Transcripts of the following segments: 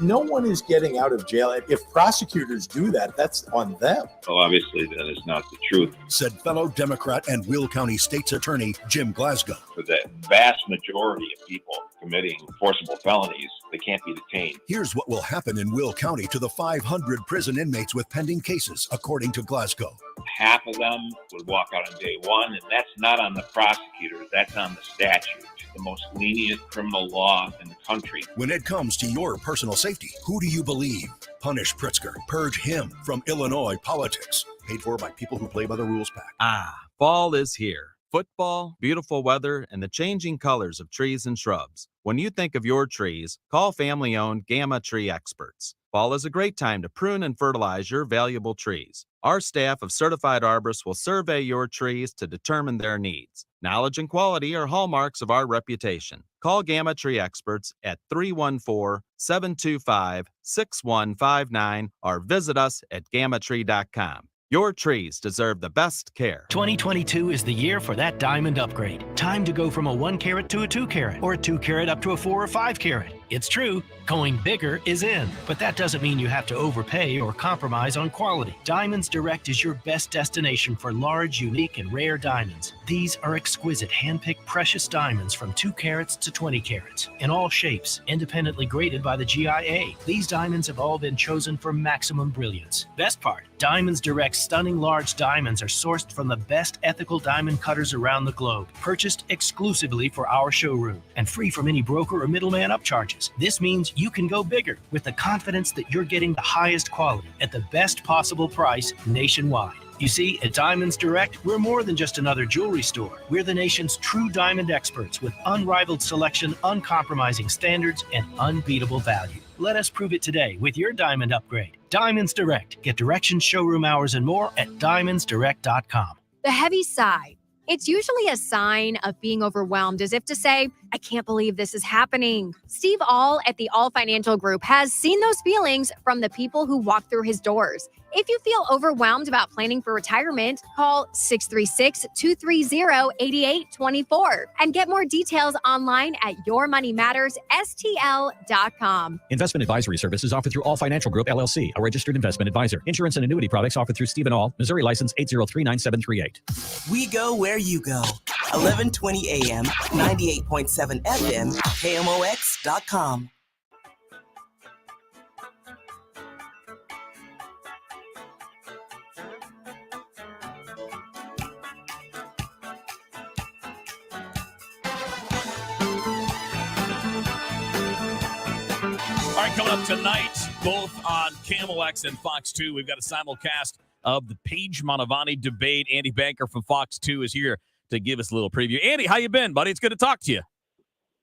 No one is getting out of jail. If prosecutors do that, that's on them. Well, obviously, that is not the truth, said fellow Democrat and Will County State's Attorney Jim Glasgow. For the vast majority of people committing forcible felonies, they can't be detained. Here's what will happen in Will County to the 500 prison inmates with pending cases, according to Glasgow. Half of them would walk out on day one, and that's not on the prosecutors, that's on the statute. The most lenient criminal law in the country. When it comes to your personal safety, who do you believe? Punish Pritzker. Purge him from Illinois politics. Paid for by People Who Play by the Rules PAC. Fall is here. Football, beautiful weather, and the changing colors of trees and shrubs. When you think of your trees, call family-owned Gamma Tree Experts. Fall is a great time to prune and fertilize your valuable trees. Our staff of certified arborists will survey your trees to determine their needs. Knowledge and quality are hallmarks of our reputation. Call Gamma Tree Experts at 314-725-6159 or visit us at gammatree.com. Your trees deserve the best care. 2022 is the year for that diamond upgrade. Time to go from a 1 carat to a 2 carat, or a 2 carat up to a 4 or 5 carat. It's true, going bigger is in, but that doesn't mean you have to overpay or compromise on quality. Diamonds Direct is your best destination for large, unique, and rare diamonds. These are exquisite, hand-picked precious diamonds from 2 carats to 20 carats, in all shapes, independently graded by the GIA. These diamonds have all been chosen for maximum brilliance. Best part, Diamonds Direct's stunning large diamonds are sourced from the best ethical diamond cutters around the globe, purchased exclusively for our showroom, and free from any broker or middleman upcharges. This means you can go bigger with the confidence that you're getting the highest quality at the best possible price nationwide. You see, at Diamonds Direct, we're more than just another jewelry store. We're the nation's true diamond experts with unrivaled selection, uncompromising standards, and unbeatable value. Let us prove it today with your diamond upgrade. Diamonds Direct. Get directions, showroom hours, and more at diamondsdirect.com. The heavy sigh. It's usually a sign of being overwhelmed, as if to say, I can't believe this is happening. Steve All at the All Financial Group has seen those feelings from the people who walk through his doors. If you feel overwhelmed about planning for retirement, call 636-230-8824 and get more details online at yourmoneymattersstl.com. Investment advisory services offered through All Financial Group, LLC, a registered investment advisor. Insurance and annuity products offered through Stephen All, Missouri license 8039738. We go where you go. 1120 AM, 98.7 FM, KMOX.com. All right, coming up tonight, both on KMOX and Fox 2, we've got a simulcast of the Page Mantovani debate. Andy Banker from Fox 2 is here to give us a little preview. Andy, how you been, buddy? It's good to talk to you.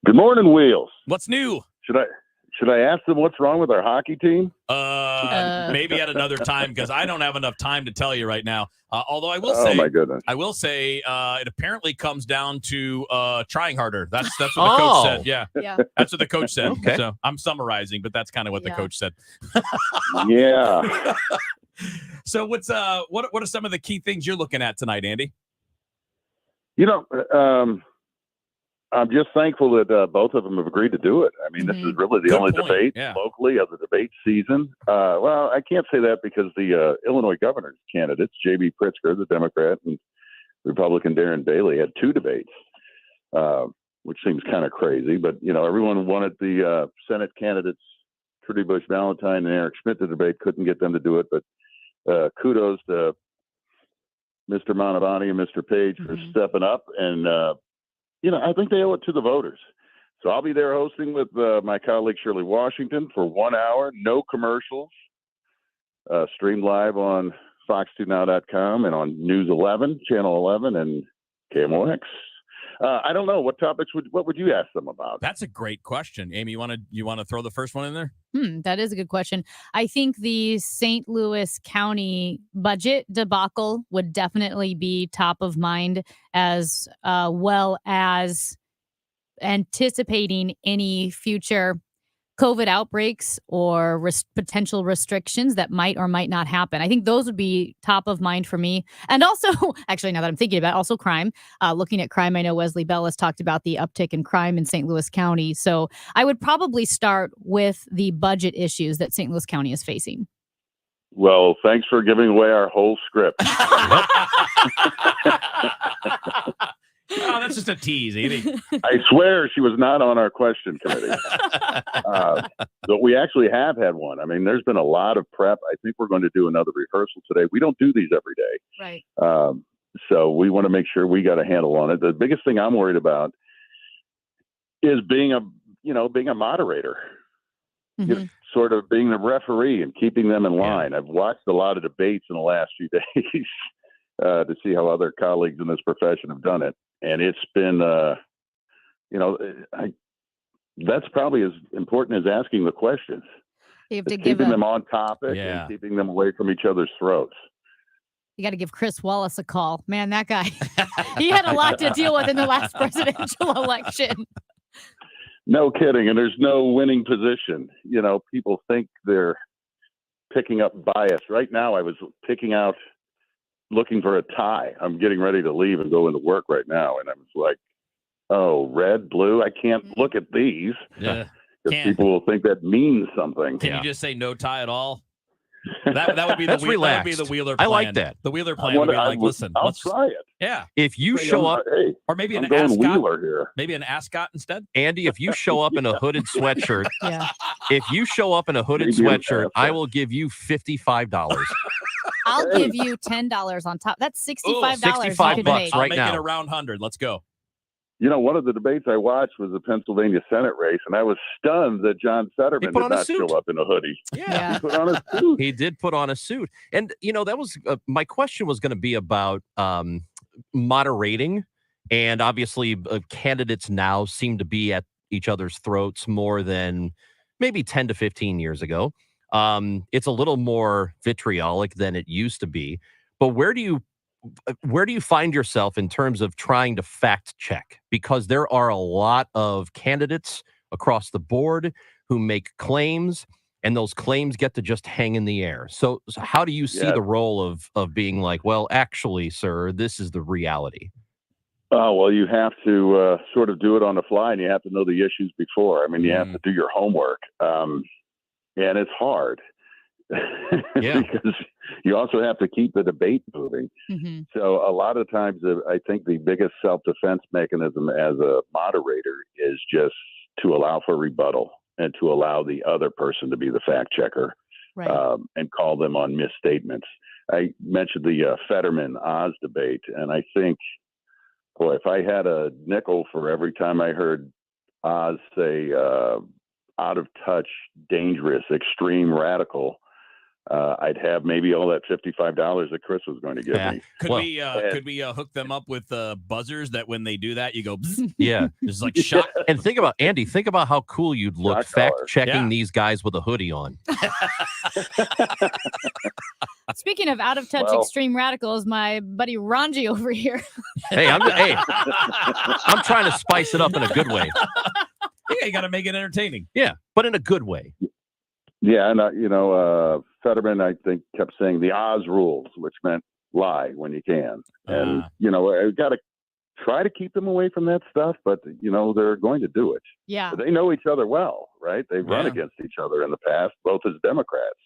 Good morning, Wheels. What's new? Should I ask them what's wrong with our hockey team? Maybe at another time, because I don't have enough time to tell you right now. Although I will say, oh my goodness, it apparently comes down to trying harder. That's what the coach said. Yeah, that's what the coach said. Okay. So I'm summarizing, but that's kind of what the coach said. Yeah. So what are some of the key things you're looking at tonight, Andy? You know, I'm just thankful that both of them have agreed to do it. I mean, this is really the only debate locally of the debate season. Well, I can't say that because the Illinois governor's candidates, J.B. Pritzker, the Democrat, and Republican Darren Bailey, had 2 debates, which seems kind of crazy. But, you know, everyone wanted the Senate candidates, Trudy Bush Valentine and Eric Schmidt, to debate, couldn't get them to do it. But kudos to Mr. Mantovani and Mr. Page for stepping up. And, you know, I think they owe it to the voters. So I'll be there hosting with my colleague Shirley Washington for 1 hour, no commercials, streamed live on fox2now.com and on News 11, Channel 11, and KMOX. I don't know what topics what would you ask them about? That's a great question, Amy. You want to throw the first one in there? That is a good question. I think the St. Louis County budget debacle would definitely be top of mind, as well as anticipating any future COVID outbreaks or potential restrictions that might or might not happen. I think those would be top of mind for me. And also, actually, now that I'm thinking about it, also crime. Looking at crime, I know Wesley Bell has talked about the uptick in crime in St. Louis County. So I would probably start with the budget issues that St. Louis County is facing. Well, thanks for giving away our whole script. Oh, that's just a tease, Andy. I swear she was not on our question committee. But we actually have had one. I mean, there's been a lot of prep. I think we're going to do another rehearsal today. We don't do these every day. Right. So we want to make sure we got a handle on it. The biggest thing I'm worried about is being a moderator. Mm-hmm. Sort of being the referee and keeping them in line. I've watched a lot of debates in the last few days to see how other colleagues in this profession have done it. And it's been, that's probably as important as asking the questions. You have to keeping them on topic and keeping them away from each other's throats. You got to give Chris Wallace a call. Man, that guy, he had a lot to deal with in the last presidential election. No kidding. And there's no winning position. You know, people think they're picking up bias. Right now, I was looking for a tie. I'm getting ready to leave and go into work right now. And I was like, oh, red, blue, I can't look at these. Yeah. Because people will think that means something. Can you just say no tie at all? That would be the that would be the Wheeler plan. I like that. The Wheeler plan would be like, listen, I'll try it. Yeah. If you show up, or maybe I'm an going ascot. Wheeler here. Maybe an ascot instead. Andy, if you show up in a hooded sweatshirt, Yeah. if you show up in a hooded Maybe an sweatshirt, I will give you $55. I'll give you $10 on top. That's $65. $65 you could make. I'll right make now. it around 100. Let's go. You know, one of the debates I watched was the Pennsylvania Senate race, and I was stunned that John Fetterman put did on a not suit. show up in a hoodie. Yeah. He put on a suit. He did put on a suit. And, that was my question was going to be about moderating. And obviously, candidates now seem to be at each other's throats more than maybe 10 to 15 years ago. It's a little more vitriolic than it used to be. But where do you find yourself in terms of trying to fact check? Because there are a lot of candidates across the board who make claims, and those claims get to just hang in the air. So how do you see the role of being like, well, actually, sir, this is the reality? Oh, well, you have to sort of do it on the fly, and you have to know the issues before. I mean, you have to do your homework. And it's hard. Because you also have to keep the debate moving. Mm-hmm. So a lot of times, I think the biggest self-defense mechanism as a moderator is just to allow for rebuttal and to allow the other person to be the fact checker, Right. And call them on misstatements. I mentioned the Fetterman-Oz debate, and I think, boy, if I had a nickel for every time I heard Oz say out of touch, dangerous, extreme, radical, I'd have maybe all that $55 that Chris was going to give me. Could we hook them up with buzzers that when they do that, you go, bzz, Yeah. it's like shock. And think about how cool you'd look Shock fact collar. checking these guys with a hoodie on. Speaking of out of touch Well- extreme radicals, my buddy Ranji over here. Hey, I'm trying to spice it up in a good way. Yeah, you got to make it entertaining. Yeah, but in a good way. Yeah, and Fetterman, I think, kept saying the Oz rules, which meant lie when you can. And I got to try to keep them away from that stuff, but they're going to do it. Yeah. They know each other well, right? They've run against each other in the past, both as Democrats.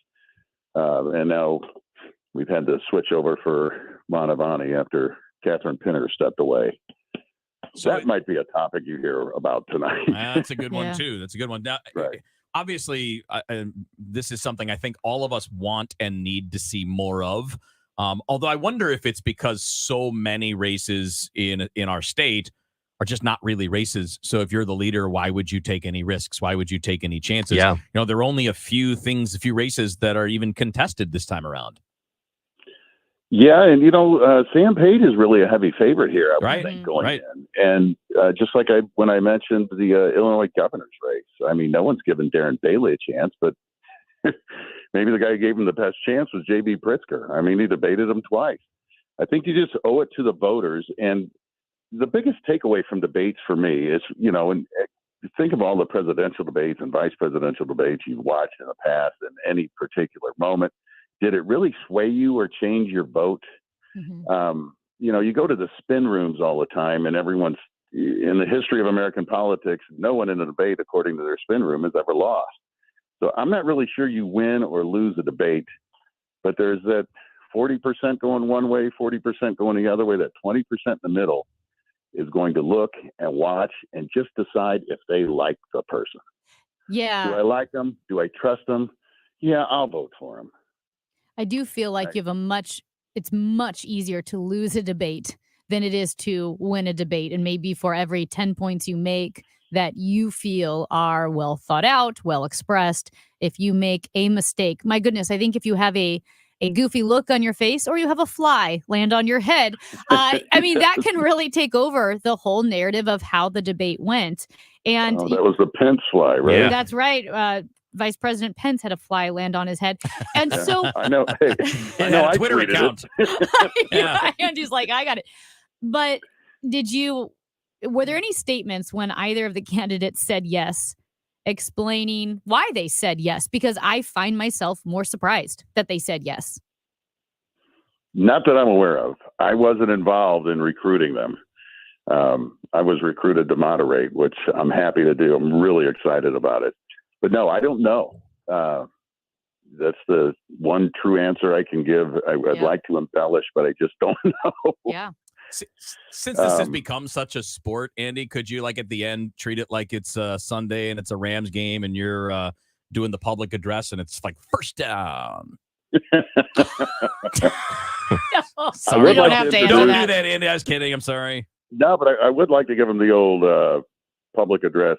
And now we've had to switch over for Manavani after Catherine Pinner stepped away. So that might be a topic you hear about tonight. That's a good one, Yeah. too. That's a good one. Now, Right. obviously, this is something I think all of us want and need to see more of. Although I wonder if it's because so many races in our state are just not really races. So if you're the leader, why would you take any risks? Why would you take any chances? Yeah. There are only a few races that are even contested this time around. Yeah, and Sam Page is really a heavy favorite here, I would Right. think, going Right. in. And just like when I mentioned the Illinois governor's race, I mean, no one's given Darren Bailey a chance, but maybe the guy who gave him the best chance was J.B. Pritzker. I mean, he debated him twice. I think you just owe it to the voters. And the biggest takeaway from debates for me is, and think of all the presidential debates and vice presidential debates you've watched in the past in any particular moment. Did it really sway you or change your vote? You go to the spin rooms all the time, and everyone's in the history of American politics, no one in a debate, according to their spin room, has ever lost. So I'm not really sure you win or lose a debate, but there's that 40% going one way, 40% going the other way, that 20% in the middle is going to look and watch and just decide if they like the person. Yeah. Do I like them? Do I trust them? Yeah, I'll vote for them. I do feel like you have it's much easier to lose a debate than it is to win a debate. And maybe for every 10 points you make that you feel are well thought out, well expressed, if you make a mistake, my goodness, I think if you have a goofy look on your face or you have a fly land on your head, I mean, that can really take over the whole narrative of how the debate went. And that was the Pence fly, right? Yeah. That's right. Vice President Pence had a fly land on his head. And so I know. Hey, I know. A Twitter account. Yeah. Andy's like, I got it. But were there any statements when either of the candidates said yes, explaining why they said yes? Because I find myself more surprised that they said yes. Not that I'm aware of. I wasn't involved in recruiting them. I was recruited to moderate, which I'm happy to do. I'm really excited about it. But no, I don't know. That's the one true answer I can give. I'd like to embellish, but I just don't know. Yeah. Since this has become such a sport, Andy, could you at the end treat it like it's Sunday and it's a Rams game and you're doing the public address and it's like first down? Sorry, you don't have to answer Don't that. do that, Andy. I was kidding. I'm sorry. No, but I would like to give them the old public address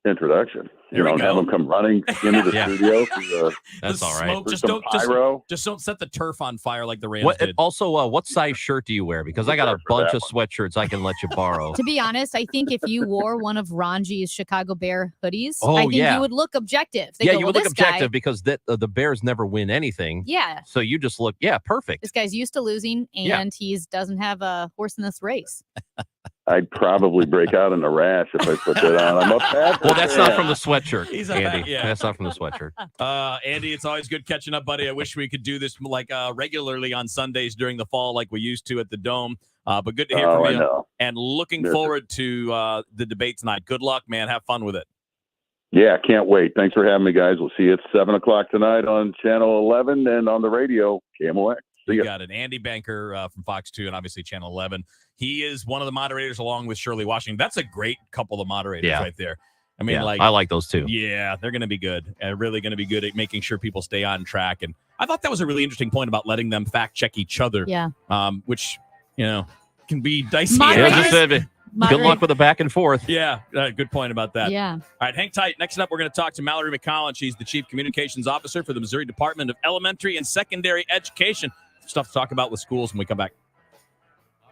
introduction. There we Have go. them come running into the studio. For That's all right. Just some don't pyro. just don't set the turf on fire like the Rams did. Also, what size shirt do you wear? Because I got a Prepare for bunch that of sweatshirts I can let you borrow. To be honest, I think if you wore one of Ranji's Chicago Bear hoodies, Oh, I think yeah. you would look objective. They Yeah, go, you well, would look this guy- objective because the Bears never win anything. Yeah. So you just look, perfect. This guy's used to losing, and he doesn't have a horse in this race. I'd probably break out in a rash if I put that on. I'm a Packers Well, that's not fan. from the sweatshirt, He's a Andy. fan, yeah. That's not from the sweatshirt. Andy, it's always good catching up, buddy. I wish we could do this regularly on Sundays during the fall like we used to at the Dome. But good to hear from I you. know. And looking Yes, sir. forward to the debate tonight. Good luck, man. Have fun with it. Yeah, can't wait. Thanks for having me, guys. We'll see you at 7 o'clock tonight on Channel 11 and on the radio, KMOX. See You ya. got it. Andy Banker from Fox 2 and obviously Channel 11. He is one of the moderators along with Shirley Washington. That's a great couple of moderators right there. I mean, I like those too. Yeah, they're going to be good. And really going to be good at making sure people stay on track. And I thought that was a really interesting point about letting them fact check each other. Yeah. Which, can be dicey. Moderators- Yeah, just said, good luck with the back and forth. Yeah, good point about that. Yeah. All right, hang tight. Next up, we're going to talk to Mallory McCollin. She's the Chief Communications Officer for the Missouri Department of Elementary and Secondary Education. Stuff to talk about with schools when we come back.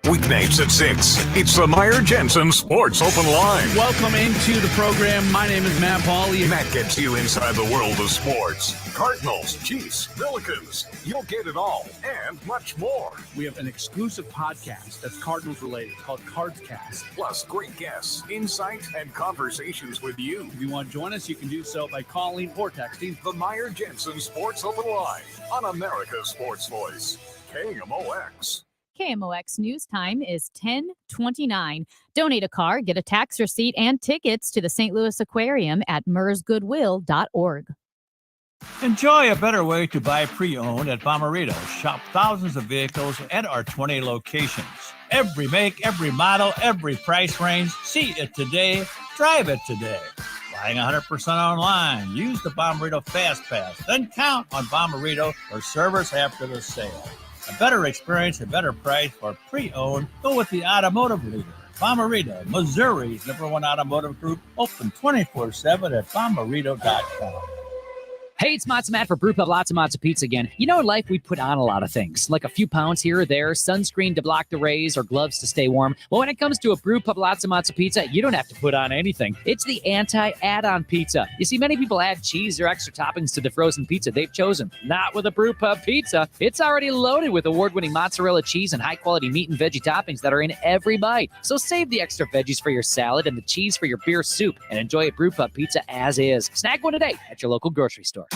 Weeknights at 6. It's the Meyer Jensen Sports Open Line. Welcome into the program. My name is Matt Pauley. Matt gets you inside the world of sports. Cardinals, Chiefs, Pelicans. You'll get it all and much more. We have an exclusive podcast that's Cardinals related called Cardscast. Plus great guests, insight, and conversations with you. If you want to join us, you can do so by calling or texting. The Meyer Jensen Sports Open Line on America's Sports Voice, KMOX. KMOX News Time is 10:29. Donate a car, get a tax receipt, and tickets to the St. Louis Aquarium at mersgoodwill.org. Enjoy a better way to buy pre-owned at Bomarito. Shop thousands of vehicles at our 20 locations. Every make, every model, every price range. See it today. Drive it today. Buying 100% online. Use the Bomarito Fast Pass. Then count on Bomarito for service after the sale. A better experience, a better price for pre-owned. Go with the automotive leader. Bomarito, Missouri's #1 automotive group. Open 24/7 at Bomarito.com. Hey, it's Matzo Matt for Brewpub Lots of Matzo Pizza again. You know, in life, we put on a lot of things, like a few pounds here or there, sunscreen to block the rays, or gloves to stay warm. Well, when it comes to a Brewpub Lots of Matzo Pizza, you don't have to put on anything. It's the anti-add-on pizza. You see, many people add cheese or extra toppings to the frozen pizza they've chosen. Not with a Brewpub pizza. It's already loaded with award-winning mozzarella cheese and high-quality meat and veggie toppings that are in every bite. So save the extra veggies for your salad and the cheese for your beer soup, and enjoy a Brewpub pizza as is. Snag one today at your local grocery store.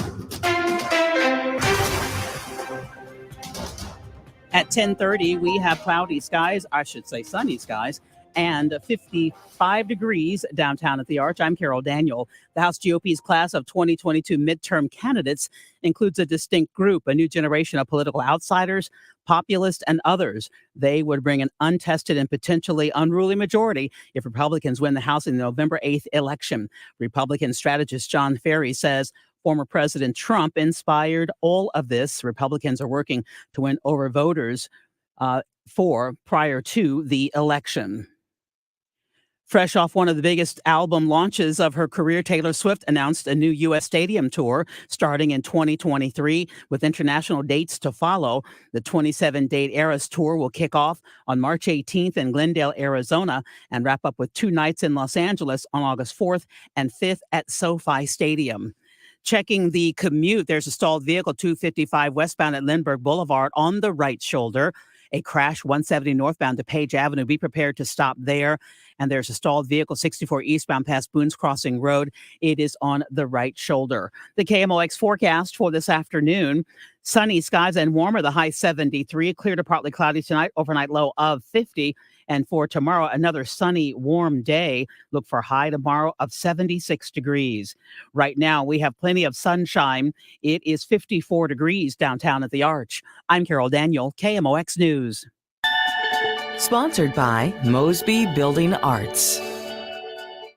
At 10:30, we have cloudy skies, I should say sunny skies, and 55 degrees downtown at the Arch. I'm Carol Daniel. The House GOP's class of 2022 midterm candidates includes a distinct group, a new generation of political outsiders, populists, and others. They would bring an untested and potentially unruly majority if Republicans win the House in the November 8th election. Republican strategist John Ferry says former President Trump inspired all of this. Republicans are working to win over voters prior to the election. Fresh off one of the biggest album launches of her career, Taylor Swift announced a new U.S. stadium tour starting in 2023 with international dates to follow. The 27-date Eras Tour will kick off on March 18th in Glendale, Arizona, and wrap up with 2 nights in Los Angeles on August 4th and 5th at SoFi Stadium. Checking the commute, there's a stalled vehicle 255 westbound at Lindbergh Boulevard on the right shoulder. A crash 170 northbound to Page Avenue. Be prepared to stop there. And there's a stalled vehicle 64 eastbound past Boone's Crossing Road. It is on the right shoulder. The KMOX forecast for this afternoon: sunny skies and warmer, the high 73. Clear to partly cloudy tonight, overnight low of 50. And for tomorrow, another sunny, warm day. Look for high tomorrow of 76 degrees. Right now, we have plenty of sunshine. It is 54 degrees downtown at the Arch. I'm Carol Daniel, KMOX News. Sponsored by Mosby Building Arts.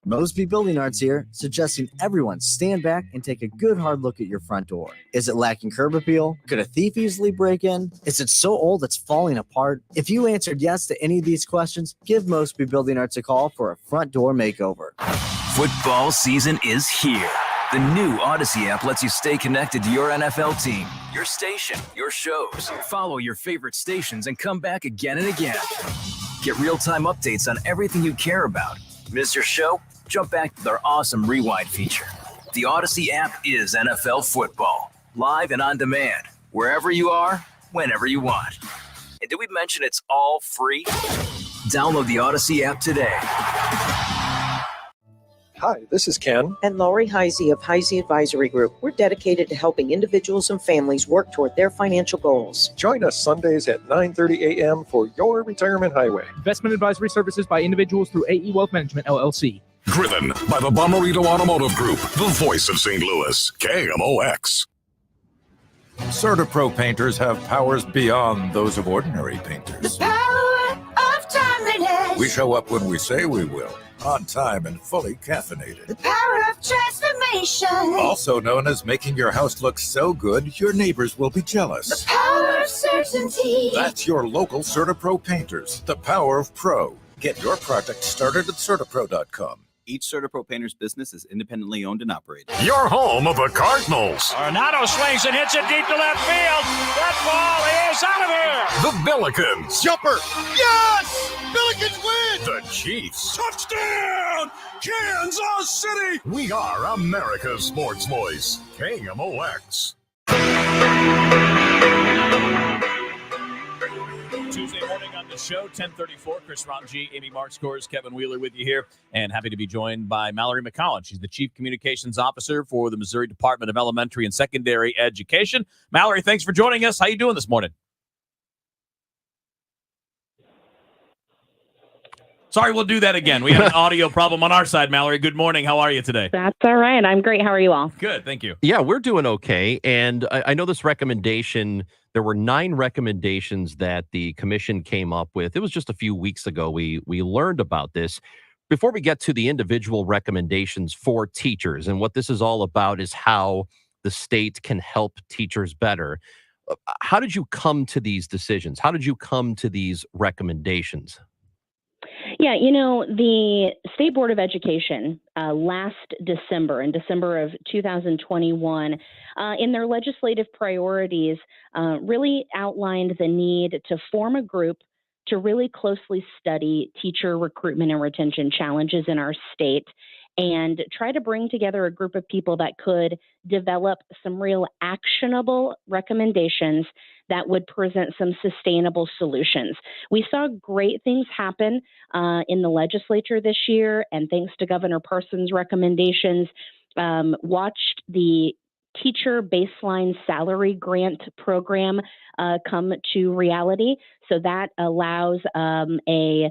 Mosby Building Arts here, suggesting everyone stand back and take a good hard look at your front door. Is it lacking curb appeal? Could a thief easily break in? Is it so old it's falling apart? If you answered yes to any of these questions, give Mosby Building Arts a call for a front door makeover. Football season is here. The new Odyssey app lets you stay connected to your NFL team, your station, your shows. Follow your favorite stations and come back again and again. Get real-time updates on everything you care about. Miss your show? Jump back to their awesome Rewind feature. The Odyssey app is NFL football, live and on demand, wherever you are, whenever you want. And did we mention it's all free? Download the Odyssey app today. Hi, this is Ken. And Lori Heisey of Heisey Advisory Group. We're dedicated to helping individuals and families work toward their financial goals. Join us Sundays at 9:30 a.m. for Your Retirement Highway. Investment advisory services by individuals through AE Wealth Management, LLC. Driven by the Bomarito Automotive Group, the voice of St. Louis, KMOX. CertaPro painters have powers beyond those of ordinary painters. The power of timeliness. We show up when we say we will, on time and fully caffeinated. The power of transformation. Also known as making your house look so good, your neighbors will be jealous. The power of certainty. That's your local CertaPro painters. The power of pro. Get your project started at CertaPro.com. Each CertaPro painter's business is independently owned and operated. Your home of the Cardinals. Arenado swings and hits it deep to left field. That ball is out of here. The Billikens. Jumper. Yes! Billikens win! The Chiefs. Touchdown! Kansas City! We are America's sports voice. KMOX. Tuesday morning on the show, 10:34. Chris Ranji, Amy Markscores, Kevin Wheeler with you here, and happy to be joined by Mallory McCollin. She's the Chief Communications Officer for the Missouri Department of Elementary and Secondary Education. Mallory, thanks for joining us. How you doing this morning? Sorry, we'll do that again. We had an audio problem on our side, Mallory. Good morning. How are you today? That's all right. I'm great. How are you all? Good, thank you. Yeah, we're doing okay. And I know this recommendation, there were 9 recommendations that the commission came up with. It was just a few weeks ago we learned about this. Before we get to the individual recommendations for teachers, and what this is all about is how the state can help teachers better. How did you come to these decisions? How did you come to these recommendations? Yeah, the State Board of Education last December, in December of 2021, in their legislative priorities, really outlined the need to form a group to really closely study teacher recruitment and retention challenges in our state and try to bring together a group of people that could develop some real actionable recommendations that would present some sustainable solutions. We saw great things happen in the legislature this year, and thanks to Governor Parsons' recommendations, watched the teacher baseline salary grant program come to reality. So that allows a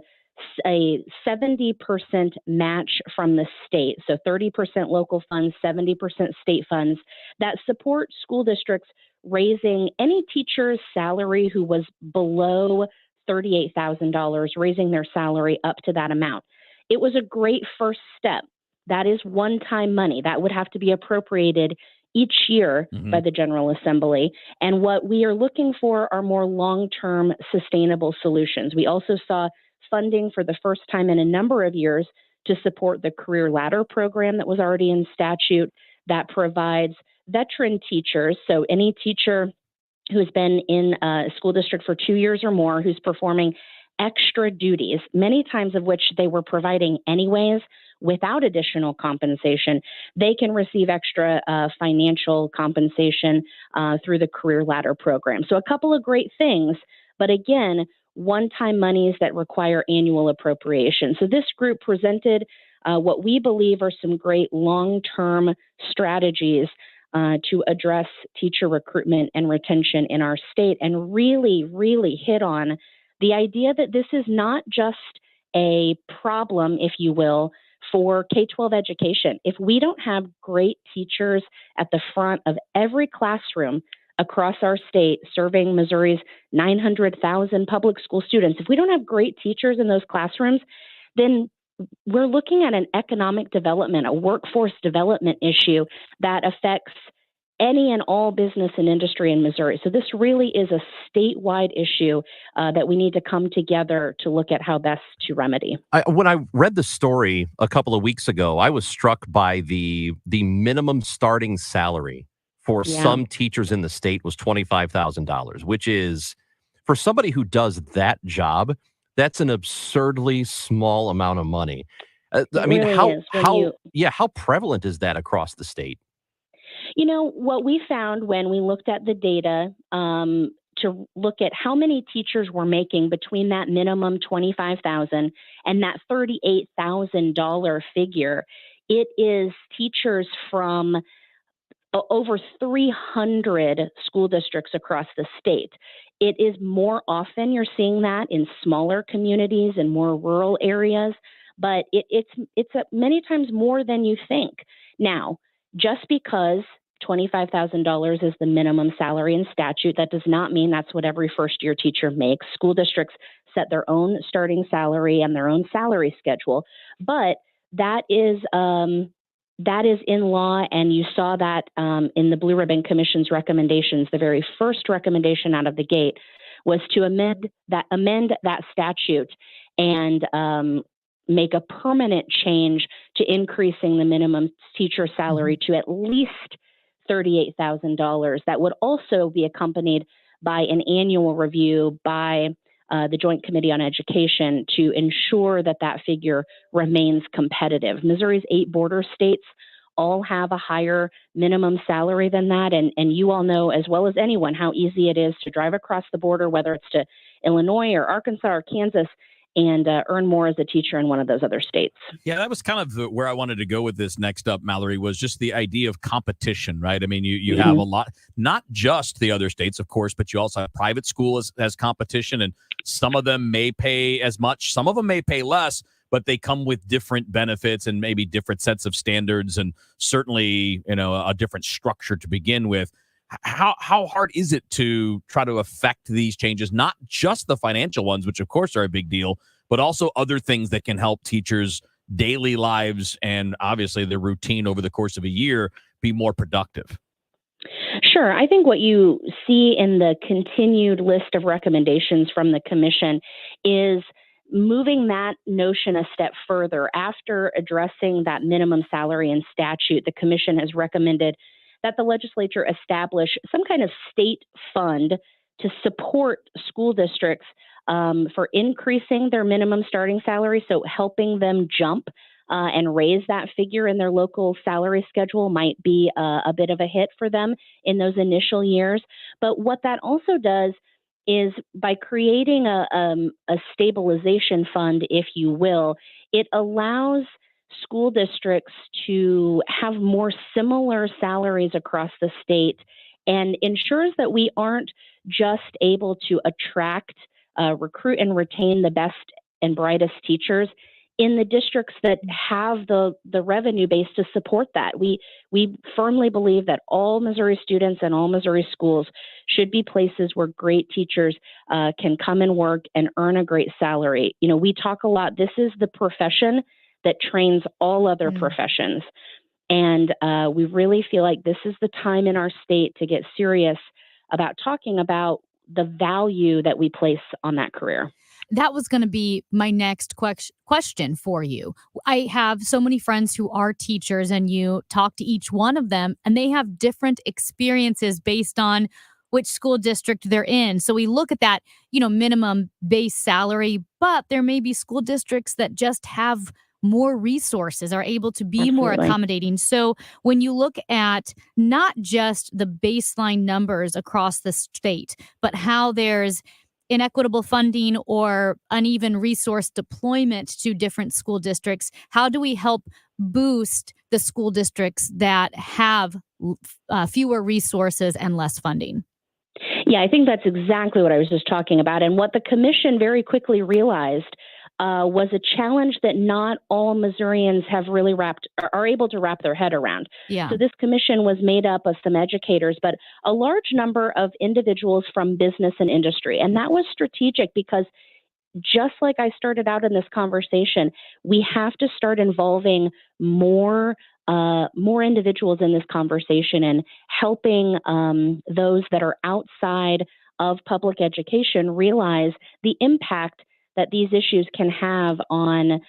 70% match from the state. So 30% local funds, 70% state funds that support school districts raising any teacher's salary who was below $38,000, raising their salary up to that amount. It was a great first step. That is one-time money that would have to be appropriated each year by the General Assembly. And what we are looking for are more long-term sustainable solutions. We also saw funding for the first time in a number of years to support the Career Ladder program that was already in statute that provides veteran teachers, so any teacher who's been in a school district for 2 years or more, who's performing extra duties, many times of which they were providing anyways without additional compensation, they can receive extra financial compensation through the Career Ladder program. So a couple of great things, but again, one-time monies that require annual appropriation. So this group presented what we believe are some great long-term strategies to address teacher recruitment and retention in our state, and really, really hit on the idea that this is not just a problem, if you will, for K-12 education. If we don't have great teachers at the front of every classroom across our state serving Missouri's 900,000 public school students, if we don't have great teachers in those classrooms, then we're looking at an economic development, a workforce development issue that affects any and all business and industry in Missouri. So this really is a statewide issue that we need to come together to look at how best to remedy. When I read the story a couple of weeks ago, I was struck by the minimum starting salary for some teachers in the state was $25,000, which is, for somebody who does that job, that's an absurdly small amount of money. I mean, how prevalent is that across the state? What we found when we looked at the data to look at how many teachers were making between that minimum $25,000 and that $38,000 figure, it is teachers from over 300 school districts across the state. It is more often you're seeing that in smaller communities and more rural areas, but it's many times more than you think. Now, just because $25,000 is the minimum salary in statute, that does not mean that's what every first-year teacher makes. School districts set their own starting salary and their own salary schedule, but that is in law, and you saw that in the Blue Ribbon Commission's recommendations. The very first recommendation out of the gate was to amend that statute and make a permanent change to increasing the minimum teacher salary to at least $38,000. That would also be accompanied by an annual review by the Joint Committee on Education to ensure that that figure remains competitive. Missouri's 8 border states all have a higher minimum salary than that. And you all know as well as anyone how easy it is to drive across the border, whether it's to Illinois or Arkansas or Kansas, and earn more as a teacher in one of those other states. Yeah, that was kind of where I wanted to go with this next up, Mallory, was just the idea of competition, right? I mean, you have a lot, not just the other states, of course, but you also have private school as competition, and some of them may pay as much, some of them may pay less, but they come with different benefits and maybe different sets of standards, and certainly, a different structure to begin with. How hard is it to try to affect these changes, not just the financial ones, which of course are a big deal, but also other things that can help teachers' daily lives and obviously their routine over the course of a year be more productive? Sure. I think what you see in the continued list of recommendations from the commission is moving that notion a step further, after addressing that minimum salary in statute, the commission has recommended that the legislature establish some kind of state fund to support school districts for increasing their minimum starting salary, so helping them jump and raise that figure in their local salary schedule might be a bit of a hit for them in those initial years. But what that also does is, by creating a stabilization fund, if you will, it allows school districts to have more similar salaries across the state and ensures that we aren't just able to attract, recruit, and retain the best and brightest teachers in the districts that have the revenue base to support that. We firmly believe that all Missouri students and all Missouri schools should be places where great teachers can come and work and earn a great salary. You know, we talk a lot, this is the profession that trains all other professions. And we really feel like this is the time in our state to get serious about talking about the value that we place on that career. That was going to be my next question for you. I have so many friends who are teachers, and you talk to each one of them, and they have different experiences based on which school district they're in. So we look at that, minimum base salary, but there may be school districts that just have more resources, are able to be more accommodating. So when you look at not just the baseline numbers across the state, but how there's inequitable funding or uneven resource deployment to different school districts, how do we help boost the school districts that have fewer resources and less funding? Yeah, I think that's exactly what I was just talking about. And what the commission very quickly realized was a challenge that not all Missourians have really are able to wrap their head around. Yeah. So this commission was made up of some educators, but a large number of individuals from business and industry. And that was strategic because, just like I started out in this conversation, we have to start involving more individuals in this conversation and helping those that are outside of public education realize the impact that these issues can have on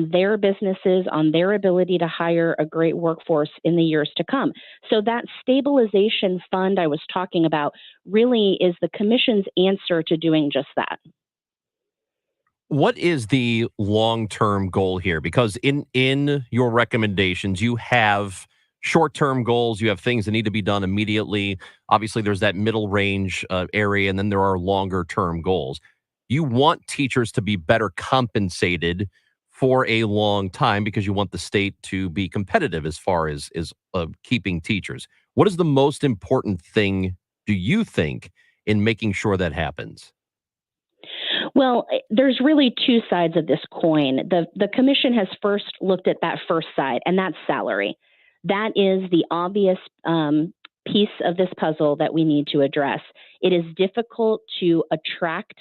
their businesses, on their ability to hire a great workforce in the years to come. So that stabilization fund I was talking about really is the commission's answer to doing just that. What is the long-term goal here? Because in your recommendations, you have short-term goals, you have things that need to be done immediately. Obviously, there's that middle range area, and then there are longer-term goals. You want teachers to be better compensated for a long time because you want the state to be competitive as far as keeping teachers. What is the most important thing, do you think, in making sure that happens? Well, there's really two sides of this coin. The commission has first looked at that first side, and that's salary. That is the obvious piece of this puzzle that we need to address. It is difficult to attract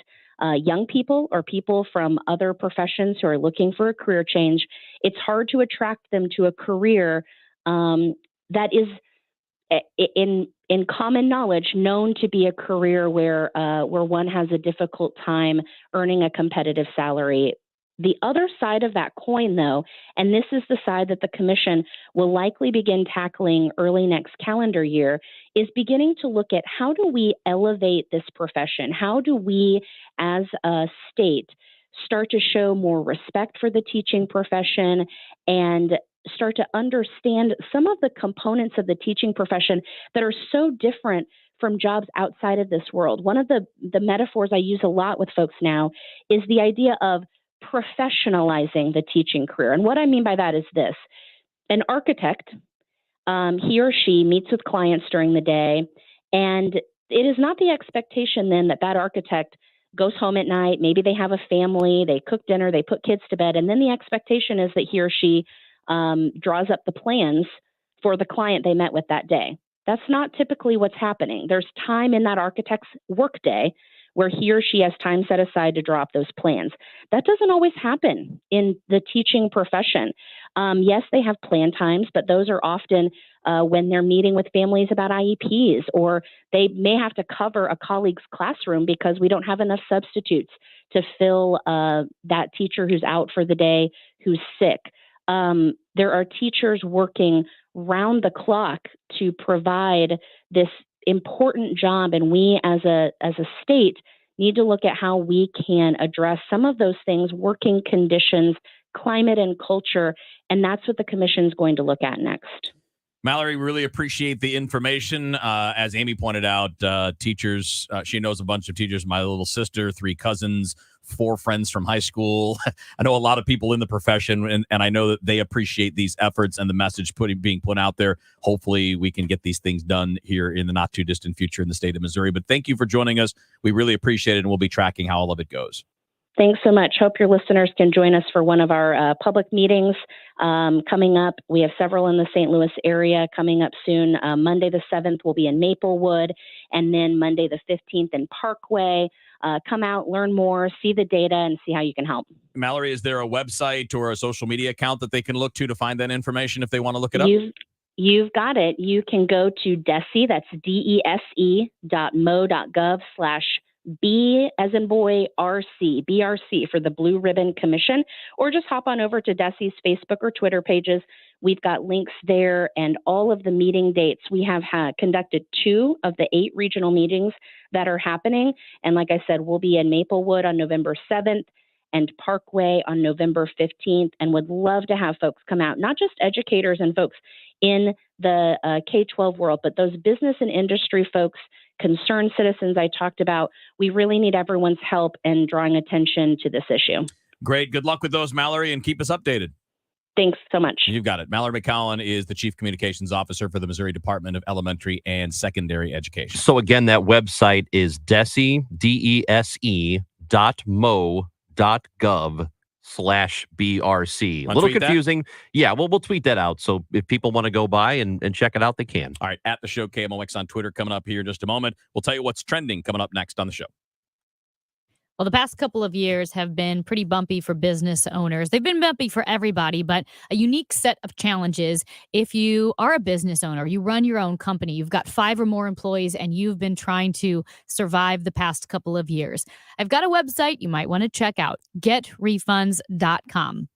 young people or people from other professions who are looking for a career change. It's hard to attract them to a career that is, in common knowledge, known to be a career where one has a difficult time earning a competitive salary. The other side of that coin, though, and this is the side that the commission will likely begin tackling early next calendar year, is beginning to look at how do we elevate this profession? How do we, as a state, start to show more respect for the teaching profession and start to understand some of the components of the teaching profession that are so different from jobs outside of this world? One of the metaphors I use a lot with folks now is the idea of professionalizing the teaching career. And what I mean by that is this. An architect, he or she meets with clients during the day, and it is not the expectation then that architect goes home at night, maybe they have a family, they cook dinner, they put kids to bed, and then the expectation is that he or she draws up the plans for the client they met with that day. That's not typically what's happening. There's time in that architect's workday where he or she has time set aside to draw up those plans. That doesn't always happen in the teaching profession. Yes, they have plan times, but those are often when they're meeting with families about IEPs, or they may have to cover a colleague's classroom because we don't have enough substitutes to fill that teacher who's out for the day, who's sick. There are teachers working round the clock to provide this important job, and we as a state need to look at how we can address some of those things: working conditions, climate, and culture. And that's what the commission is going to look at next. Mallory, really appreciate the information. As Amy pointed out, teachers, she knows a bunch of teachers, my little sister, 3 cousins, 4 friends from high school. I know a lot of people in the profession, and I know that they appreciate these efforts and the message being put out there. Hopefully we can get these things done here in the not too distant future in the state of Missouri. But thank you for joining us. We really appreciate it, and we'll be tracking how all of it goes. Thanks so much. Hope your listeners can join us for one of our public meetings coming up. We have several in the St. Louis area coming up soon. Monday the 7th will be in Maplewood, and then Monday the 15th in Parkway. Come out, learn more, see the data, and see how you can help. Mallory, is there a website or a social media account that they can look to find that information if they want to look it up? You've got it. You can go to DESE, that's DESE.mo.gov/B as in boy, RC, BRC for the Blue Ribbon Commission, or just hop on over to DESE's Facebook or Twitter pages. We've got links there and all of the meeting dates. We have conducted 2 of the 8 regional meetings that are happening. And like I said, we'll be in Maplewood on November 7th and Parkway on November 15th, and would love to have folks come out, not just educators and folks in the K-12 world, but those business and industry folks, concerned citizens I talked about. We really need everyone's help in drawing attention to this issue. Great. Good luck with those, Mallory, and keep us updated. Thanks so much. You've got it. Mallory McCowan is the Chief Communications Officer for the Missouri Department of Elementary and Secondary Education. So again, that website is DESE, DESE.mo.gov/BRC. A little confusing. Yeah, we'll tweet that out. So if people want to go by and check it out, they can. All right. At the show, KMOX on Twitter, coming up here in just a moment. We'll tell you what's trending coming up next on the show. Well, the past couple of years have been pretty bumpy for business owners. They've been bumpy for everybody, but a unique set of challenges. If you are a business owner, you run your own company, you've got 5 or more employees, and you've been trying to survive the past couple of years. I've got a website you might want to check out, getrefunds.com.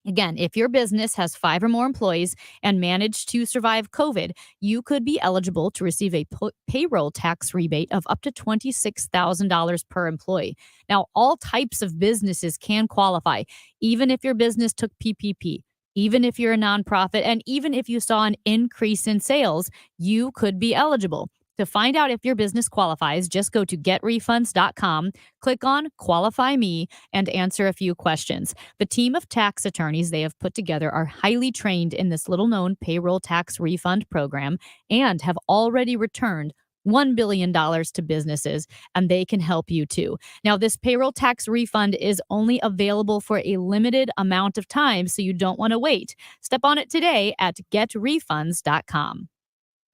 Again, if your business has 5 or more employees and managed to survive COVID, you could be eligible to receive a payroll tax rebate of up to $26,000 per employee. Now, all types of businesses can qualify, even if your business took PPP, even if you're a nonprofit, and even if you saw an increase in sales, you could be eligible. To find out if your business qualifies, just go to getrefunds.com, click on Qualify Me, and answer a few questions. The team of tax attorneys they have put together are highly trained in this little-known payroll tax refund program and have already returned $1 billion to businesses, and they can help you too. Now, this payroll tax refund is only available for a limited amount of time, so you don't want to wait. Step on it today at getrefunds.com.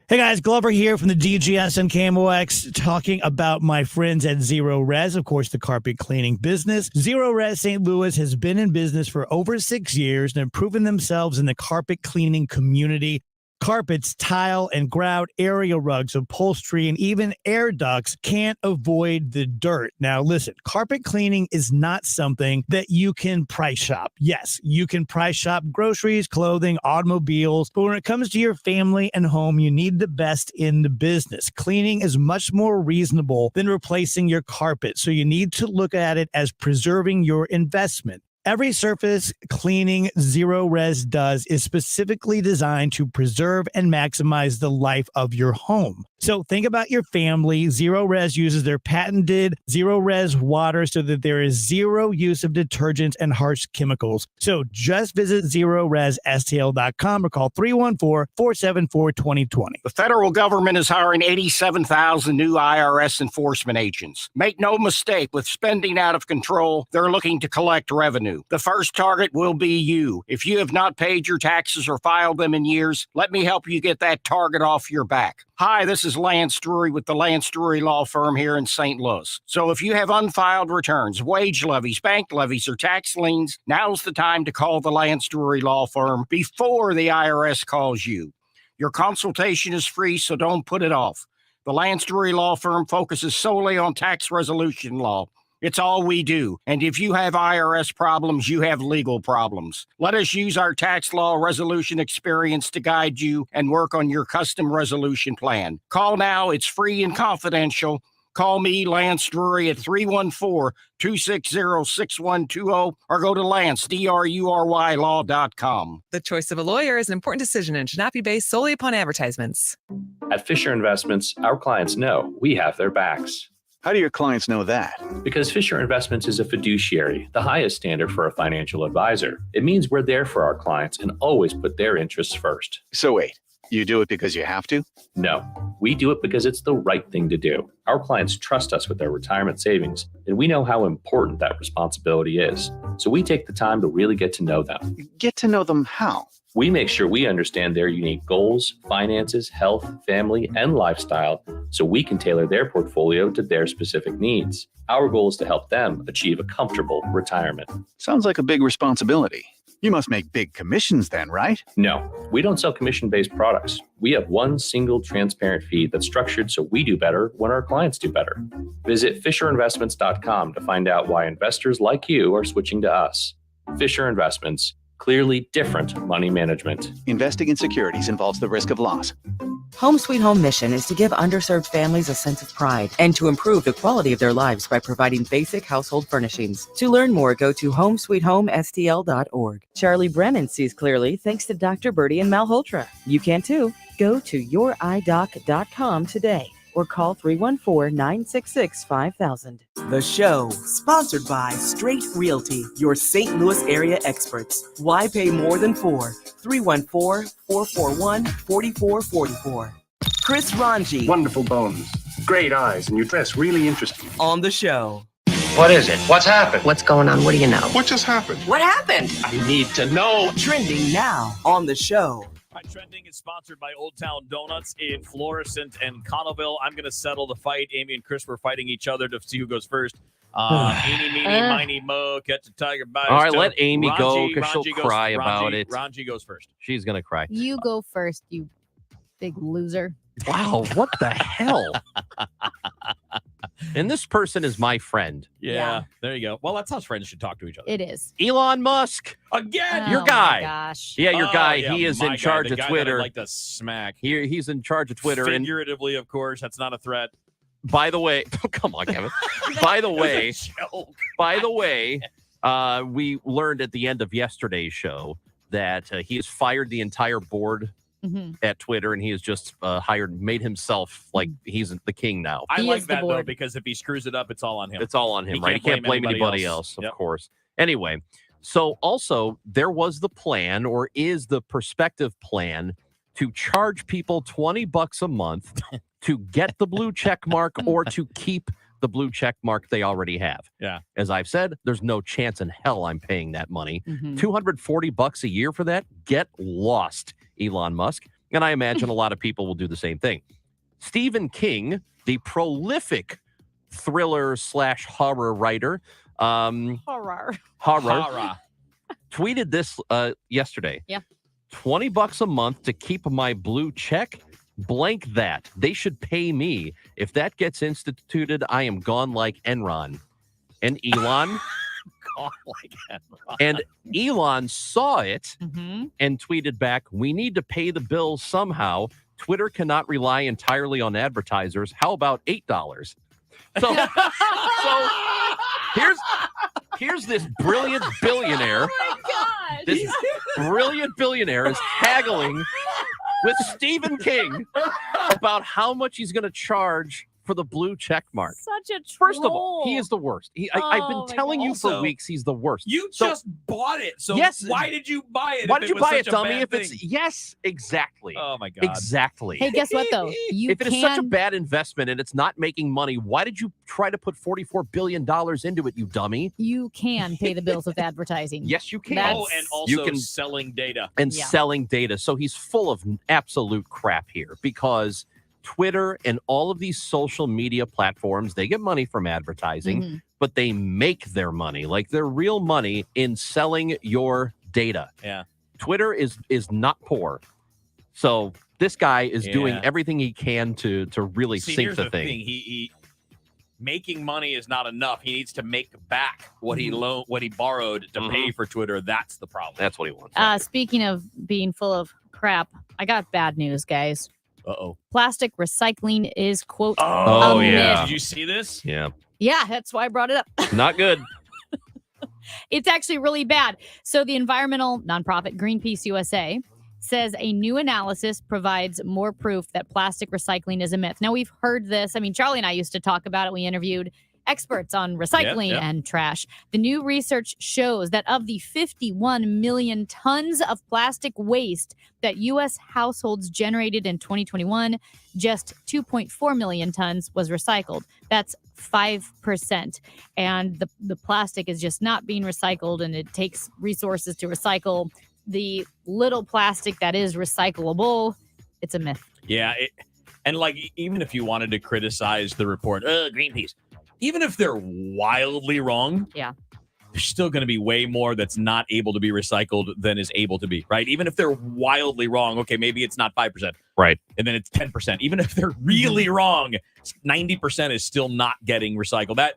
Hey guys, Glover here from the DGS and KMOX talking about my friends at Zero Res, of course, the carpet cleaning business. Zero Res St. Louis has been in business for over 6 years and have proven themselves in the carpet cleaning community. Carpets, tile, and grout, area rugs, upholstery, and even air ducts can't avoid the dirt. Now, listen, carpet cleaning is not something that you can price shop. Yes, you can price shop groceries, clothing, automobiles, but when it comes to your family and home, you need the best in the business. Cleaning is much more reasonable than replacing your carpet, so you need to look at it as preserving your investment. Every surface cleaning Zero Res does is specifically designed to preserve and maximize the life of your home. So think about your family. Zero Res uses their patented Zero Res water so that there is zero use of detergents and harsh chemicals. So just visit ZeroResSTL.com or call 314-474-2020. The federal government is hiring 87,000 new IRS enforcement agents. Make no mistake, with spending out of control, they're looking to collect revenue. revenue. The first target will be you. If you have not paid your taxes or filed them in years, let me help you get that target off your back. Hi, this is Lance Drury with the Lance Drury Law Firm here in St. Louis. So if you have unfiled returns, wage levies, bank levies, or tax liens, now's the time to call the Lance Drury Law Firm before the IRS calls you. Your consultation is free, so don't put it off. The Lance Drury Law Firm focuses solely on tax resolution law. It's all we do. And if you have IRS problems, you have legal problems. Let us use our tax law resolution experience to guide you and work on your custom resolution plan. Call now. It's free and confidential. Call me, Lance Drury, at 314-260-6120 or go to LanceDruryLaw.com. The choice of a lawyer is an important decision and should not be based solely upon advertisements. At Fisher Investments, our clients know we have their backs. How do your clients know that? Because Fisher Investments is a fiduciary, the highest standard for a financial advisor. It means we're there for our clients and always put their interests first. So wait, you do it because you have to? No, we do it because it's the right thing to do. Our clients trust us with their retirement savings, and we know how important that responsibility is. So we take the time to really get to know them. Get to know them how? We make sure we understand their unique goals, finances, health, family, and lifestyle so we can tailor their portfolio to their specific needs. Our goal is to help them achieve a comfortable retirement. Sounds like a big responsibility. You must make big commissions then, right? No, we don't sell commission-based products. We have one single transparent fee that's structured so we do better when our clients do better. Visit FisherInvestments.com to find out why investors like you are switching to us. Fisher Investments. Clearly different money management. Investing in securities involves the risk of loss. Home Sweet Home mission is to give underserved families a sense of pride and to improve the quality of their lives by providing basic household furnishings. To learn more, go to homesweethomestl.org. Charlie Brennan sees clearly thanks to Dr. Bertie and Malhotra. You can too. Go to youridoc.com today or call 314-966-5000. The show, sponsored by Straight Realty, your St. Louis area experts. Why pay more than four? 314-441-4444. Chris Ranji. Wonderful bones, great eyes, and you dress really interesting. On the show. What is it? What's happened? What's going on? What do you know? What just happened? What happened? I need to know. Trending now on the show. Trending is sponsored by Old Town Donuts in Florissant and Connellville. I'm going to settle the fight. Amy and Chris were fighting each other to see who goes first. Eeny, meeny, miny, mo, catch a tiger by his All right, toe. let Amy go because she'll goes- cry about it. Ranji goes first. She's going to cry. You go first, you big loser. Wow, what the hell? And this person is my friend. Yeah, there you go. Well, that's how friends should talk to each other. It is. Elon Musk. Again. Your guy. Oh, my gosh. Yeah, your guy. yeah, He is my in guy, charge the of guy that Twitter. I'd like to smack. He's in charge of Twitter. And Figuratively, of course. That's not a threat. by the way, come on, Kevin. By the way, we learned at the end of yesterday's show that he has fired the entire board at Twitter, and he has just made himself like he's the king now. I like that, though, because if he screws it up, it's all on him. It's all on him, right? He can't blame anybody else, of course. Anyway, so also there was the plan, or is the prospective plan, to charge people $20 a month to get the blue check mark or to keep the blue check mark they already have. Yeah. As I've said, there's no chance in hell I'm paying that money. $240 a year for that? Get lost, Elon Musk. And I imagine a lot of people will do the same thing. Stephen King, the prolific thriller/horror writer, Horror. tweeted this yesterday. Yeah. $20 a month to keep my blue check. Blank that. They should pay me. If that gets instituted, I am gone like Enron. And Elon and Elon saw it and tweeted back, "We need to pay the bills somehow. Twitter cannot rely entirely on advertisers. How about $8?" So here's this brilliant billionaire. Oh my gosh. This brilliant billionaire is haggling with Stephen King about how much he's going to charge for the blue check mark. Such a troll. First of all, he is the worst. I've been telling you for weeks he's the worst. You just bought it. So why did you buy it? Why did you buy it, dummy? Yes, exactly. Oh my God. Exactly. Hey, guess what though? If it is such a bad investment and it's not making money, why did you try to put $44 billion into it, you dummy? You can pay the bills with advertising. Yes, you can. and also selling data. Selling data. So he's full of absolute crap here because Twitter and all of these social media platforms, they get money from advertising, but they make their money, like their real money, in selling your data. Yeah. Twitter is not poor. So this guy is doing everything he can to really sink the thing. He making money is not enough. He needs to make back what he borrowed to pay for Twitter. That's the problem. That's what he wants. Speaking of being full of crap, I got bad news, guys. Uh-oh. Plastic recycling is, quote, oh, a yeah. myth. Did you see this? Yeah. Yeah, that's why I brought it up. Not good. It's actually really bad. So the environmental nonprofit Greenpeace USA says a new analysis provides more proof that plastic recycling is a myth. Now, we've heard this. I mean, Charlie and I used to talk about it. We interviewed experts on recycling and trash. The new research shows that of the 51 million tons of plastic waste that U.S. households generated in 2021, just 2.4 million tons was recycled. That's 5%. And the plastic is just not being recycled, and it takes resources to recycle the little plastic that is recyclable. It's a myth. Yeah. And like, even if you wanted to criticize the report, Greenpeace, even if they're wildly wrong, there's still going to be way more that's not able to be recycled than is able to be, right? Even if they're wildly wrong, okay, maybe it's not 5%. Right. And then it's 10%. Even if they're really wrong, 90% is still not getting recycled. That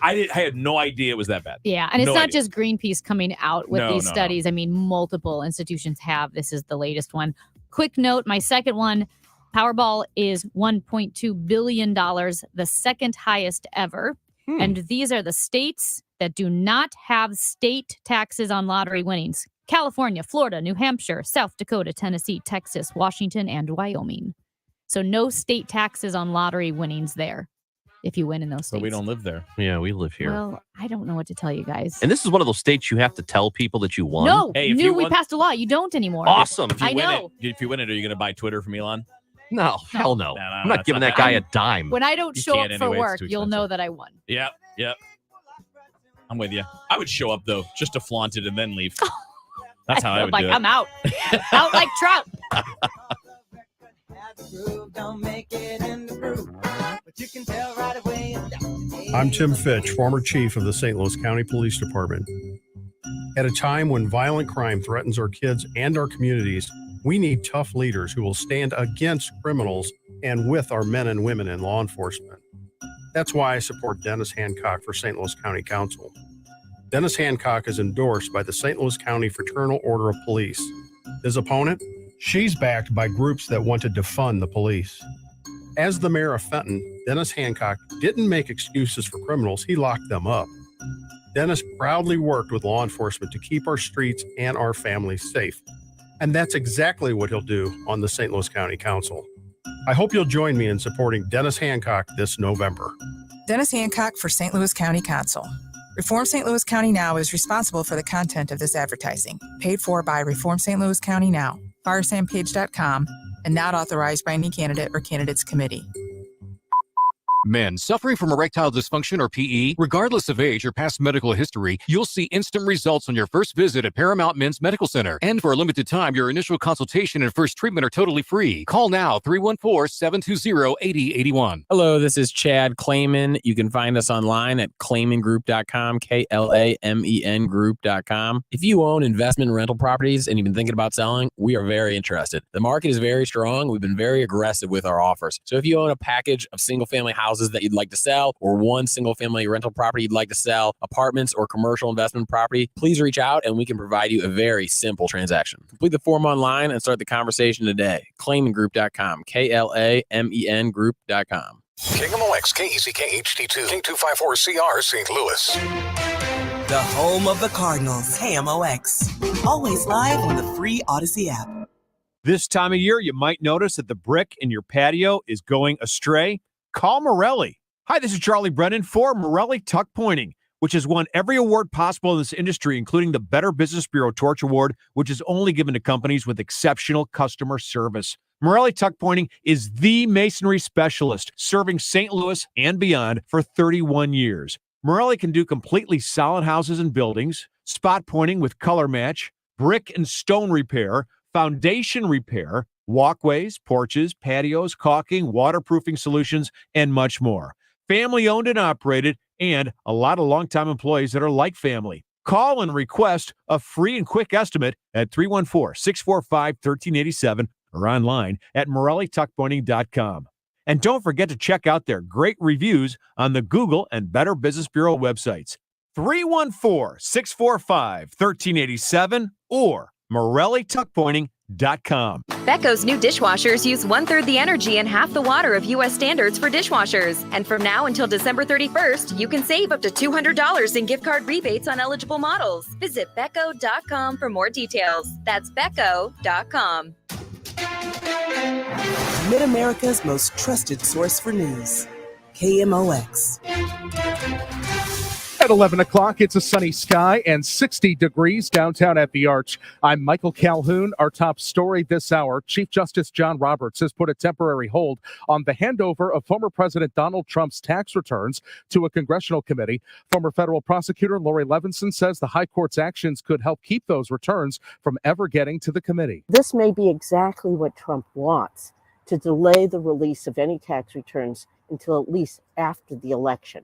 I had no idea it was that bad. Yeah, and it's not just Greenpeace coming out with these studies. I mean, multiple institutions have. This is the latest one. Quick note, my second one, Powerball is $1.2 billion, the second highest ever. And these are the states that do not have state taxes on lottery winnings: California, Florida, New Hampshire, South Dakota, Tennessee, Texas, Washington, and Wyoming. So no state taxes on lottery winnings there if you win in those states. But we don't live there. Yeah, we live here. Well, I don't know what to tell you guys. And this is one of those states you have to tell people that you won. No, we passed a law. You don't anymore. Awesome. If you win it, are you going to buy Twitter from Elon? No, hell no. I'm not giving that guy a dime. When I don't show up for work, you'll know that I won. Yep. I'm with you. I would show up, though, just to flaunt it and then leave. That's how I would do it. I'm out. Out like Trout. I'm Tim Fitch, former chief of the St. Louis County Police Department. At a time when violent crime threatens our kids and our communities, we need tough leaders who will stand against criminals and with our men and women in law enforcement. That's why I support Dennis Hancock for St. Louis County Council. Dennis Hancock is endorsed by the St. Louis County Fraternal Order of Police. His opponent? She's backed by groups that want to defund the police. As the mayor of Fenton, Dennis Hancock didn't make excuses for criminals, he locked them up. Dennis proudly worked with law enforcement to keep our streets and our families safe. And that's exactly what he'll do on the St. Louis County Council. I hope you'll join me in supporting Dennis Hancock this November. Dennis Hancock for St. Louis County Council. Reform St. Louis County Now is responsible for the content of this advertising, paid for by Reform St. Louis County Now, firesampage.com, and not authorized by any candidate or candidates committee. Men suffering from erectile dysfunction or PE, regardless of age or past medical history, you'll see instant results on your first visit at Paramount Men's Medical Center. And for a limited time, your initial consultation and first treatment are totally free. Call now, 314-720-8081. Hello, this is Chad Clayman. You can find us online at claymangroup.com, Klamen group.com. If you own investment rental properties and you've been thinking about selling, we are very interested. The market is very strong. We've been very aggressive with our offers. So if you own a package of single-family houses that you'd like to sell, or one single family rental property you'd like to sell, apartments or commercial investment property, please reach out and we can provide you a very simple transaction. Complete the form online and start the conversation today. Claimingroup.com, Klamen group.com. KMOX, KECK HD2, K254CR, St. Louis. The home of the Cardinals, KMOX. Always live on the free Odyssey app. This time of year, you might notice that the brick in your patio is going astray. call Morelli. Hi, this is Charlie Brennan for Morelli Tuck Pointing, which has won every award possible in this industry, including the Better Business Bureau Torch Award, which is only given to companies with exceptional customer service. Morelli Tuck Pointing is the masonry specialist, serving St. Louis and beyond for 31 years. Morelli can do completely solid houses and buildings, spot pointing with color match, brick and stone repair, foundation repair, walkways, porches, patios, caulking, waterproofing solutions, and much more. Family owned and operated, and a lot of longtime employees that are like family. Call and request a free and quick estimate at 314-645-1387 or online at MorelliTuckPointing.com. And don't forget to check out their great reviews on the Google and Better Business Bureau websites. 314-645-1387 or MorelliTuckPointing.com. Becco's new dishwashers use 1/3 the energy and half the water of U.S. standards for dishwashers. And from now until December 31st, you can save up to $200 in gift card rebates on eligible models. Visit Becco.com for more details. That's Becco.com. Mid-America's most trusted source for news. KMOX. At 11 o'clock, it's a sunny sky and 60 degrees downtown at the Arch. I'm Michael Calhoun. Our top story this hour, Chief Justice John Roberts has put a temporary hold on the handover of former President Donald Trump's tax returns to a congressional committee. Former federal prosecutor Lori Levinson says the high court's actions could help keep those returns from ever getting to the committee. This may be exactly what Trump wants, to delay the release of any tax returns until at least after the election,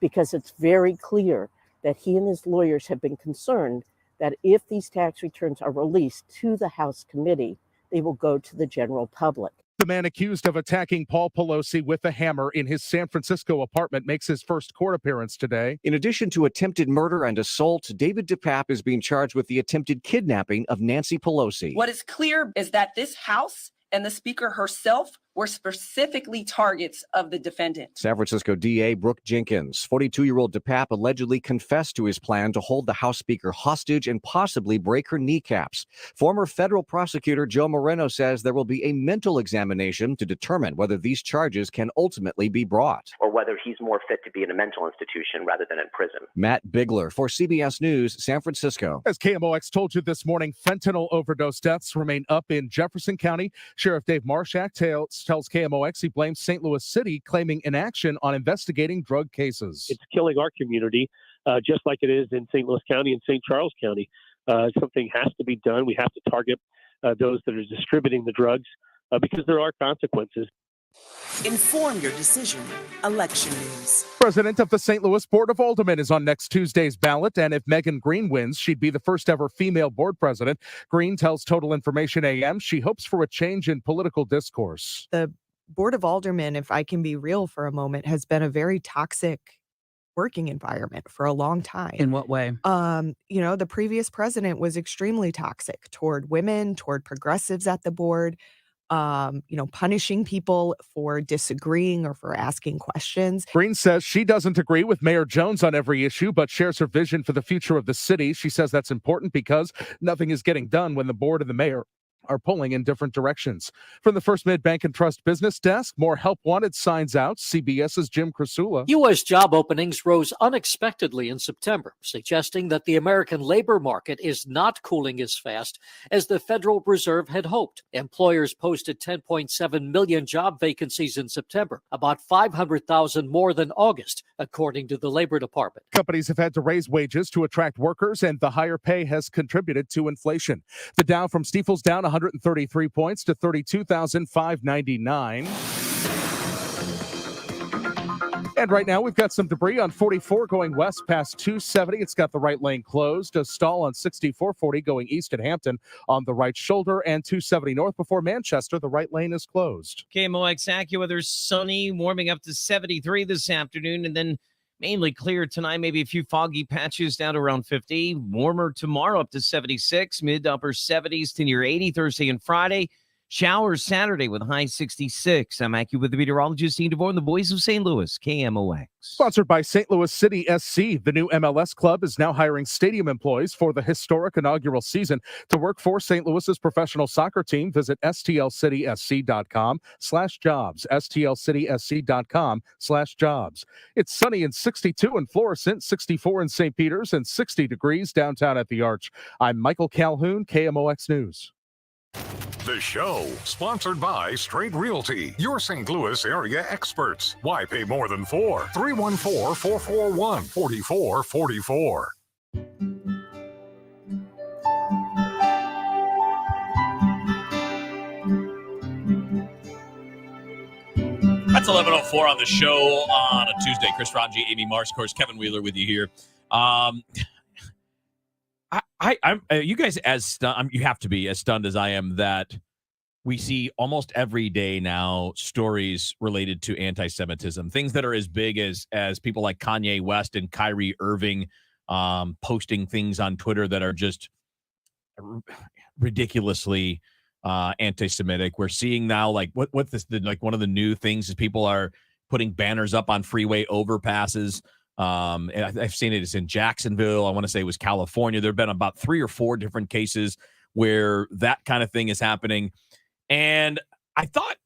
because it's very clear that he and his lawyers have been concerned that if these tax returns are released to the House committee, they will go to the general public. The man accused of attacking Paul Pelosi with a hammer in his San Francisco apartment makes his first court appearance today. In addition to attempted murder and assault, David DePape is being charged with the attempted kidnapping of Nancy Pelosi. What is clear is that this House and the Speaker herself were specifically targets of the defendant. San Francisco DA Brooke Jenkins, 42-year-old DePape allegedly confessed to his plan to hold the House Speaker hostage and possibly break her kneecaps. Former federal prosecutor Joe Moreno says there will be a mental examination to determine whether these charges can ultimately be brought. Or whether he's more fit to be in a mental institution rather than in prison. Matt Bigler for CBS News, San Francisco. As KMOX told you this morning, fentanyl overdose deaths remain up in Jefferson County. Sheriff Dave Marshak tells KMOX he blames St. Louis City, claiming inaction on investigating drug cases. It's killing our community, just like it is in St. Louis County and St. Charles County. Something has to be done. We have to target those that are distributing the drugs because there are consequences. Inform your decision. Election news. President of the St. Louis Board of Aldermen is on next Tuesday's ballot, and if Megan Green wins, she'd be the first ever female board president. Green tells Total Information AM she hopes for a change in political discourse. The Board of Aldermen, if I can be real for a moment, has been a very toxic working environment for a long time. In what way? The previous president was extremely toxic toward women, toward progressives at the board. Punishing people for disagreeing or for asking questions. Green says she doesn't agree with Mayor Jones on every issue, but shares her vision for the future of the city. She says that's important because nothing is getting done when the board and the mayor are pulling in different directions. From the First Mid Bank and Trust Business Desk, more help wanted signs out. CBS's Jim Krasula. U.S. job openings rose unexpectedly in September, suggesting that the American labor market is not cooling as fast as the Federal Reserve had hoped. Employers posted 10.7 million job vacancies in September, about 500,000 more than August, according to the Labor Department. Companies have had to raise wages to attract workers, and the higher pay has contributed to inflation. The Dow from Stifel's down 133 points to 32,599. And right now, we've got some debris on 44 going west past 270. It's got the right lane closed. A stall on 6440 going east at Hampton on the right shoulder, and 270 north before Manchester. The right lane is closed. KMOX AccuWeather, sunny, warming up to 73 this afternoon, and then mainly clear tonight, maybe a few foggy patches down to around 50. Warmer tomorrow up to 76, mid to upper 70s to near 80 Thursday and Friday. Showers Saturday with high 66. I'm AccuWeather meteorologist Dean DeVore, the voice of St. Louis, KMOX. Sponsored by St. Louis City SC, the new MLS club is now hiring stadium employees for the historic inaugural season. To work for St. Louis's professional soccer team, visit stlcitysc.com/jobs, stlcitysc.com/jobs. It's sunny and 62 in Florissant, 64 in St. Peters, and 60 degrees downtown at the Arch. I'm Michael Calhoun, KMOX News. The show, sponsored by Straight Realty, your St. Louis area experts. Why pay more than $4? 314-441-4444. That's 11:04 on the show on a Tuesday. Chris Ranji, Amy Marsh, of course, Kevin Wheeler with you here. I'm you guys as stunned. You have to be as stunned as I am that we see almost every day now stories related to anti-Semitism, things that are as big as people like Kanye West and Kyrie Irving posting things on Twitter that are just ridiculously anti-Semitic. We're seeing now like what this like one of the new things is people are putting banners up on freeway overpasses. And I've seen it. It's in Jacksonville. I want to say it was California. There have been about 3 or 4 different cases where that kind of thing is happening. And I thought,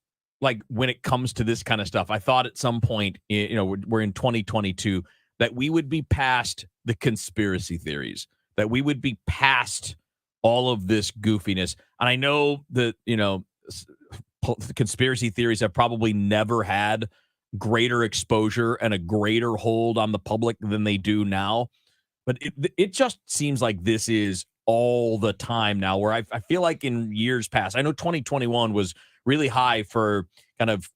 like, when it comes to this kind of stuff, I thought at some point, we're in 2022, that we would be past the conspiracy theories, that we would be past all of this goofiness. And I know that, conspiracy theories have probably never had greater exposure and a greater hold on the public than they do now. But it just seems like this is all the time now, where I feel like in years past, I know 2021 was really high for kind of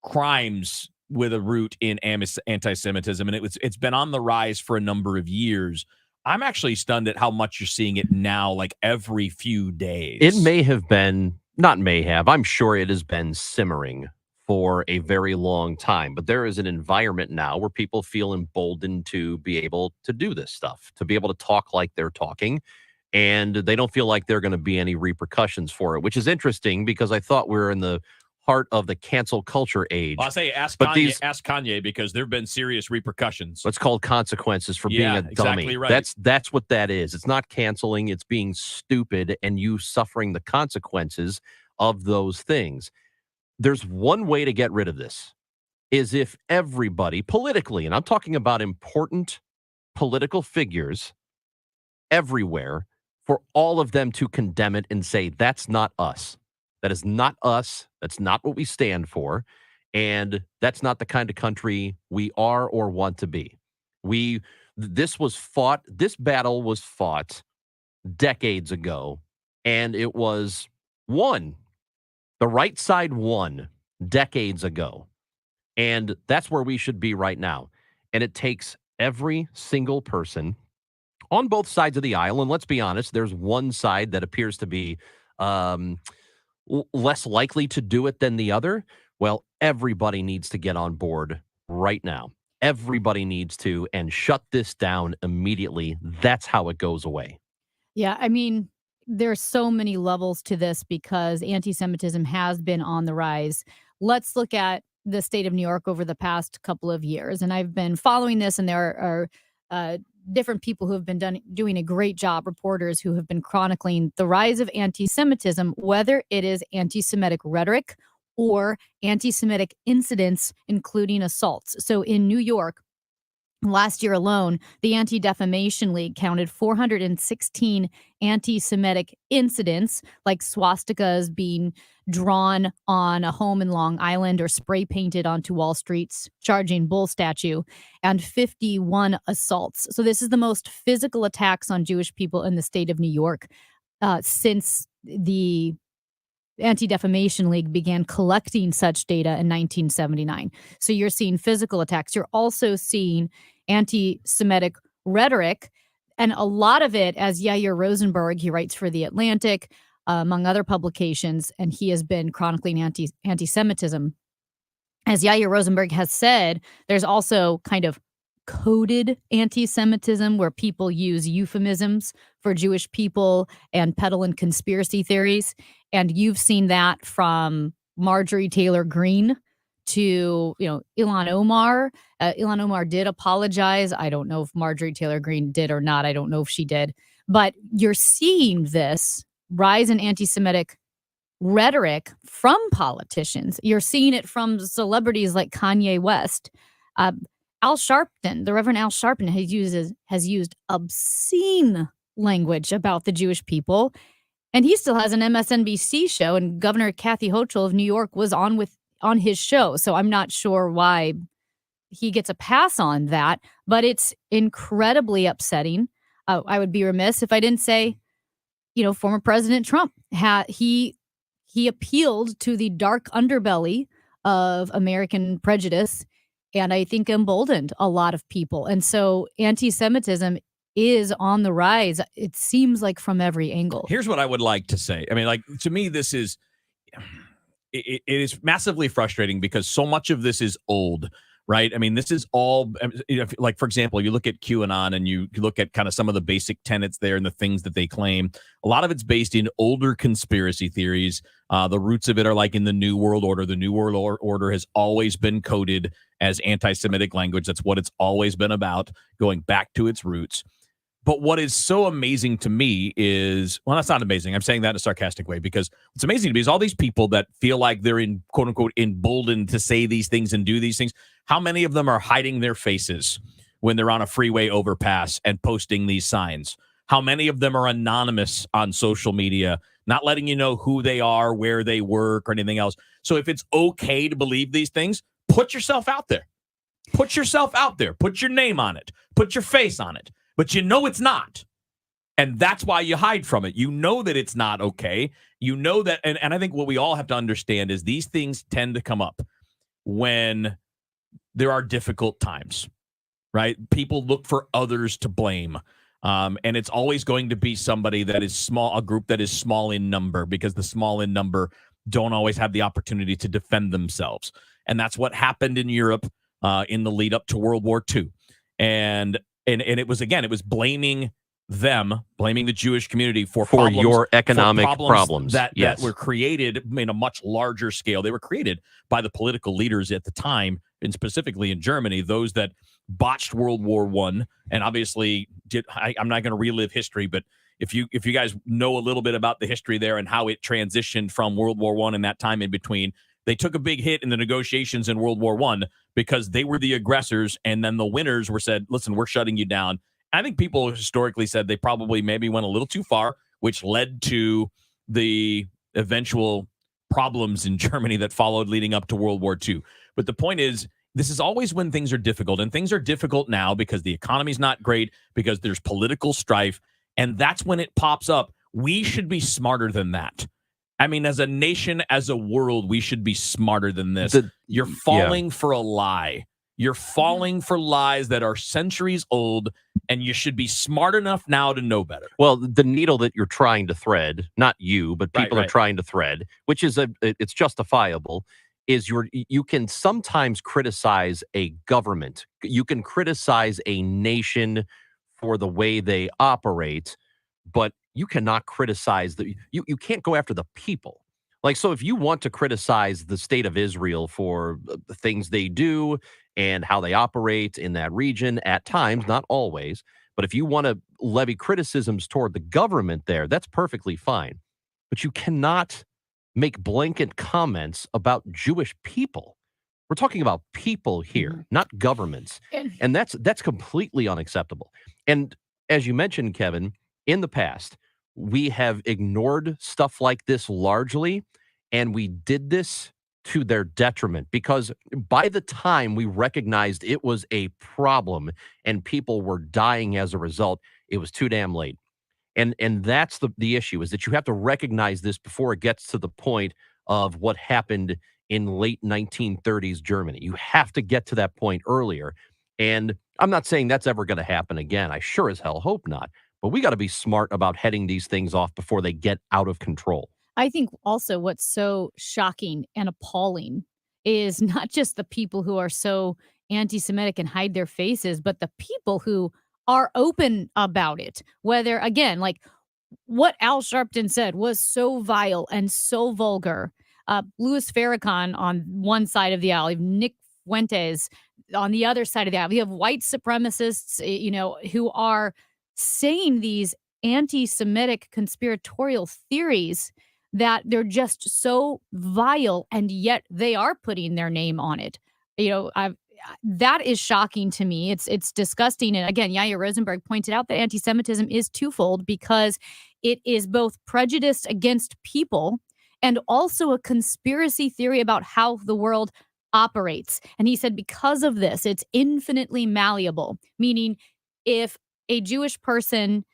crimes with a root in anti-Semitism, and it's been on the rise for a number of years. I'm actually stunned at how much you're seeing it now, like every few days. It may have been, not may have, I'm sure it has been simmering for a very long time, but there is an environment now where people feel emboldened to be able to do this stuff, to be able to talk like they're talking, and they don't feel like there are going to be any repercussions for it, which is interesting because I thought we were in the heart of the cancel culture age. Well, I'll say ask Kanye because there have been serious repercussions. What's called consequences for being a dummy. Exactly right. That's what that is. It's not canceling, it's being stupid and you suffering the consequences of those things. There's one way to get rid of this, is if everybody politically, and I'm talking about important political figures everywhere, for all of them to condemn it and say, that's not us. That is not us. That's not what we stand for. And that's not the kind of country we are or want to be. This battle was fought decades ago, and it was won. The right side won decades ago. And that's where we should be right now. And it takes every single person on both sides of the aisle. And let's be honest, there's one side that appears to be less likely to do it than the other. Well, everybody needs to get on board right now. Everybody needs to, and shut this down immediately. That's how it goes away. Yeah, I mean, there's so many levels to this because anti-Semitism has been on the rise. Let's look at the state of New York over the past couple of years. And I've been following this, and there are different people who have been doing a great job, reporters who have been chronicling the rise of anti-Semitism, whether it is anti-Semitic rhetoric or anti-Semitic incidents, including assaults. So in New York, last year alone, the Anti-Defamation League counted 416 anti-Semitic incidents, like swastikas being drawn on a home in Long Island or spray painted onto Wall Street's Charging Bull statue, and 51 assaults. So this is the most physical attacks on Jewish people in the state of New York since the Anti-Defamation League began collecting such data in 1979. So you're seeing physical attacks. You're also seeing anti-Semitic rhetoric, and a lot of it, as Yair Rosenberg, he writes for The Atlantic, among other publications, and he has been chronicling anti-Semitism. As Yair Rosenberg has said, there's also kind of coded anti-Semitism where people use euphemisms for Jewish people and peddling conspiracy theories. And you've seen that from Marjorie Taylor Greene to, Ilhan Omar. Ilhan Omar did apologize. I don't know if Marjorie Taylor Greene did or not. I don't know if she did. But you're seeing this rise in anti-Semitic rhetoric from politicians. You're seeing it from celebrities like Kanye West. Al Sharpton, the Reverend Al Sharpton, has used obscene language about the Jewish people, and he still has an MSNBC show. And Governor Kathy Hochul of New York was on his show, so I'm not sure why he gets a pass on that. But it's incredibly upsetting. I would be remiss if I didn't say, former President Trump he appealed to the dark underbelly of American prejudice, and I think emboldened a lot of people. And so anti-Semitism is on the rise. It seems like from every angle. Here's what I would like to say. I mean, to me, this is it is massively frustrating because so much of this is old, right? I mean, this is all like, for example, you look at QAnon and you look at kind of some of the basic tenets there and the things that they claim. A lot of it's based in older conspiracy theories. The roots of it are like in the New World Order. The New World Order has always been coded as anti-Semitic language. That's what it's always been about, going back to its roots. But what is so amazing to me is, well, that's not amazing. I'm saying that in a sarcastic way, because what's amazing to me is all these people that feel like they're in, quote unquote, emboldened to say these things and do these things. How many of them are hiding their faces when they're on a freeway overpass and posting these signs? How many of them are anonymous on social media, not letting you know who they are, where they work, or anything else? So if it's okay to believe these things, put yourself out there. Put yourself out there. Put your name on it. Put your face on it. But it's not. And that's why you hide from it. You know that it's not okay. You know that. And I think what we all have to understand is these things tend to come up when there are difficult times, right? People look for others to blame. And it's always going to be somebody that is small, a group that is small in number, because the small in number don't always have the opportunity to defend themselves. And that's what happened in Europe in the lead up to World War II. And it was blaming the Jewish community for problems, your economic problems that were created in a much larger scale. They were created by the political leaders at the time, and specifically in Germany, those that botched World War I, and obviously I'm not going to relive history, but if you guys know a little bit about the history there and how it transitioned from World War I and that time in between, they took a big hit in the negotiations in World War I because they were the aggressors, and then the winners were said, listen, we're shutting you down. I think people historically said they probably maybe went a little too far, which led to the eventual problems in Germany that followed leading up to World War II. But the point is, this is always when things are difficult, and things are difficult now because the economy's not great, because there's political strife, and that's when it pops up. We should be smarter than that. I mean, as a nation, as a world, we should be smarter than this. You're falling for a lie. You're falling for lies that are centuries old, and you should be smart enough now to know better. Well, the needle that you're trying to thread, not you, but people are trying to thread, which is it's justifiable, is you can sometimes criticize a government. You can criticize a nation for the way they operate, but you cannot criticize you can't go after the people. Like, so if you want to criticize the state of Israel for the things they do and how they operate in that region at times, not always, but if you want to levy criticisms toward the government there, that's perfectly fine. But you cannot make blanket comments about Jewish people. We're talking about people here, not governments. And that's completely unacceptable. And as you mentioned, Kevin, in the past, we have ignored stuff like this largely, and we did this to their detriment, because by the time we recognized it was a problem and people were dying as a result, it was too damn late. And that's the issue, is that you have to recognize this before it gets to the point of what happened in late 1930s Germany. You have to get to that point earlier. And I'm not saying that's ever going to happen again. I sure as hell hope not. But we got to be smart about heading these things off before they get out of control. I think also what's so shocking and appalling is not just the people who are so anti-Semitic and hide their faces, but the people who are open about it. Whether, again, like what Al Sharpton said was so vile and so vulgar. Louis Farrakhan on one side of the aisle, Nick Fuentes on the other side of the aisle. You have white supremacists, who are saying these anti-Semitic conspiratorial theories that they're just so vile, and yet they are putting their name on it. That is shocking to me. It's disgusting. And again, Yair Rosenberg pointed out that anti-Semitism is twofold because it is both prejudice against people and also a conspiracy theory about how the world operates. And he said because of this, it's infinitely malleable, meaning if a Jewish person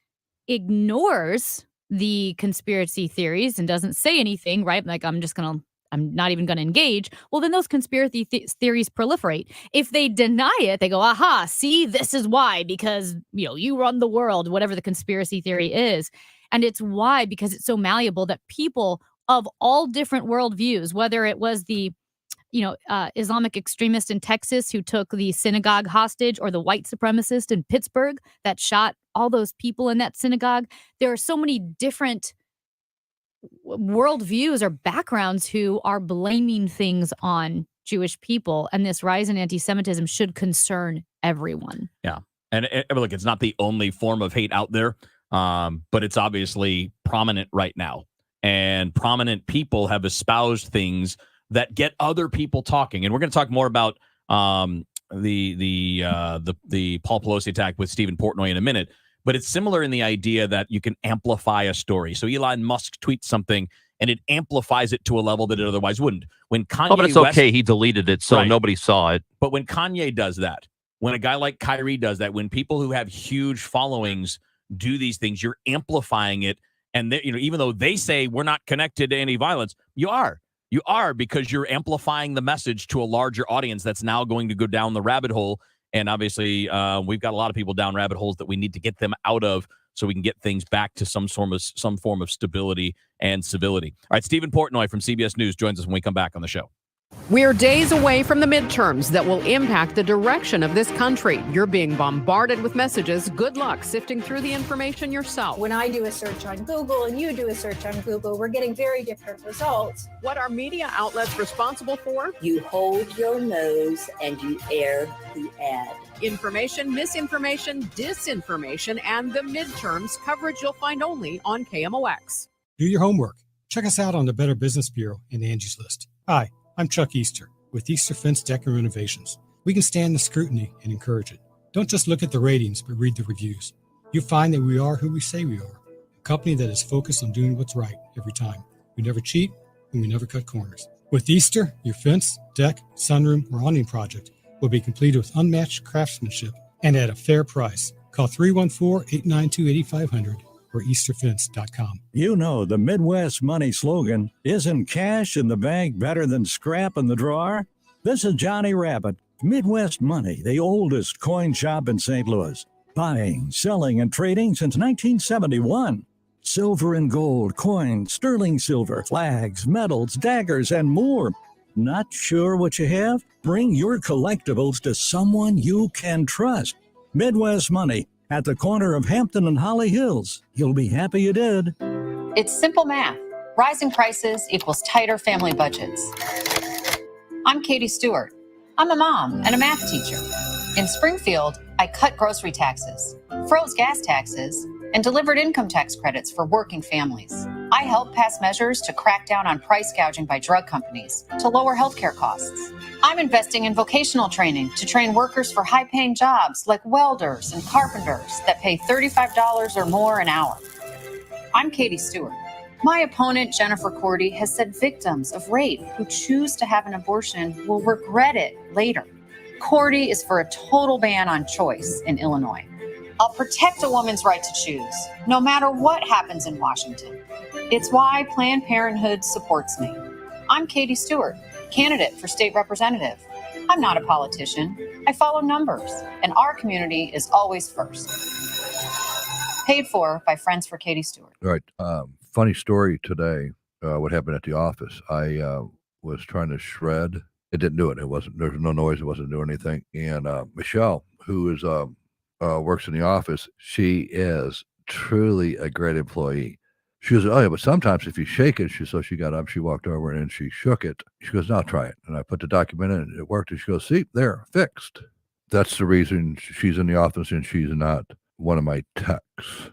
ignores the conspiracy theories and doesn't say anything, right? Like, I'm not even going to engage. Well, then those conspiracy theories proliferate. If they deny it, they go, aha, see, this is why, because, you run the world, whatever the conspiracy theory is. And it's why, because it's so malleable that people of all different worldviews, whether it was the Islamic extremist in Texas who took the synagogue hostage, or the white supremacist in Pittsburgh that shot all those people in that synagogue. There are so many different worldviews or backgrounds who are blaming things on Jewish people. And this rise in anti-Semitism should concern everyone. Yeah. And look, it's not the only form of hate out there, but it's obviously prominent right now. And prominent people have espoused things that get other people talking. And we're going to talk more about the Paul Pelosi attack with Stephen Portnoy in a minute. But it's similar in the idea that you can amplify a story. So Elon Musk tweets something and it amplifies it to a level that it otherwise wouldn't. When Kanye but it's okay. He deleted it, so nobody saw it. But when Kanye does that, when a guy like Kyrie does that, when people who have huge followings do these things, you're amplifying it. And even though they say we're not connected to any violence, you are. You are, because you're amplifying the message to a larger audience that's now going to go down the rabbit hole. And obviously, we've got a lot of people down rabbit holes that we need to get them out of so we can get things back to some form of stability and civility. All right, Stephen Portnoy from CBS News joins us when we come back on the show. We're days away from the midterms that will impact the direction of this country. You're being bombarded with messages. Good luck sifting through the information yourself. When I do a search on Google and you do a search on Google, we're getting very different results. What are media outlets responsible for? You hold your nose and you air the ad. Information, misinformation, disinformation, and the midterms coverage you'll find only on KMOX. Do your homework. Check us out on the Better Business Bureau and Angie's List. Hi, I'm Chuck Easter with Easter Fence Deck and Renovations. We can stand the scrutiny and encourage it. Don't just look at the ratings, but read the reviews. You'll find that we are who we say we are, a company that is focused on doing what's right every time. We never cheat, and we never cut corners. With Easter, your fence, deck, sunroom, or awning project will be completed with unmatched craftsmanship and at a fair price. Call 314-892-8500 or easterfence.com. You know, the Midwest Money slogan, isn't cash in the bank better than scrap in the drawer? This is Johnny Rabbit. Midwest Money, the oldest coin shop in St. Louis. Buying, selling, and trading since 1971. Silver and gold, coins, sterling silver, flags, medals, daggers, and more. Not sure what you have? Bring your collectibles to someone you can trust. Midwest Money, at the corner of Hampton and Holly Hills. You'll be happy you did. It's simple math. Rising prices equals tighter family budgets. I'm Katie Stewart. I'm a mom and a math teacher. In Springfield, I cut grocery taxes, froze gas taxes, and delivered income tax credits for working families. I helped pass measures to crack down on price gouging by drug companies to lower healthcare costs. I'm investing in vocational training to train workers for high-paying jobs like welders and carpenters that pay $35 or more an hour. I'm Katie Stewart. My opponent, Jennifer Cordy, has said victims of rape who choose to have an abortion will regret it later. Cordy is for a total ban on choice in Illinois. I'll protect a woman's right to choose, no matter what happens in Washington. It's why Planned Parenthood supports me. I'm Katie Stewart, candidate for state representative. I'm not a politician. I follow numbers, and our community is always first. Paid for by Friends for Katie Stewart. All right. Funny story today. What happened at the office? I was trying to shred. It didn't do it. There was no noise. It wasn't doing anything. And Michelle, who is works in the office. She is truly a great employee. She goes, oh, yeah, but sometimes if you shake it, she got up, she walked over and she shook it. She goes, now try it. And I put the document in and it worked. And she goes, see, there, fixed. That's the reason she's in the office and she's not one of my techs.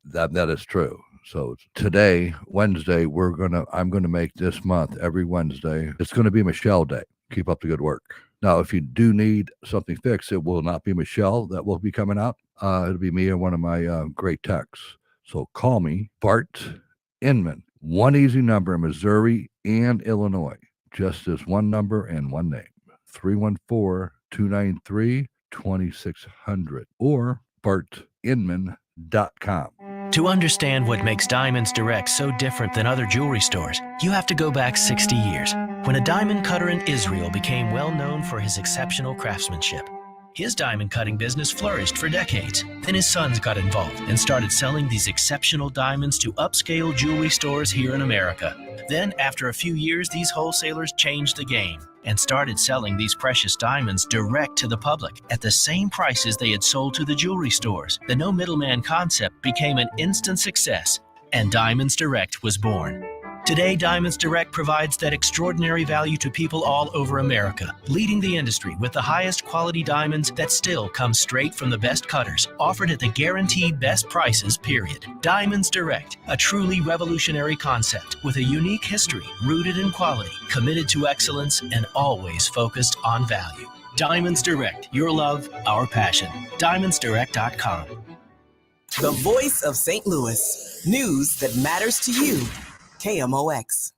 That is true. So today, Wednesday, I'm going to make this month, every Wednesday, it's going to be Michelle Day. Keep up the good work. Now, if you do need something fixed, it will not be Michelle that will be coming out. It'll be me and one of my great techs. So call me, Bart Inman. One easy number in Missouri and Illinois. Just this one number and one name. 314-293-2600 or bartinman.com. To understand what makes Diamonds Direct so different than other jewelry stores, you have to go back 60 years, when a diamond cutter in Israel became well known for his exceptional craftsmanship. His diamond cutting business flourished for decades. Then his sons got involved and started selling these exceptional diamonds to upscale jewelry stores here in America. Then, after a few years, these wholesalers changed the game and started selling these precious diamonds direct to the public at the same prices they had sold to the jewelry stores. The no middleman concept became an instant success, and Diamonds Direct was born. Today, Diamonds Direct provides that extraordinary value to people all over America, leading the industry with the highest quality diamonds that still come straight from the best cutters, offered at the guaranteed best prices, period. Diamonds Direct, a truly revolutionary concept with a unique history rooted in quality, committed to excellence, and always focused on value. Diamonds Direct, your love, our passion. DiamondsDirect.com. The voice of St. Louis. News that matters to you. KMOX.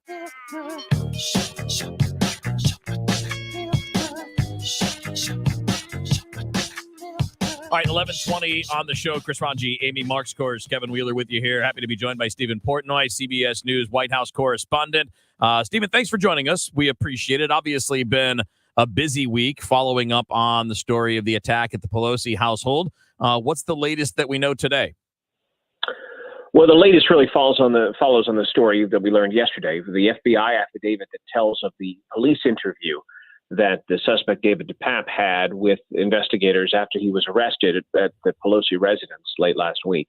All right, 11:20 on the show. Chris Ranji, Amy Markscourse, Kevin Wheeler with you here. Happy to be joined by Stephen Portnoy, CBS News White House correspondent. Stephen, thanks for joining us. We appreciate it. Obviously been a busy week following up on the story of the attack at the Pelosi household. What's the latest that we know today? Well, the latest really follows on the story that we learned yesterday. The FBI affidavit that tells of the police interview that the suspect David DePape had with investigators after he was arrested at the Pelosi residence late last week.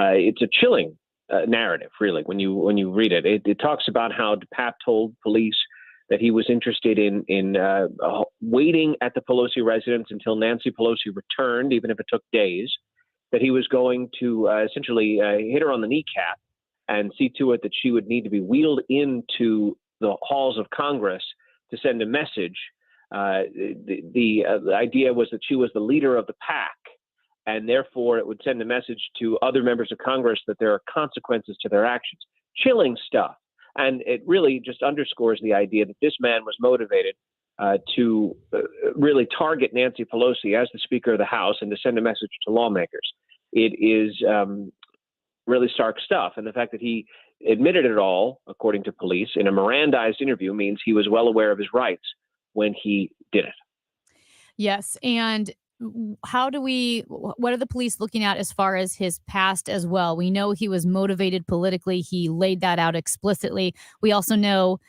It's a chilling narrative, really, when you read it. It talks about how DePape told police that he was interested in waiting at the Pelosi residence until Nancy Pelosi returned, even if it took days. That he was going to essentially hit her on the kneecap and see to it that she would need to be wheeled into the halls of Congress to send a message. The idea was that she was the leader of the pack, and therefore it would send a message to other members of Congress that there are consequences to their actions. Chilling stuff. And it really just underscores the idea that this man was motivated to really target Nancy Pelosi as the Speaker of the House and to send a message to lawmakers. It is really stark stuff. And the fact that he admitted it all, according to police, in a Mirandized interview means he was well aware of his rights when he did it. Yes. And what are the police looking at as far as his past as well? We know he was motivated politically. He laid that out explicitly. We also know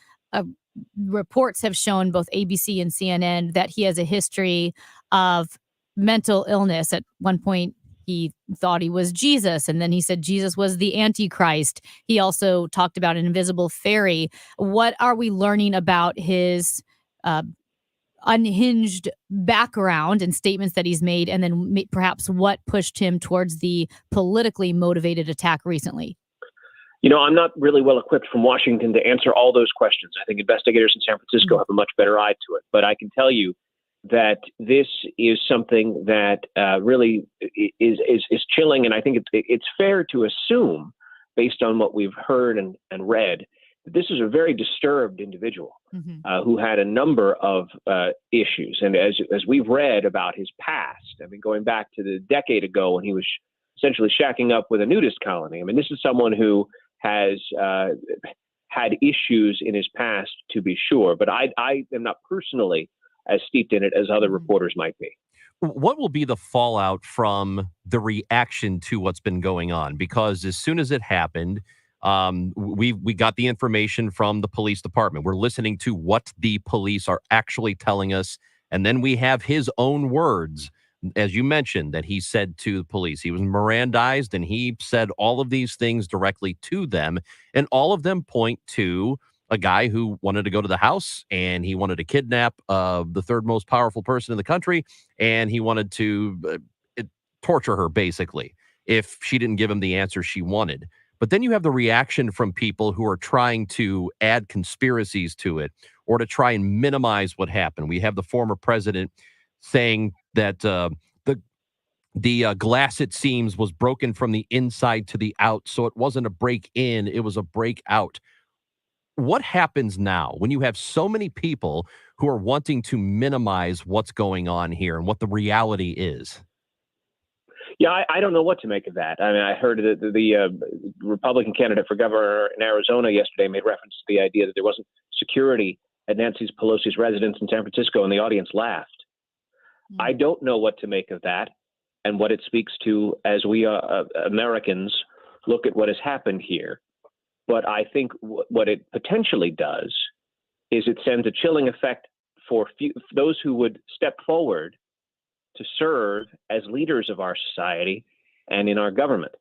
reports have shown, both ABC and CNN, that he has a history of mental illness. At one point, he thought he was Jesus, and then he said Jesus was the Antichrist. He also talked about an invisible fairy. What are we learning about his unhinged background and statements that he's made, and then perhaps what pushed him towards the politically motivated attack recently? You know, I'm not really well equipped from Washington to answer all those questions. I think investigators in San Francisco have a much better eye to it. But I can tell you that this is something that really is chilling. And I think it's fair to assume, based on what we've heard and read, that this is a very disturbed individual who had a number of issues. And as we've read about his past, I mean, going back to the decade ago when he was essentially shacking up with a nudist colony. I mean, this is someone who has had issues in his past, to be sure, but I am not personally as steeped in it as other reporters might be. What will be the fallout from the reaction to what's been going on? Because as soon as it happened, we got the information from the police department. We're listening to what the police are actually telling us, and then we have his own words as you mentioned, that he said to the police. He was Mirandized, and he said all of these things directly to them, and all of them point to a guy who wanted to go to the house, and he wanted to kidnap the third most powerful person in the country, and he wanted to torture her, basically, if she didn't give him the answer she wanted. But then you have the reaction from people who are trying to add conspiracies to it or to try and minimize what happened. We have the former president saying that the glass, it seems, was broken from the inside to the out. So it wasn't a break in, it was a break out. What happens now when you have so many people who are wanting to minimize what's going on here and what the reality is? Yeah, I don't know what to make of that. I mean, I heard that the Republican candidate for governor in Arizona yesterday made reference to the idea that there wasn't security at Nancy Pelosi's residence in San Francisco, and the audience laughed. I don't know what to make of that and what it speaks to as we Americans look at what has happened here. But I think what it potentially does is it sends a chilling effect for those who would step forward to serve as leaders of our society and in our government.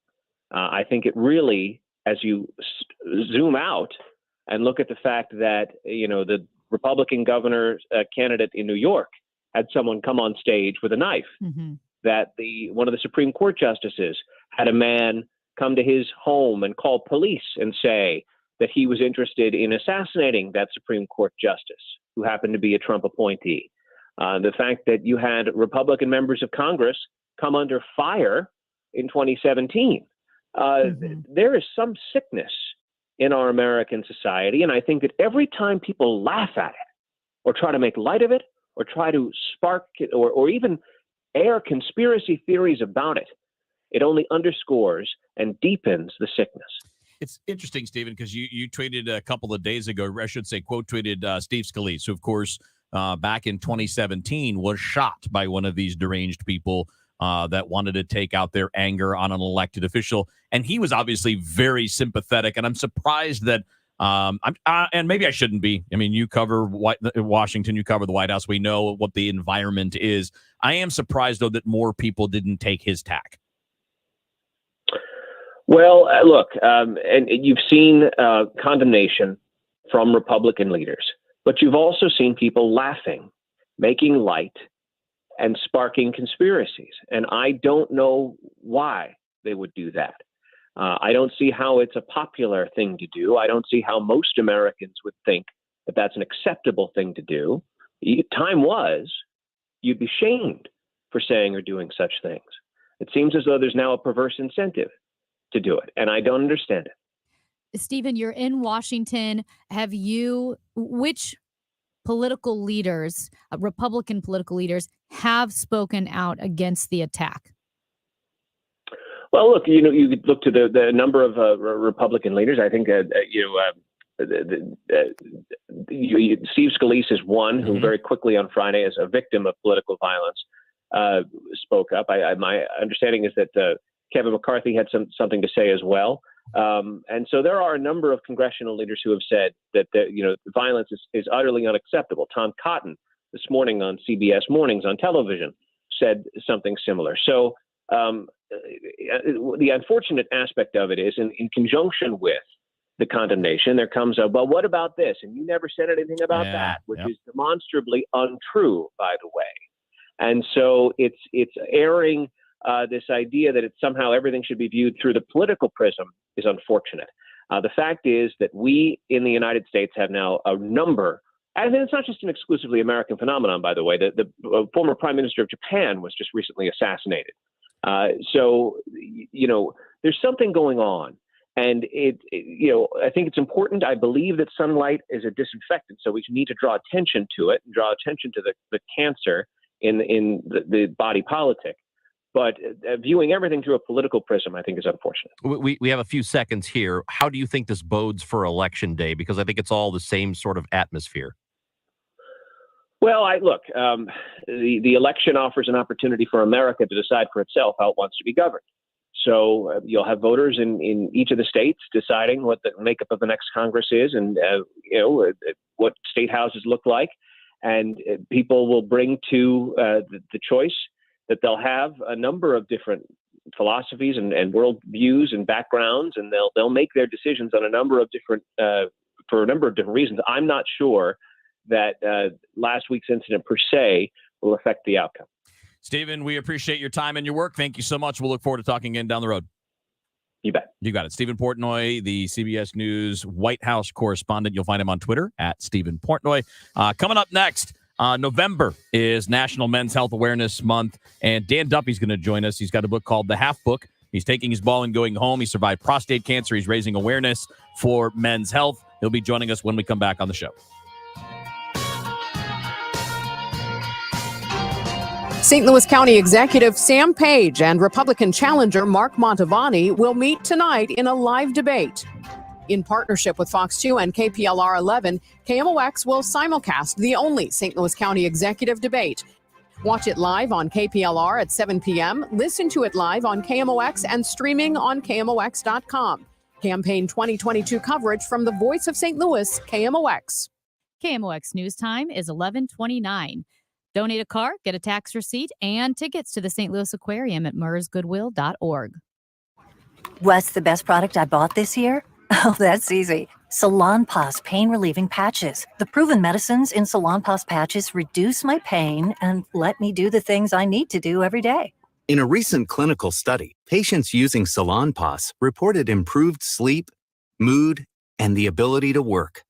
I think it really, as you zoom out and look at the fact that, the Republican governor candidate in New York had someone come on stage with a knife, that one of the Supreme Court justices had a man come to his home and call police and say that he was interested in assassinating that Supreme Court justice who happened to be a Trump appointee. The fact that you had Republican members of Congress come under fire in 2017. There is some sickness in our American society, and I think that every time people laugh at it or try to make light of it or try to spark it or even air conspiracy theories about it, it only underscores and deepens the sickness. It's interesting, Stephen, because you tweeted a couple of days ago, I should say, quote tweeted Steve Scalise, who, of course, back in 2017 was shot by one of these deranged people that wanted to take out their anger on an elected official. And he was obviously very sympathetic. And I'm surprised that and maybe I shouldn't be. I mean, you cover Washington, you cover the White House. We know what the environment is. I am surprised, though, that more people didn't take his tack. Well, look, and you've seen condemnation from Republican leaders, but you've also seen people laughing, making light, and sparking conspiracies. And I don't know why they would do that. I don't see how it's a popular thing to do. I don't see how most Americans would think that that's an acceptable thing to do. Time was, you'd be shamed for saying or doing such things. It seems as though there's now a perverse incentive to do it, and I don't understand it. Stephen, you're in Washington. Which political leaders, Republican political leaders, have spoken out against the attack? Well, look, you could look to the number of Republican leaders. I think Steve Scalise is one who very quickly on Friday, as a victim of political violence, spoke up. My understanding is that Kevin McCarthy had something to say as well. And so there are a number of congressional leaders who have said that violence is utterly unacceptable. Tom Cotton this morning on CBS Mornings on television said something similar. So the unfortunate aspect of it is in conjunction with the condemnation, there comes a, well, what about this? And you never said anything about that, which is demonstrably untrue, by the way. And so it's airing this idea that somehow everything should be viewed through the political prism is unfortunate. The fact is that we in the United States have now a number, and it's not just an exclusively American phenomenon, by the way. The former Prime Minister of Japan was just recently assassinated. So there's something going on. And I think it's important. I believe that sunlight is a disinfectant, so we need to draw attention to it and draw attention to the cancer in the body politic. But viewing everything through a political prism, I think, is unfortunate. We have a few seconds here. How do you think this bodes for Election Day? Because I think it's all the same sort of atmosphere. Well, the election offers an opportunity for America to decide for itself how it wants to be governed. So you'll have voters in each of the states deciding what the makeup of the next Congress is and, what state houses look like. And people will bring to the choice that they'll have a number of different philosophies and world views and backgrounds, and they'll make their decisions on a number of different for a number of different reasons. I'm not sure that last week's incident per se will affect the outcome. Stephen, we appreciate your time and your work. Thank you so much. We'll look forward to talking again down the road. You bet. You got it. Stephen Portnoy, the CBS News White House correspondent. You'll find him on Twitter at Stephen Portnoy. Coming up next, November is National Men's Health Awareness Month, and Dan Duffy's going to join us. He's got a book called The Half Book. He's taking his ball and going home. He survived prostate cancer. He's raising awareness for men's health. He'll be joining us when we come back on the show. St. Louis County Executive Sam Page and Republican challenger Mark Mantovani will meet tonight in a live debate. In partnership with Fox 2 and KPLR 11, KMOX will simulcast the only St. Louis County executive debate. Watch it live on KPLR at 7 p.m., listen to it live on KMOX and streaming on KMOX.com. Campaign 2022 coverage from the Voice of St. Louis, KMOX. KMOX News Time is 11:29. Donate a car, get a tax receipt, and tickets to the St. Louis Aquarium at mersgoodwill.org. What's the best product I bought this year? Oh, that's easy. Salonpas pain relieving patches. The proven medicines in Salonpas patches reduce my pain and let me do the things I need to do every day. In a recent clinical study, patients using Salonpas reported improved sleep, mood, and the ability to work.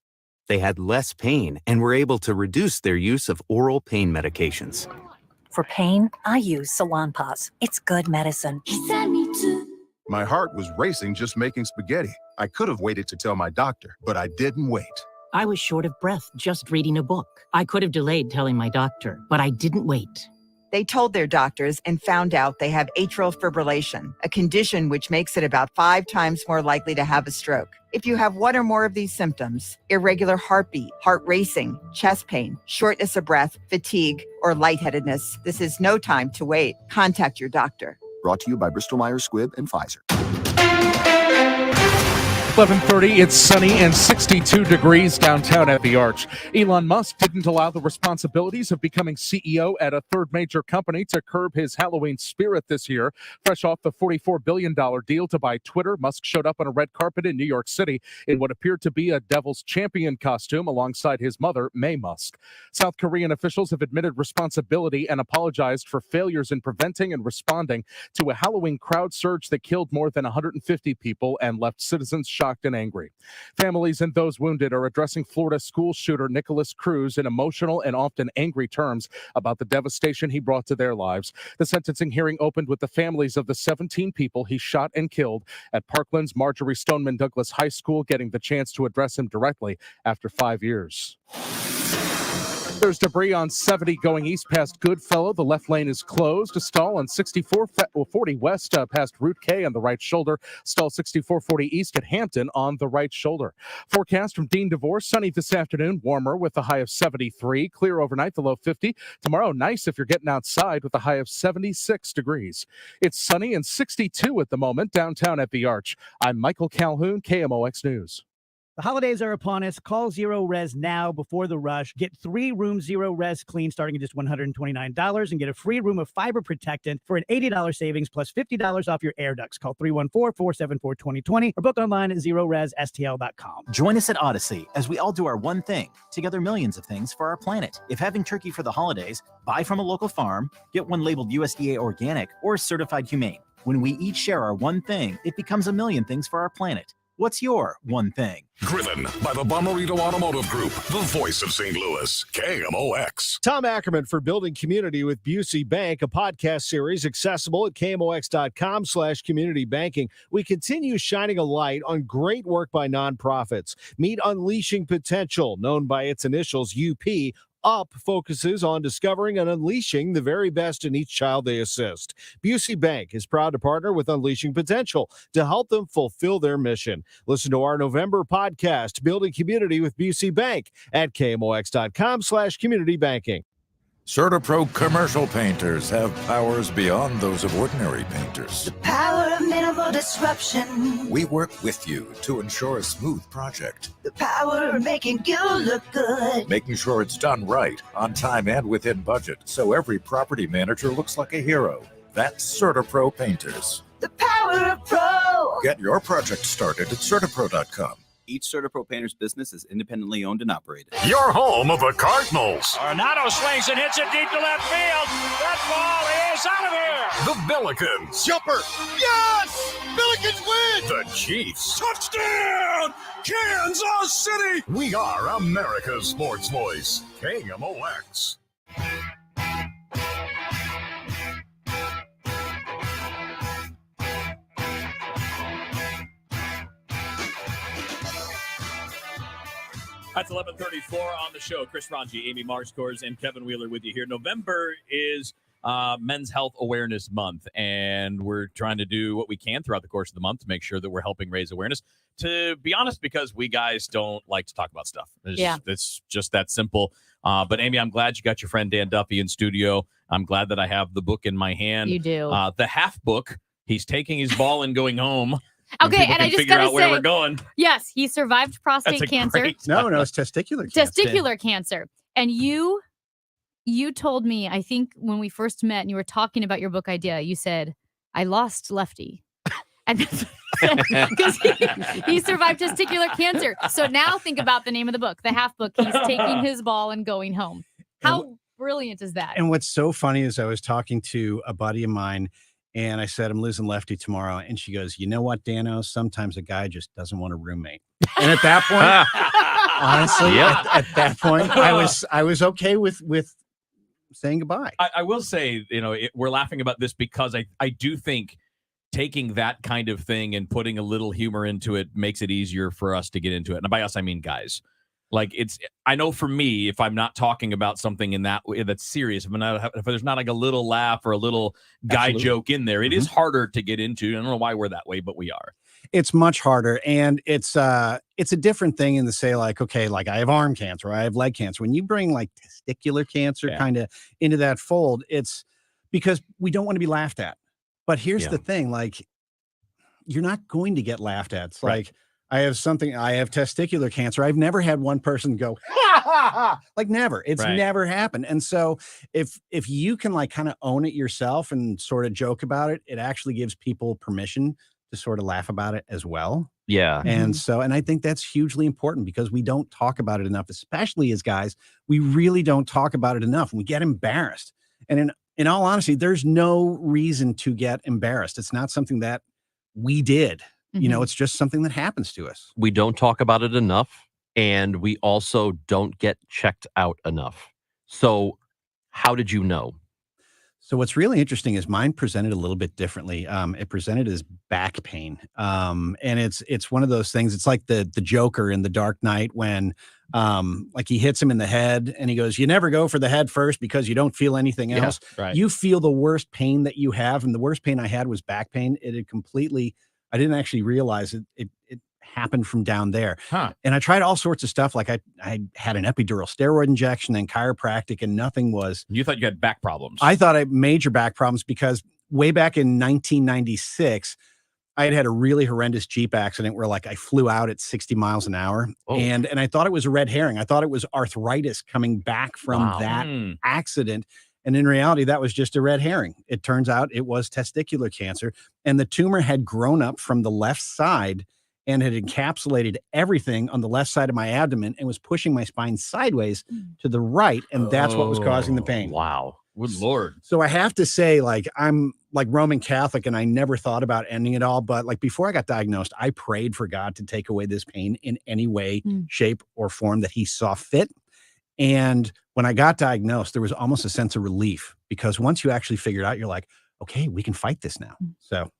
They had less pain and were able to reduce their use of oral pain medications. For pain, I use Salonpas. It's good medicine. My heart was racing just making spaghetti. I could have waited to tell my doctor, but I didn't wait. I was short of breath just reading a book. I could have delayed telling my doctor, but I didn't wait. They told their doctors and found out they have atrial fibrillation, a condition which makes it about 5 times more likely to have a stroke. If you have one or more of these symptoms, irregular heartbeat, heart racing, chest pain, shortness of breath, fatigue, or lightheadedness, this is no time to wait. Contact your doctor. Brought to you by Bristol-Myers Squibb and Pfizer. 11:30, it's sunny and 62 degrees downtown at the Arch. Elon Musk didn't allow the responsibilities of becoming CEO at a third major company to curb his Halloween spirit this year. Fresh off the $44 billion deal to buy Twitter, Musk showed up on a red carpet in New York City in what appeared to be a Devil's Champion costume alongside his mother, May Musk. South Korean officials have admitted responsibility and apologized for failures in preventing and responding to a Halloween crowd surge that killed more than 150 people and left citizens shocked and angry. Families and those wounded are addressing Florida school shooter Nicholas Cruz in emotional and often angry terms about the devastation he brought to their lives. The sentencing hearing opened with the families of the 17 people he shot and killed at Parkland's Marjorie Stoneman Douglas High School getting the chance to address him directly after 5 years. There's debris on 70 going east past Goodfellow. The left lane is closed. A stall on 6440 west past Route K on the right shoulder. Stall 6440 east at Hampton on the right shoulder. Forecast from Dean DeVore. Sunny this afternoon. Warmer with a high of 73. Clear overnight, the low 50. Tomorrow, nice if you're getting outside with a high of 76 degrees. It's sunny and 62 at the moment downtown at the Arch. I'm Michael Calhoun, KMOX News. The holidays are upon us. Call Zero Res now before the rush. Get 3 rooms Zero Res clean starting at just $129 and get a free room of fiber protectant for an $80 savings plus $50 off your air ducts. Call 314-474-2020 or book online at ZeroResSTL.com. Join us at Odyssey as we all do our one thing, together millions of things for our planet. If having turkey for the holidays, buy from a local farm, get one labeled USDA organic or certified humane. When we each share our one thing, it becomes a million things for our planet. What's your one thing? Driven by the Bomarito Automotive Group, the voice of St. Louis, KMOX. Tom Ackerman for Building Community with Busey Bank, a podcast series accessible at KMOX.com/community banking. We continue shining a light on great work by nonprofits. Meet Unleashing Potential, known by its initials UP. UP focuses on discovering and unleashing the very best in each child they assist. Busey Bank is proud to partner with Unleashing Potential to help them fulfill their mission. Listen to our November podcast, Building Community with Busey Bank, at KMOX.com/community banking. CertaPro commercial painters have powers beyond those of ordinary painters. Power of minimal disruption. We work with you to ensure a smooth project, The power of making you look good. making sure it's done right, on time and within budget, so every property manager looks like a hero. That's CertaPro Painters. The power of pro. Get your project started at CertaPro.com. Each CertaPro Painters business is independently owned and operated. Your home of the Cardinals. Arenado swings and hits it deep to left field. That ball is out of here. The Billikens. Jumper. Yes! Billikens win! The Chiefs. Touchdown! Kansas City! We are America's sports voice. KMOX. That's 11:34 on the show. Chris Ranji, Amy Marscours, and Kevin Wheeler with you here. November is Men's Health Awareness Month, and we're trying to do what we can throughout the course of the month to make sure that we're helping raise awareness. To be honest, because we guys don't like to talk about stuff. It's just that simple. But Amy, I'm glad you got your friend Dan Duffy in studio. I'm glad that I have the book in my hand. You do. The half book. He's taking his ball and going home. Okay, and I just figure gotta out where say, we're going. yes, he survived prostate cancer. No, it's testicular cancer. Testicular cancer. And you told me, I think when we first met and you were talking about your book idea, you said, I lost Lefty. And because he survived testicular cancer. So now think about the name of the book, the half book. He's taking his ball and going home. How brilliant is that? And what's so funny is I was talking to a buddy of mine, and I said, I'm losing Lefty tomorrow. And she goes, you know what, Dano? Sometimes a guy just doesn't want a roommate. And at that point, honestly, at that point, I was okay with saying goodbye. I will say, we're laughing about this because I do think taking that kind of thing and putting a little humor into it makes it easier for us to get into it. And by us, I mean guys. Like I know for me, if I'm not talking about something in that's serious, if there's not like a little laugh or a little guy joke in there, it is harder to get into. I don't know why we're that way, but we are. It's much harder, and it's a different thing in the say, like, okay, like I have arm cancer, or I have leg cancer. When you bring like testicular cancer kind of into that fold, it's because we don't want to be laughed at. But here's the thing, like, you're not going to get laughed at. It's like, I have testicular cancer. I've never had one person go, ha, ha, ha. Like never. It's never happened. And so if you can like kind of own it yourself and sort of joke about it, it actually gives people permission to sort of laugh about it as well. Yeah. And and I think that's hugely important because we don't talk about it enough, especially as guys. We really don't talk about it enough. We get embarrassed. And in all honesty, there's no reason to get embarrassed. It's not something that we did. It's just something that happens to us. We don't talk about it enough, and we also don't get checked out enough. So how did you know? So what's really interesting is mine presented a little bit differently. It presented as back pain. And it's one of those things. It's like the Joker in The Dark Knight when like he hits him in the head and he goes, you never go for the head first because you don't feel anything else. You feel the worst pain that you have. And the worst pain I had was back pain. It had completely, I didn't actually realize it happened from down there. And I tried all sorts of stuff. Like I had an epidural steroid injection and chiropractic, and nothing was. You thought you had back problems. I thought I had major back problems because way back in 1996, I had a really horrendous Jeep accident where like I flew out at 60 miles an hour. And I thought it was a red herring. I thought it was arthritis coming back from that accident. And in reality, that was just a red herring. It turns out it was testicular cancer. And the tumor had grown up from the left side and had encapsulated everything on the left side of my abdomen and was pushing my spine sideways to the right. And that's what was causing the pain. Wow. Good Lord. So I have to say, like, I'm like Roman Catholic and I never thought about ending it all. But like before I got diagnosed, I prayed for God to take away this pain in any way, shape, or form that he saw fit. And when I got diagnosed, there was almost a sense of relief because once you actually figured out, you're like, okay, we can fight this now. So,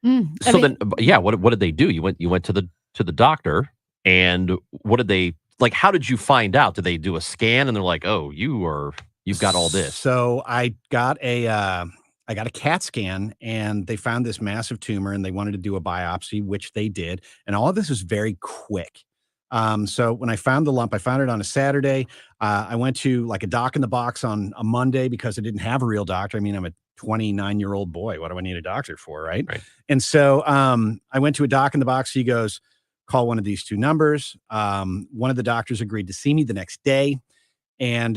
what did they do? You went to the doctor, and what did they like? How did you find out? Did they do a scan and they're like, oh, you've got all this? So I got a CAT scan and they found this massive tumor and they wanted to do a biopsy, which they did. And all of this was very quick. So when I found the lump, I found it on a Saturday. I went to like a doc in the box on a Monday because I didn't have a real doctor. I mean, I'm a 29-year-old boy. What do I need a doctor for? Right. And so I went to a doc in the box. He goes, call one of these two numbers. One of the doctors agreed to see me the next day. And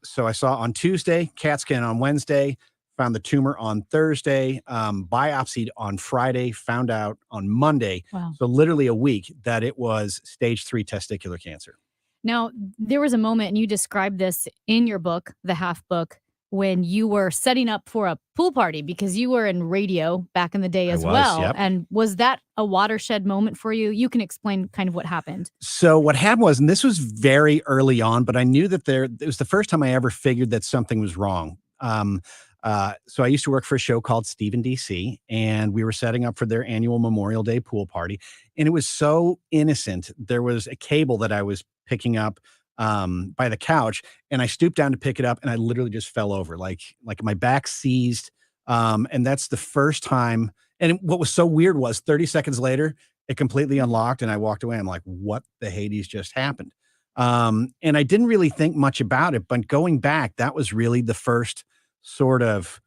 so I saw on Tuesday, CAT scan on Wednesday, found the tumor on Thursday, biopsied on Friday, found out on Monday. Wow. So literally a week that it was stage 3 testicular cancer. Now, there was a moment, and you described this in your book, The Half Book, when you were setting up for a pool party because you were in radio back in the day as well. Yep. And was that a watershed moment for you? You can explain kind of what happened. So what happened was, and this was very early on, but I knew that it was the first time I ever figured that something was wrong. So I used to work for a show called Stephen DC, and we were setting up for their annual Memorial Day pool party. And it was so innocent. There was a cable that I was picking up by the couch, and I stooped down to pick it up, and I literally just fell over, like my back seized. And that's the first time. And what was so weird was 30 seconds later, it completely unlocked, and I walked away. I'm like, what the Hades just happened? And I didn't really think much about it, but going back, that was really the first sort of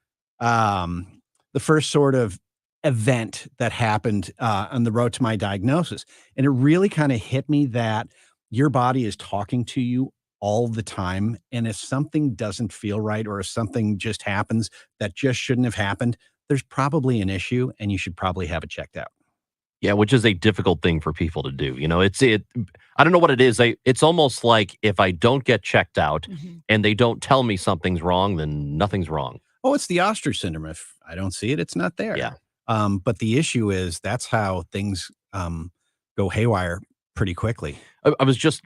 event that happened on the road to my diagnosis. And it really kind of hit me that your body is talking to you all the time. And if something doesn't feel right, or if something just happens that just shouldn't have happened, there's probably an issue, and you should probably have it checked out. Yeah, which is a difficult thing for people to do. You know, I don't know what it is. It's almost like if I don't get checked out and they don't tell me something's wrong, then nothing's wrong. Oh, it's the ostrich syndrome. If I don't see it, it's not there. Yeah. But the issue is that's how things go haywire pretty quickly. I was just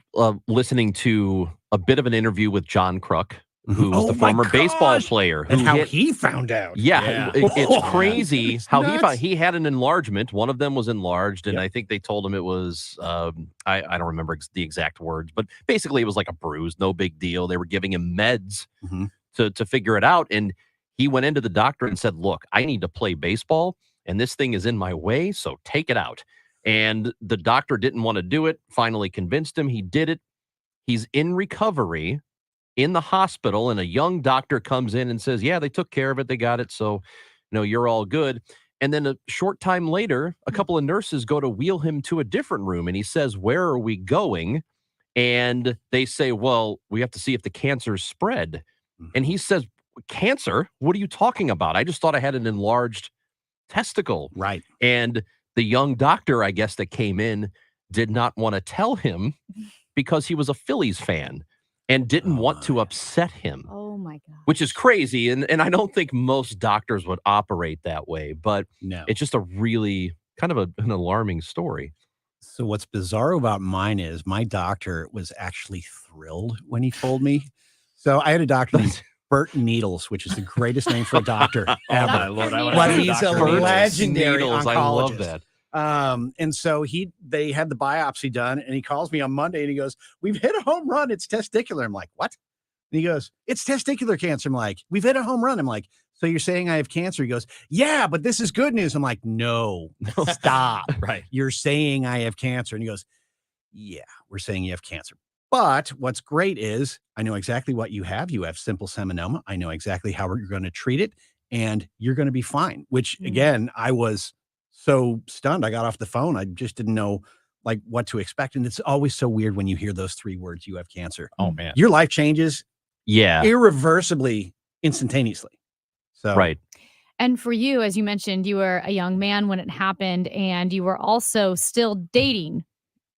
listening to a bit of an interview with John Kruk, who was the former baseball player. And how he found out. Yeah. It's crazy how nuts. he had an enlargement. One of them was enlarged, and I think they told him it was, I don't remember the exact words, but basically it was like a bruise, no big deal. They were giving him meds to figure it out. And he went into the doctor and said, look, I need to play baseball, and this thing is in my way, so take it out. And the doctor didn't want to do it, finally convinced him. He did it. He's in recovery in the hospital, and a young doctor comes in and says, yeah, they took care of it. They got it. So, you're all good. And then a short time later, a couple of nurses go to wheel him to a different room, and he says, where are we going? And they say, well, we have to see if the cancer's spread. And he says, cancer? What are you talking about? I just thought I had an enlarged testicle. Right. And the young doctor, I guess, that came in did not want to tell him because he was a Phillies fan and didn't want to upset him. Oh my God. Which is crazy. And I don't think most doctors would operate that way, but it's just a really kind of an alarming story. So what's bizarre about mine is my doctor was actually thrilled when he told me. So I had a doctor named Bert Needles, which is the greatest name for a doctor ever. My Lord, but he's a legendary Needles, oncologist. I love that. And so they had the biopsy done, and he calls me on Monday and he goes, we've hit a home run. It's testicular. I'm like, what? And he goes, it's testicular cancer. I'm like, we've hit a home run. I'm like, so you're saying I have cancer? He goes, yeah, but this is good news. I'm like, no, stop. Right. You're saying I have cancer. And he goes, yeah, we're saying you have cancer. But what's great is I know exactly what you have. You have simple seminoma. I know exactly how you're going to treat it, and you're going to be fine, which again, I was so stunned. I got off the phone. I just didn't know like what to expect. And it's always so weird when you hear those 3 words, you have cancer. Oh man. Your life changes irreversibly, instantaneously. So, right. And for you, as you mentioned, you were a young man when it happened, and you were also still dating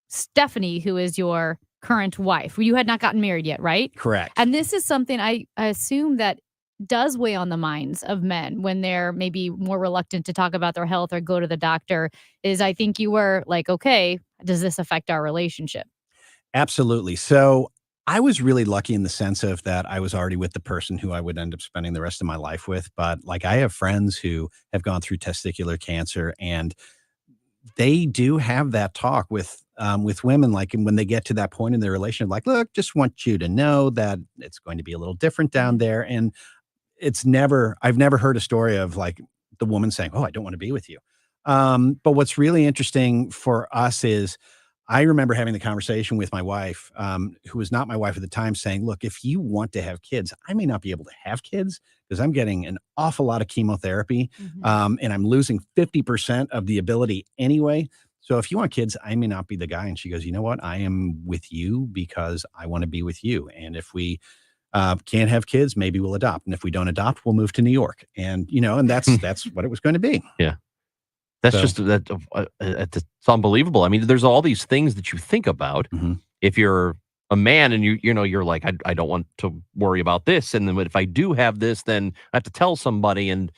Stephanie, who is your current wife. You had not gotten married yet, right? Correct. And this is something I assume that does weigh on the minds of men when they're maybe more reluctant to talk about their health or go to the doctor, is I think you were like, okay, does this affect our relationship? Absolutely. So I was really lucky in the sense of that I was already with the person who I would end up spending the rest of my life with. But like, I have friends who have gone through testicular cancer, and they do have that talk with women, like, and when they get to that point in their relationship, like, look, just want you to know that it's going to be a little different down there. And I've never heard a story of like the woman saying, oh, I don't want to be with you. But what's really interesting for us is I remember having the conversation with my wife, who was not my wife at the time, saying, look, if you want to have kids, I may not be able to have kids because I'm getting an awful lot of chemotherapy, and I'm losing 50% of the ability anyway. So if you want kids, I may not be the guy. And she goes, you know what? I am with you because I want to be with you. And if we can't have kids, maybe we'll adopt. And if we don't adopt, we'll move to New York. And, and that's what it was going to be. Yeah. That's just it's unbelievable. I mean, there's all these things that you think about if you're a man and you're like, I don't want to worry about this. And then if I do have this, then I have to tell somebody and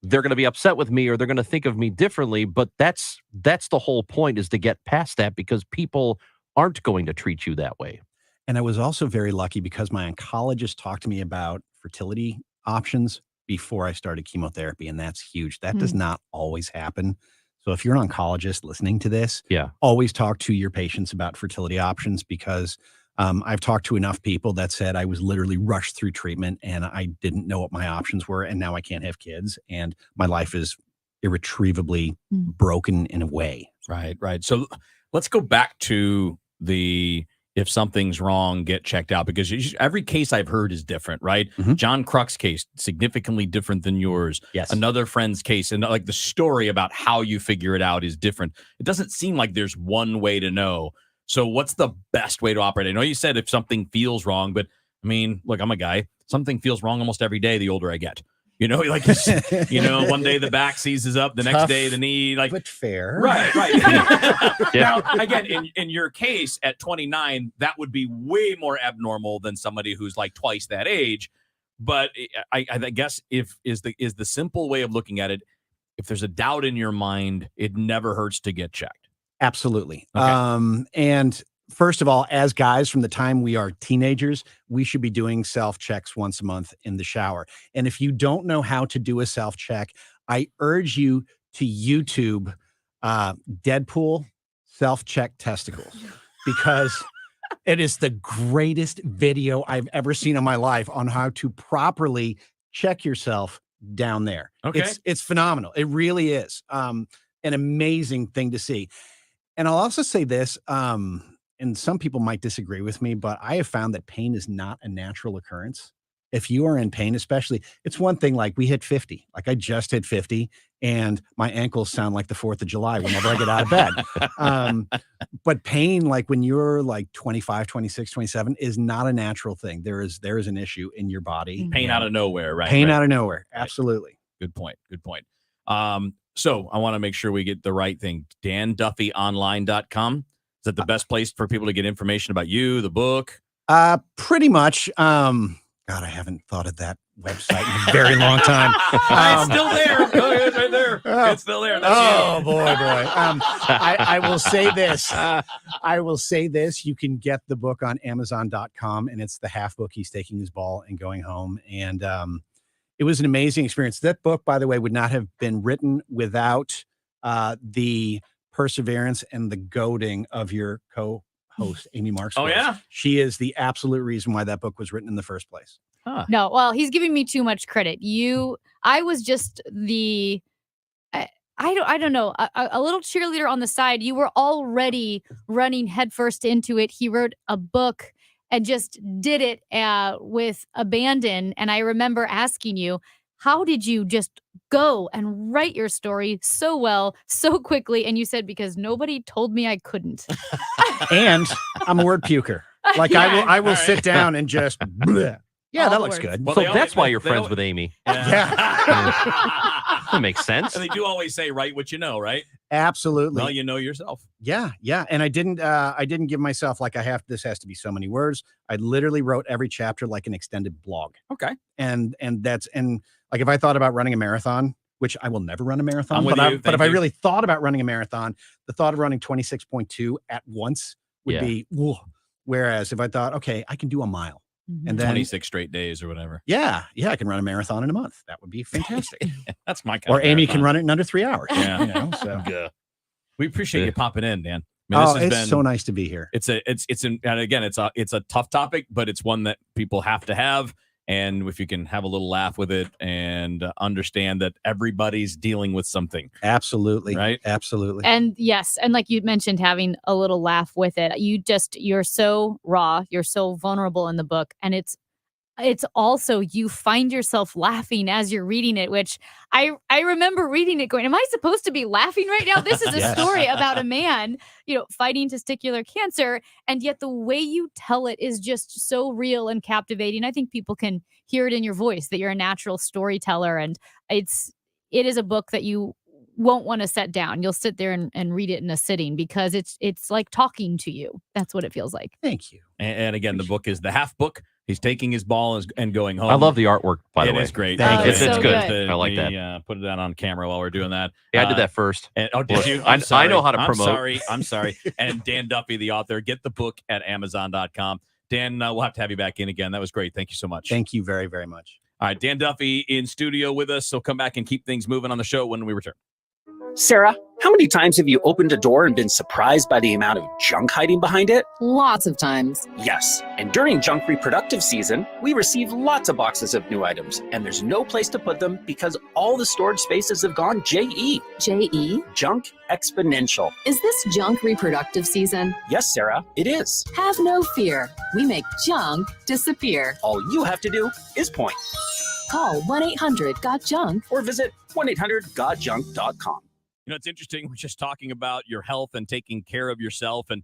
they're going to be upset with me or they're going to think of me differently. But that's the whole point, is to get past that, because people aren't going to treat you that way. And I was also very lucky because my oncologist talked to me about fertility options before I started chemotherapy. And that's huge. That does not always happen. So if you're an oncologist listening to this, always talk to your patients about fertility options, because I've talked to enough people that said I was literally rushed through treatment and I didn't know what my options were. And now I can't have kids and my life is irretrievably broken in a way. Right. So let's go back to if something's wrong, get checked out, because every case I've heard is different, right? John Kruk's case, significantly different than yours. Yes. Another friend's case, and like the story about how you figure it out is different. It doesn't seem like there's one way to know. So what's the best way to operate? I know you said if something feels wrong, but I mean, look, I'm a guy. Something feels wrong almost every day the older I get. Like, one day the back seizes up, the next day the knee, but fair. Right. Now, again, in your case at 29, that would be way more abnormal than somebody who's like twice that age. But I guess is the simple way of looking at it, if there's a doubt in your mind, it never hurts to get checked. Absolutely. Okay. And first of all, as guys, from the time we are teenagers, we should be doing self-checks once a month in the shower. And if you don't know how to do a self-check, I urge you to YouTube Deadpool self-check testicles, because it is the greatest video I've ever seen in my life on how to properly check yourself down there. Okay. It's phenomenal. It really is an amazing thing to see. And I'll also say this, and some people might disagree with me, but I have found that pain is not a natural occurrence. If you are in pain, especially, it's one thing, like we hit 50, like I just hit 50 and my ankles sound like the 4th of July whenever I get out of bed. But pain, like when you're like 25, 26, 27 is not a natural thing. There is an issue in your body. Pain out of nowhere, right? Pain out of nowhere. Absolutely. Good point. So I want to make sure we get the right thing. DanDuffyOnline.com. Is that the best place for people to get information about you, the book? Pretty much. God, I haven't thought of that website in a very long time. It's still there. Oh, it's right there. It's still there. That's boy. I will say this. You can get the book on Amazon.com, and it's the half book, He's Taking His Ball and Going Home. And it was an amazing experience. That book, by the way, would not have been written without the perseverance and the goading of your co-host, Amy Marks. Oh, yeah? She is the absolute reason why that book was written in the first place. Huh. No, well, he's giving me too much credit. I was just I don't know, a little cheerleader on the side. You were already running headfirst into it. He wrote a book and just did it with abandon. And I remember asking you, how did you just go and write your story so well, so quickly? And you said, because nobody told me I couldn't. And I'm a word puker. Like I will sit down and just, bleh. Yeah, that looks good. Well, so that's why you're friends with Amy. Yeah. That makes sense. And they do always say, write what you know, right? Absolutely. Well, you know yourself. Yeah. And I didn't give myself like this has to be so many words. I literally wrote every chapter like an extended blog. Okay. And like if I thought about running a marathon, which I will never run a marathon, but if I really thought about running a marathon, the thought of running 26.2 at once would be, whoa. Whereas if I thought, okay, I can do a mile. And then 26 straight days or whatever. Yeah, I can run a marathon in a month. That would be fantastic. That's my kind Or of Amy marathon. can run it in under 3 hours. Yeah. So. We appreciate you popping in, Dan. I mean, It's so nice to be here. And again, it's a tough topic, but it's one that people have to have. And if you can have a little laugh with it and understand that everybody's dealing with something. Absolutely. Right? Absolutely. And yes, and like you mentioned, having a little laugh with it. You're so raw, you're so vulnerable in the book. And it's also, you find yourself laughing as you're reading it, which I remember reading it going, am I supposed to be laughing right now? This is a Yes. story about a man, fighting testicular cancer. And yet the way you tell it is just so real and captivating. I think people can hear it in your voice that you're a natural storyteller. And it is a book that you won't want to set down. You'll sit there and read it in a sitting because it's like talking to you. That's what it feels like. Thank you. And again, the book is The Half Book. He's taking his ball and going home. I love the artwork, by the way. It is great. It's so good. good. I like that. Put it on camera while we're doing that. Yeah, I did that first. Did you? I know how to promote. I'm sorry. And Dan Duffy, the author. Get the book at Amazon.com. Dan, we'll have to have you back in again. That was great. Thank you so much. Thank you very, very much. All right, Dan Duffy in studio with us. So come back and keep things moving on the show when we return. Sarah, how many times have you opened a door and been surprised by the amount of junk hiding behind it? Lots of times. Yes, and during junk reproductive season, we receive lots of boxes of new items, and there's no place to put them because all the storage spaces have gone JE. JE? Junk exponential. Is this junk reproductive season? Yes, Sarah, it is. Have no fear. We make junk disappear. All you have to do is point. Call 1-800-GOT-JUNK or visit 1-800-GOTJUNK.com. It's interesting. We're just talking about your health and taking care of yourself and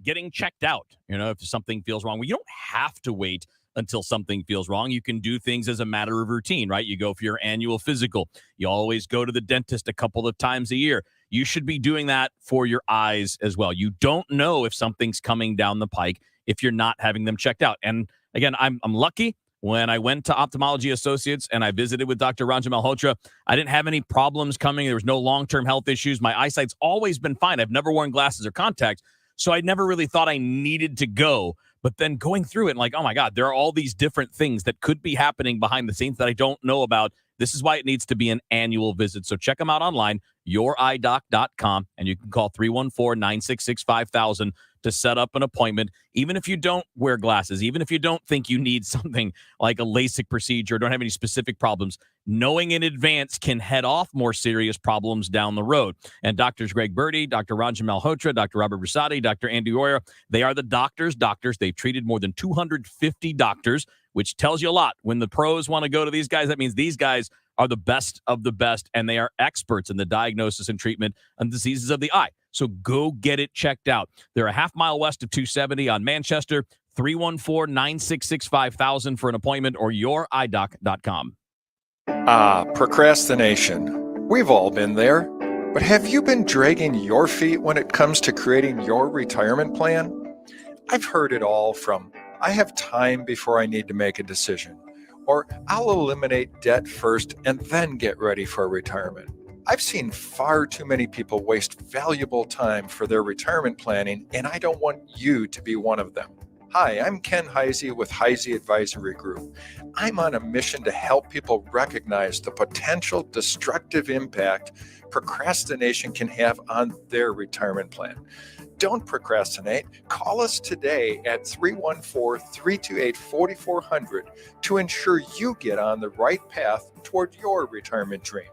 getting checked out. If something feels wrong, well, you don't have to wait until something feels wrong. You can do things as a matter of routine, right? You go for your annual physical. You always go to the dentist a couple of times a year. You should be doing that for your eyes as well. You don't know if something's coming down the pike if you're not having them checked out. And again, I'm lucky. When I went to Ophthalmology Associates and I visited with Dr. Ranjan Malhotra, I didn't have any problems coming. There was no long-term health issues. My eyesight's always been fine. I've never worn glasses or contacts, so I never really thought I needed to go. But then going through it, like, oh my God, there are all these different things that could be happening behind the scenes that I don't know about. This is why it needs to be an annual visit. So check them out online, yourEyeDoc.com, and you can call 314-966-5000 to set up an appointment. Even if you don't wear glasses, even if you don't think you need something like a LASIK procedure, don't have any specific problems, knowing in advance can head off more serious problems down the road. And Drs. Greg Birdie, Dr. Ranjan Malhotra, Dr. Robert Brusati, Dr. Andy Royer, they are the doctors. They've treated more than 250 doctors, which tells you a lot. When the pros want to go to these guys, that means these guys are the best of the best, and they are experts in the diagnosis and treatment of diseases of the eye. So go get it checked out. They're a half mile west of 270 on Manchester, 314-966-5000 for an appointment, or yourEyeDoc.com. Procrastination. We've all been there. But have you been dragging your feet when it comes to creating your retirement plan? I've heard it all from, I have time before I need to make a decision, or I'll eliminate debt first and then get ready for retirement. I've seen far too many people waste valuable time for their retirement planning, and I don't want you to be one of them. Hi, I'm Ken Heisey with Heisey Advisory Group. I'm on a mission to help people recognize the potential destructive impact procrastination can have on their retirement plan. Don't procrastinate. Call us today at 314-328-4400 to ensure you get on the right path toward your retirement dream.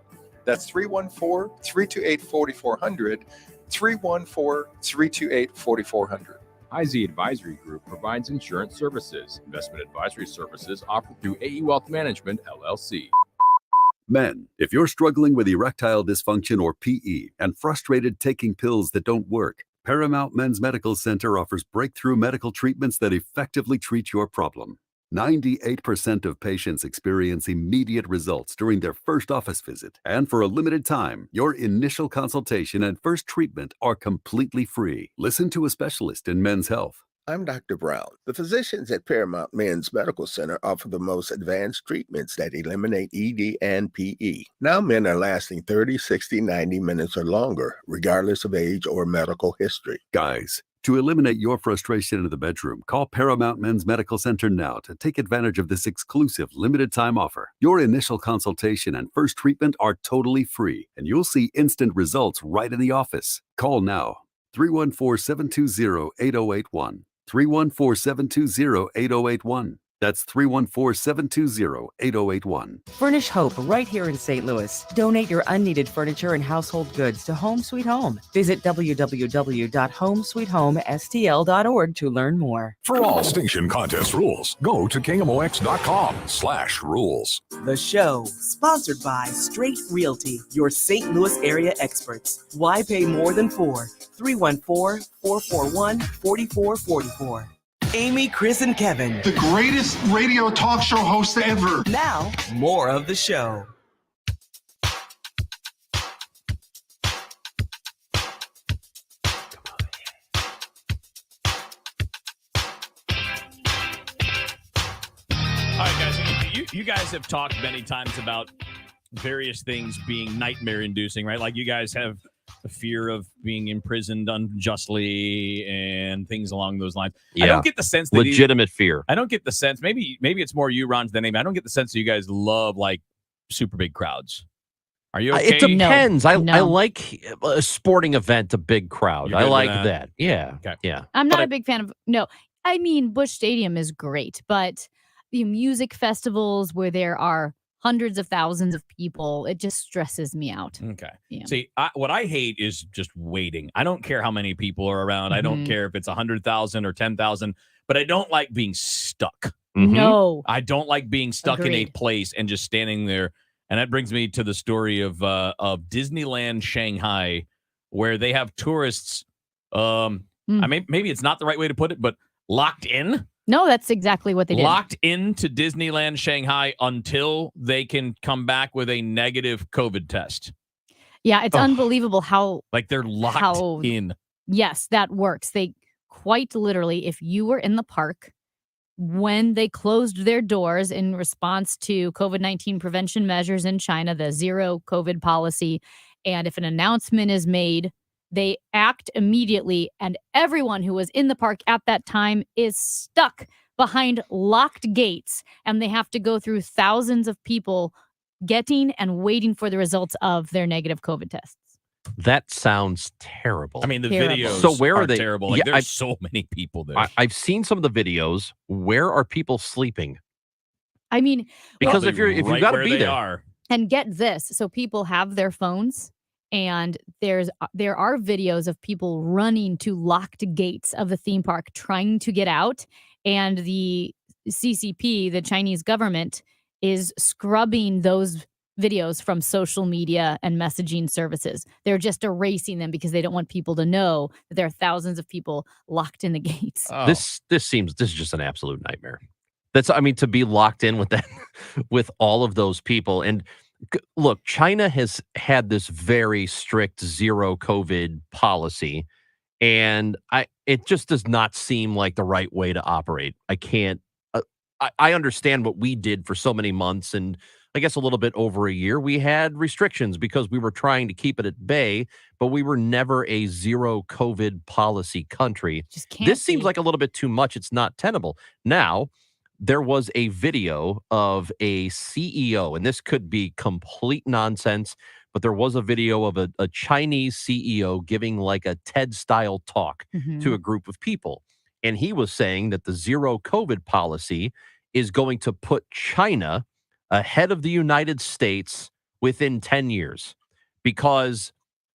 That's 314-328-4400, 314-328-4400. Heisey Advisory Group provides insurance services. Investment advisory services offered through AE Wealth Management, LLC. Men, if you're struggling with erectile dysfunction or PE and frustrated taking pills that don't work, Paramount Men's Medical Center offers breakthrough medical treatments that effectively treat your problem. 98% of patients experience immediate results during their first office visit. And for a limited time, your initial consultation and first treatment are completely free. Listen to a specialist in men's health. I'm Dr. Brown. The physicians at Paramount Men's Medical Center offer the most advanced treatments that eliminate ED and PE. Now men are lasting 30, 60, 90 minutes or longer, regardless of age or medical history. Guys, to eliminate your frustration in the bedroom, call Paramount Men's Medical Center now to take advantage of this exclusive limited-time offer. Your initial consultation and first treatment are totally free, and you'll see instant results right in the office. Call now, 314-720-8081. 314-720-8081. That's 314-720-8081. Furnish Hope right here in St. Louis. Donate your unneeded furniture and household goods to Home Sweet Home. Visit www.homesweethomestl.org to learn more. For all station contest rules, go to KMOX.com/rules. The show, sponsored by Straight Realty, your St. Louis area experts. Why pay more than 4? 314-441-4444. Amy, Chris, and Kevin. The greatest radio talk show host ever. Now, more of the show. All right, guys. You guys have talked many times about various things being nightmare-inducing, right? Like you guys have the fear of being imprisoned unjustly and things along those lines. Yeah. I don't get the sense that legitimate fear. I don't get the sense. Maybe it's more you, Ron, than Amy. I don't get the sense that you guys love like super big crowds. Are you okay? It depends. I No. like a sporting event, a big crowd. You're I good like with that. Yeah. Okay. Yeah. I'm not a big fan of no. I mean, Busch Stadium is great, but the music festivals where there are hundreds of thousands of people, it just stresses me out. Okay. Yeah. See, what I hate is just waiting. I don't care how many people are around. I don't Mhm. care if it's 100,000 or 10,000, but I don't like being stuck. No. I don't like being stuck in a Agreed. place and just standing there. And that brings me to the story of Disneyland Shanghai, where they have tourists. I mean, maybe it's not the right way to put it, but locked in. No, that's exactly what they did. Locked into Disneyland Shanghai until they can come back with a negative COVID test. Yeah, it's unbelievable how Like they're locked How- in. yes, that works. They quite literally, if you were in the park when they closed their doors in response to COVID-19 prevention measures in China, the zero COVID policy, and if an announcement is made, they act immediately, and everyone who was in the park at that time is stuck behind locked gates, and they have to go through thousands of people getting and waiting for the results of their negative COVID tests. That sounds terrible. I mean, the Terrible. videos So where are they? terrible. Like, Yeah, there's I've- so many people there. I've seen some of the videos. Where are people sleeping? I mean, Because well, if you've right got to where be they there, are. and get this, so people have their phones, and there are videos of people running to locked gates of the theme park trying to get out, and the CCP, the Chinese government, is scrubbing those videos from social media and messaging services. They're just erasing them because they don't want people to know that there are thousands of people locked in the gates. this is just an absolute nightmare. I mean, to be locked in with that, with all of those people. And look, China has had this very strict zero COVID policy, and it just does not seem like the right way to operate. I can't. I understand what we did for so many months, and I guess a little bit over a year. We had restrictions because we were trying to keep it at bay, but we were never a zero COVID policy country. This seems like a little bit too much. It's not tenable. Now, there was a video of a CEO, and this could be complete nonsense, but there was a video of a Chinese CEO giving like a TED-style talk to a group of people. And he was saying that the zero COVID policy is going to put China ahead of the United States within 10 years because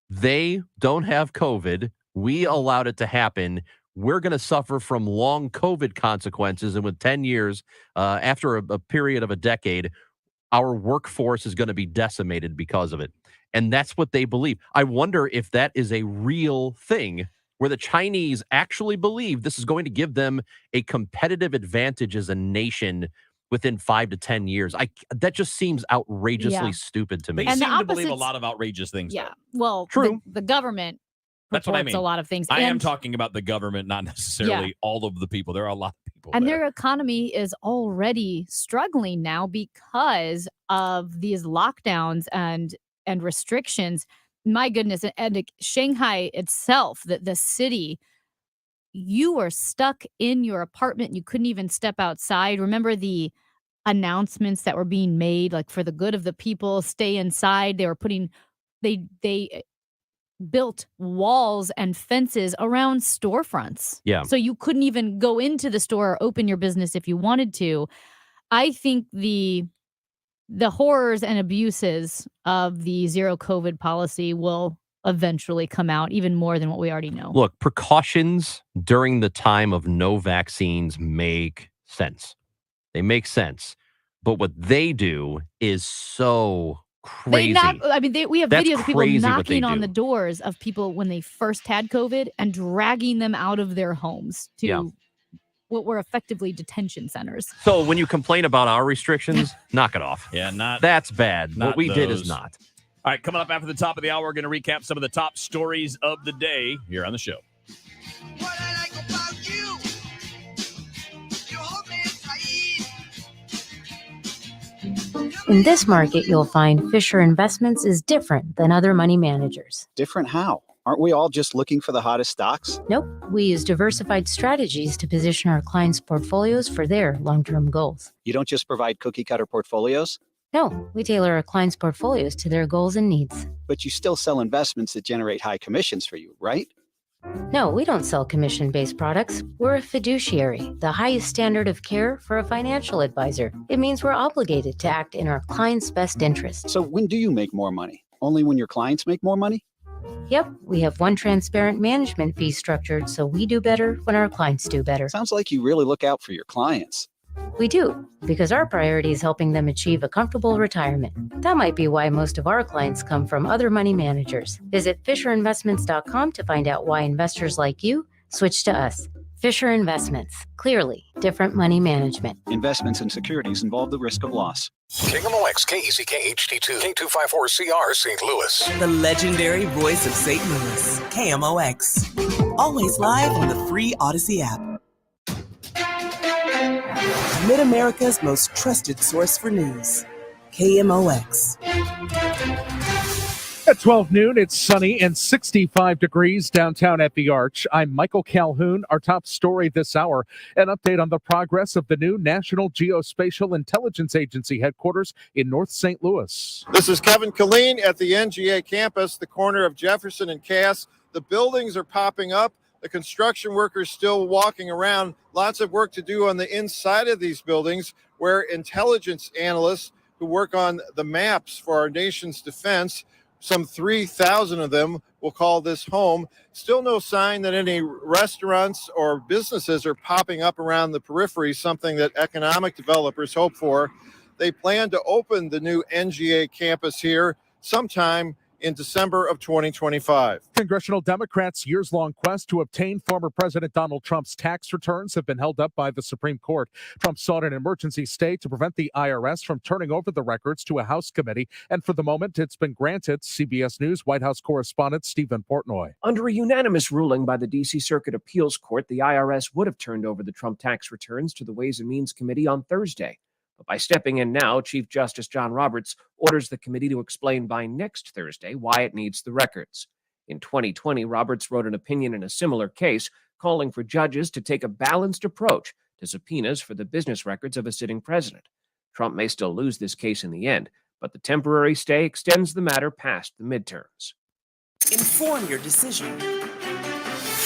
they don't have COVID. We allowed it to happen. We're going to suffer from long COVID consequences. And with 10 years, after a period of a decade, our workforce is going to be decimated because of it. And that's what they believe. I wonder if that is a real thing where the Chinese actually believe this is going to give them a competitive advantage as a nation within 5 to 10 years. That just seems outrageously stupid to me. They And the seem to believe a opposites- lot of outrageous things. Yeah. though. Well, True. The government That's what I purports mean. a lot of things. I am and- talking about the government, not necessarily all of the people. There are a lot of people. And there. their economy is already struggling now because of these lockdowns and restrictions. My goodness, and Shanghai itself, the city, you were stuck in your apartment. You couldn't even step outside. Remember the announcements that were being made, like for the good of the people, stay inside. They were putting, they built walls and fences around storefronts. Yeah. So you couldn't even go into the store or open your business if you wanted to. I think the horrors and abuses of the zero COVID policy will eventually come out even more than what we already know. Look, precautions during the time of no vaccines make sense. They make sense. But what they do is so crazy. We have That's videos of people crazy what knocking they on do. the doors of people when they first had COVID and dragging them out of their homes to what were effectively detention centers. So when you complain about our restrictions, knock it off. Yeah, That's bad. not What we did is those. not. All right, coming up after the top of the hour, we're going to recap some of the top stories of the day here on the show. In this market, you'll find Fisher Investments is different than other money managers. Different how? Aren't we all just looking for the hottest stocks? Nope, we use diversified strategies to position our clients' portfolios for their long-term goals. You don't just provide cookie-cutter portfolios, No, we tailor our clients' portfolios to their goals and needs. but you still sell investments that generate high commissions for you, right? No, we don't sell commission-based products. We're a fiduciary, the highest standard of care for a financial advisor. It means we're obligated to act in our clients' best interest. So when do you make more money? Only when your clients make more money? Yep, we have one transparent management fee structured, so we do better when our clients do better. Sounds like you really look out for your clients. We do, because our priority is helping them achieve a comfortable retirement. That might be why most of our clients come from other money managers. Visit FisherInvestments.com to find out why investors like you switch to us. Fisher Investments, clearly different money management. Investments in securities involve the risk of loss. KMOX, KECK HD2, K254CR, St. Louis. The legendary voice of St. Louis, KMOX. Always live on the free Odyssey app. Mid-America's most trusted source for news, KMOX. At 12 noon, it's sunny and 65 degrees downtown at the Arch. I'm Michael Calhoun. Our top story this hour, an update on the progress of the new National Geospatial Intelligence Agency headquarters in North St. Louis. This is Kevin Killeen at the NGA campus, the corner of Jefferson and Cass. The buildings are popping up. The construction workers still walking around. Lots of work to do on the inside of these buildings where intelligence analysts who work on the maps for our nation's defense, some 3,000 of them will call this home. Still no sign that any restaurants or businesses are popping up around the periphery, something that economic developers hope for. They plan to open the new NGA campus here sometime in December of 2025. Congressional Democrats' years-long quest to obtain former President Donald Trump's tax returns have been held up by the Supreme Court. Trump sought an emergency stay to prevent the IRS from turning over the records to a House committee, and for the moment, it's been granted. CBS News White House correspondent Stephen Portnoy. Under a unanimous ruling by the D.C. Circuit Appeals Court, the IRS would have turned over the Trump tax returns to the Ways and Means Committee on Thursday. But by stepping in now, Chief Justice John Roberts orders the committee to explain by next Thursday why it needs the records. In 2020, Roberts wrote an opinion in a similar case, calling for judges to take a balanced approach to subpoenas for the business records of a sitting president. Trump may still lose this case in the end, but the temporary stay extends the matter past the midterms. Inform your decision.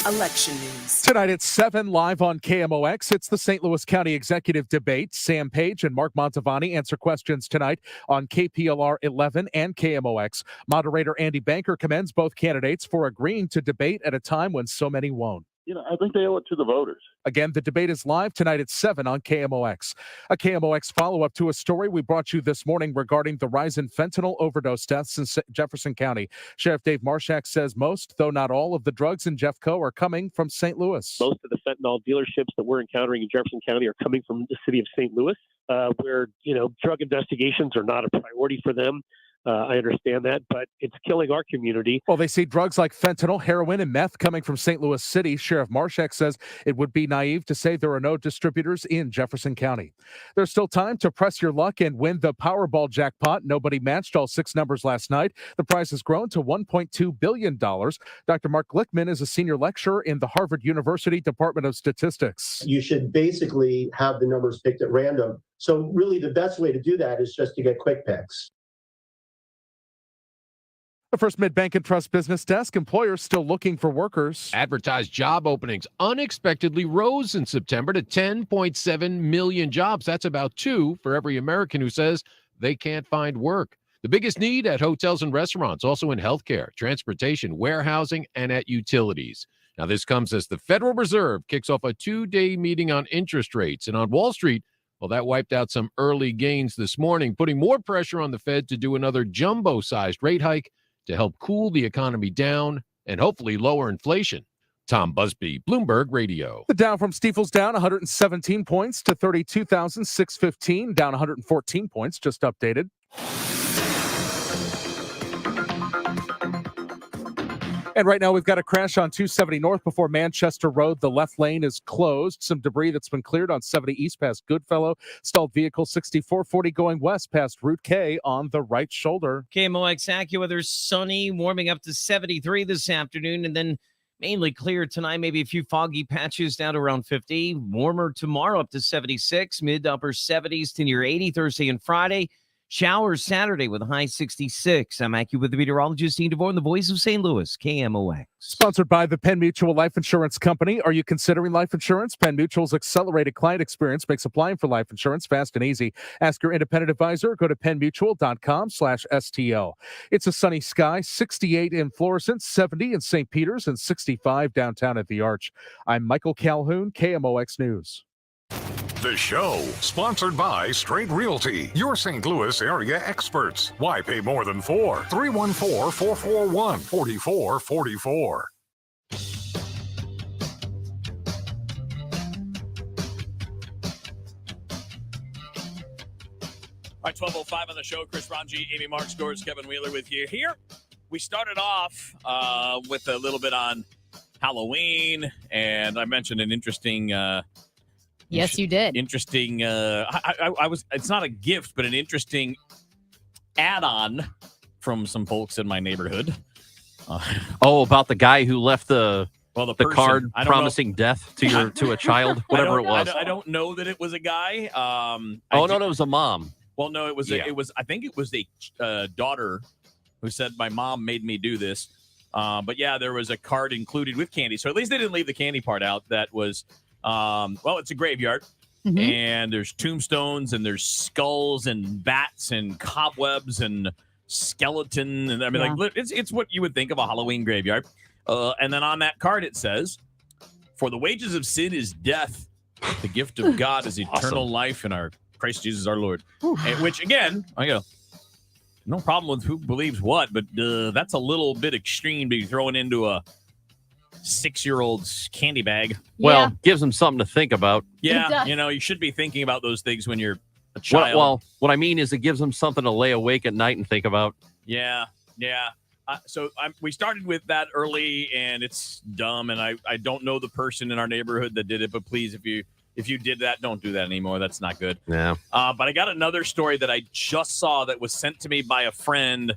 Election news. Tonight at 7, live on KMOX, it's the St. Louis County Executive Debate. Sam Page and Mark Montavani answer questions tonight on KPLR 11 and KMOX. Moderator Andy Banker commends both candidates for agreeing to debate at a time when so many won't. I think they owe it to the voters. Again, the debate is live tonight at 7 on KMOX. A KMOX follow-up to a story we brought you this morning regarding the rise in fentanyl overdose deaths in Jefferson County. Sheriff Dave Marshak says most, though not all, of the drugs in Jeffco are coming from St. Louis. Most of the fentanyl dealerships that we're encountering in Jefferson County are coming from the city of St. Louis, where, drug investigations are not a priority for them. I understand that, but it's killing our community. Well, they see drugs like fentanyl, heroin, and meth coming from St. Louis City. Sheriff Marshak says it would be naive to say there are no distributors in Jefferson County. There's still time to press your luck and win the Powerball jackpot. Nobody matched all 6 numbers last night. The prize has grown to $1.2 billion. Dr. Mark Glickman is a senior lecturer in the Harvard University Department of Statistics. You should basically have the numbers picked at random. So really the best way to do that is just to get quick picks. The First Mid-Bank and Trust Business Desk, employers still looking for workers. Advertised job openings unexpectedly rose in September to 10.7 million jobs. That's about 2 for every American who says they can't find work. The biggest need at hotels and restaurants, also in healthcare, transportation, warehousing, and at utilities. Now, this comes as the Federal Reserve kicks off a 2-day meeting on interest rates. And on Wall Street, well, that wiped out some early gains this morning, putting more pressure on the Fed to do another jumbo-sized rate hike to help cool the economy down and hopefully lower inflation. Tom Busby, Bloomberg Radio. The Dow from Stifel's down 117 points to 32,615, down 114 points, just updated. And right now we've got a crash on 270 North before Manchester Road. The left lane is closed. Some debris that's been cleared on 70 East past Goodfellow. Stalled vehicle 6440 going west past Route K on the right shoulder. KMOX AccuWeather, sunny, warming up to 73 this afternoon, and then mainly clear tonight. Maybe a few foggy patches down to around 50. Warmer tomorrow up to 76, mid to upper 70s to near 80 Thursday and Friday. Showers Saturday with a high 66. I'm AccuWeather meteorologist Dean DeVore, the voice of St. Louis, KMOX. Sponsored by the Penn Mutual Life Insurance Company. Are you considering life insurance? Penn Mutual's accelerated client experience makes applying for life insurance fast and easy. Ask your independent advisor. Go to pennmutual.com/STL. It's a sunny sky, 68 in Florissant, 70 in St. Peters, and 65 downtown at the Arch. I'm Michael Calhoun, KMOX News. The show, sponsored by Straight Realty, your St. Louis area experts. Why pay more than 4? 314-441-4444. All right, 12:05 on the show. Chris Ranji, Amy Mark Scores, Kevin Wheeler with you here. We started off with a little bit on Halloween, and I mentioned an interesting Yes, you did. Interesting. I was. It's not a gift, but an interesting add-on from some folks in my neighborhood. About the guy who left the person. card I don't promising death to a child, whatever it was. I don't know that it was a guy. It was a mom. Well, no, it was. Yeah. It was. I think it was a daughter who said, "My mom made me do this." But yeah, there was a card included with candy. So at least they didn't leave the candy part out. That was. It's a graveyard, and there's tombstones, and there's skulls, and bats, and cobwebs, and skeleton, and I mean, like it's what you would think of a Halloween graveyard. And then on that card it says, "For the wages of sin is death; the gift of God is eternal life in our Christ Jesus our Lord." And, which again, I go, no problem with who believes what, but that's a little bit extreme to be thrown into a 6-year-old's candy bag. Well, gives them something to think about. Yeah, you should be thinking about those things when you're a child. What I mean is it gives them something to lay awake at night and think about. Yeah. We started with that early, and it's dumb, and I don't know the person in our neighborhood that did it, but please, if you did that, don't do that anymore. That's not good. Yeah. But I got another story that I just saw that was sent to me by a friend,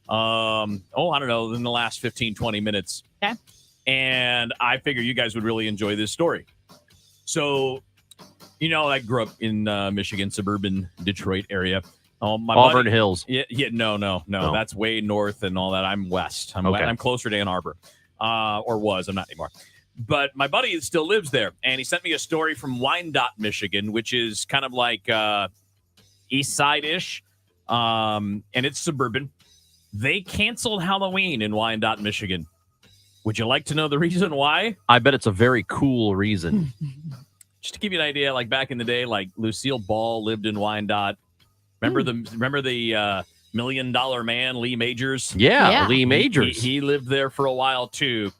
I don't know, in the last 15, 20 minutes. Okay. And I figure you guys would really enjoy this story. So, I grew up in Michigan, suburban Detroit area. Auburn Hills. Yeah, no. That's way north and all that. I'm west. I'm closer to Ann Arbor, or was. I'm not anymore. But my buddy still lives there, and he sent me a story from Wyandotte, Michigan, which is kind of like east side-ish, and it's suburban. They canceled Halloween in Wyandotte, Michigan. Would you like to know the reason why? I bet it's a very cool reason. Just to give you an idea, like back in the day, like Lucille Ball lived in Wyandotte. Remember the $1 Million Man, Lee Majors? Yeah. Lee Majors. He lived there for a while too.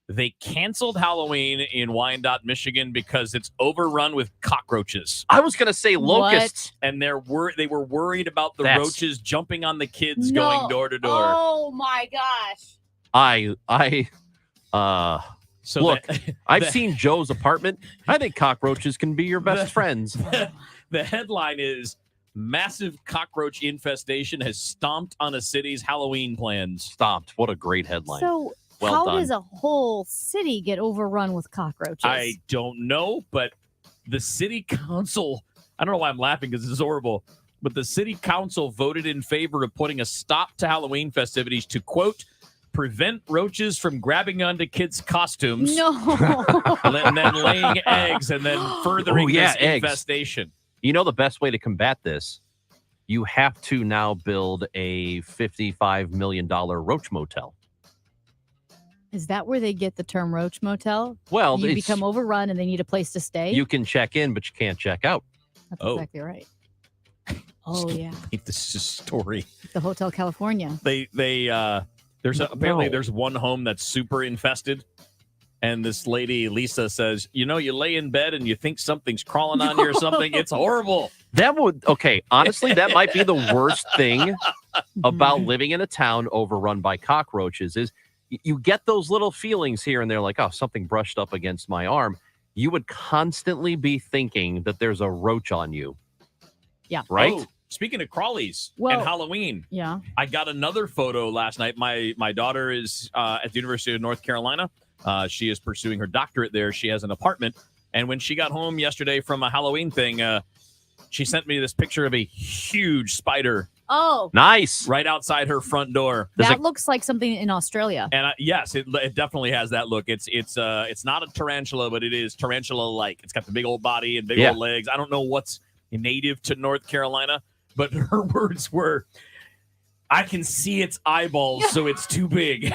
They canceled Halloween in Wyandotte, Michigan because it's overrun with cockroaches. I was going to say locusts. And they were worried about the roaches jumping on the kids going door to door. Oh my gosh. I've seen Joe's apartment. I think cockroaches can be your best friends. The headline is, "Massive cockroach infestation has stomped on a city's Halloween plans." Stomped. What a great headline. So well how done. does a whole city get overrun with cockroaches? I don't know, but the city council, I don't know why I'm laughing because it's horrible, but the city council voted in favor of putting a stop to Halloween festivities to, quote, prevent roaches from grabbing onto kids' costumes. No. And then laying eggs and then furthering this eggs. infestation. You know the best way to combat this? You have to now build a $55 million roach motel. Is that where they get the term roach motel? Well, you it's- become overrun and they need a place to stay? You can check in, but you can't check out. That's exactly right. Oh, yeah. This is a story. The Hotel California. There's one home that's super infested. And this lady, Lisa, says, you lay in bed and you think something's crawling on you or something. It's horrible. Honestly, that might be the worst thing about living in a town overrun by cockroaches is you get those little feelings here and there like, oh, something brushed up against my arm. You would constantly be thinking that there's a roach on you. Yeah. Right? Oh, speaking of crawlies Well, and Halloween, Yeah. I got another photo last night. My daughter is at the University of North Carolina. She is pursuing her doctorate there. She has an apartment. And when she got home yesterday from a Halloween thing, she sent me this picture of a huge spider. Oh. Nice. Right outside her front door. That looks like something in Australia. And yes, it definitely has that look. It's not a tarantula, but it is tarantula-like. It's got the big old body and big old legs. I don't know what's native to North Carolina, but her words were, I can see its eyeballs, so it's too big.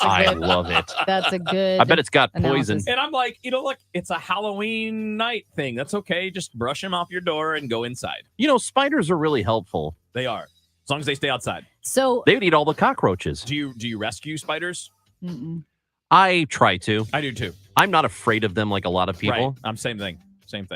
I love it. That's a good. I bet it's got poison. And I'm like, look, it's a Halloween night thing. That's okay. Just brush them off your door and go inside. Spiders are really helpful. They are, as long as they stay outside. So they would eat all the cockroaches. Do you rescue spiders? Mm-mm. I try to. I do too. I'm not afraid of them like a lot of people. Right. I'm same thing.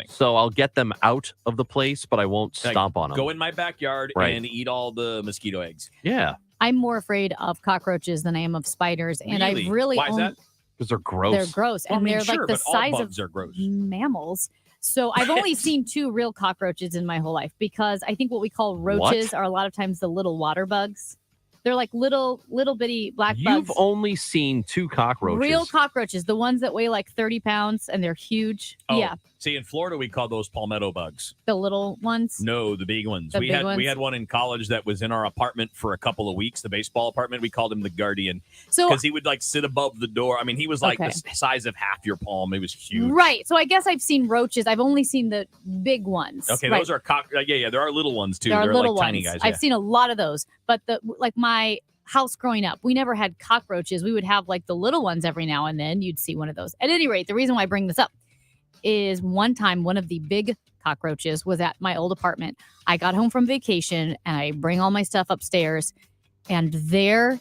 So I'll get them out of the place, but I won't stomp on them. Go in my backyard and eat all the mosquito eggs. Yeah. I'm more afraid of cockroaches than I am of spiders. And Really? I really Why is that? Because they're gross. They're gross. Well, And I mean, they're sure, like the but all size bugs of are gross. mammals. So I've only seen 2 real cockroaches in my whole life because I think what we call roaches are a lot of times the little water bugs. They're like little bitty black You've bugs. only seen 2 cockroaches. Real cockroaches, the ones that weigh like 30 pounds and they're huge. Oh, Yeah, See, in Florida, we call those palmetto bugs. the little ones. No, the big ones. The we big had ones? one in college that was in our apartment for a couple of weeks. The baseball apartment. We called him the Guardian So- because he would like sit above the door. I mean, he was like Okay. the size of half your palm. It was huge. Right. So I guess I've seen roaches. I've only seen the big ones. Okay, Right. those are yeah. There are little ones too. There are They're little like tiny ones. guys. I've yeah. seen a lot of those. But my house growing up, we never had cockroaches. We would have like the little ones every now and then. You'd see one of those. At any rate, the reason why I bring this up is one time one of the big cockroaches was at my old apartment. I got home from vacation and I bring all my stuff upstairs, and there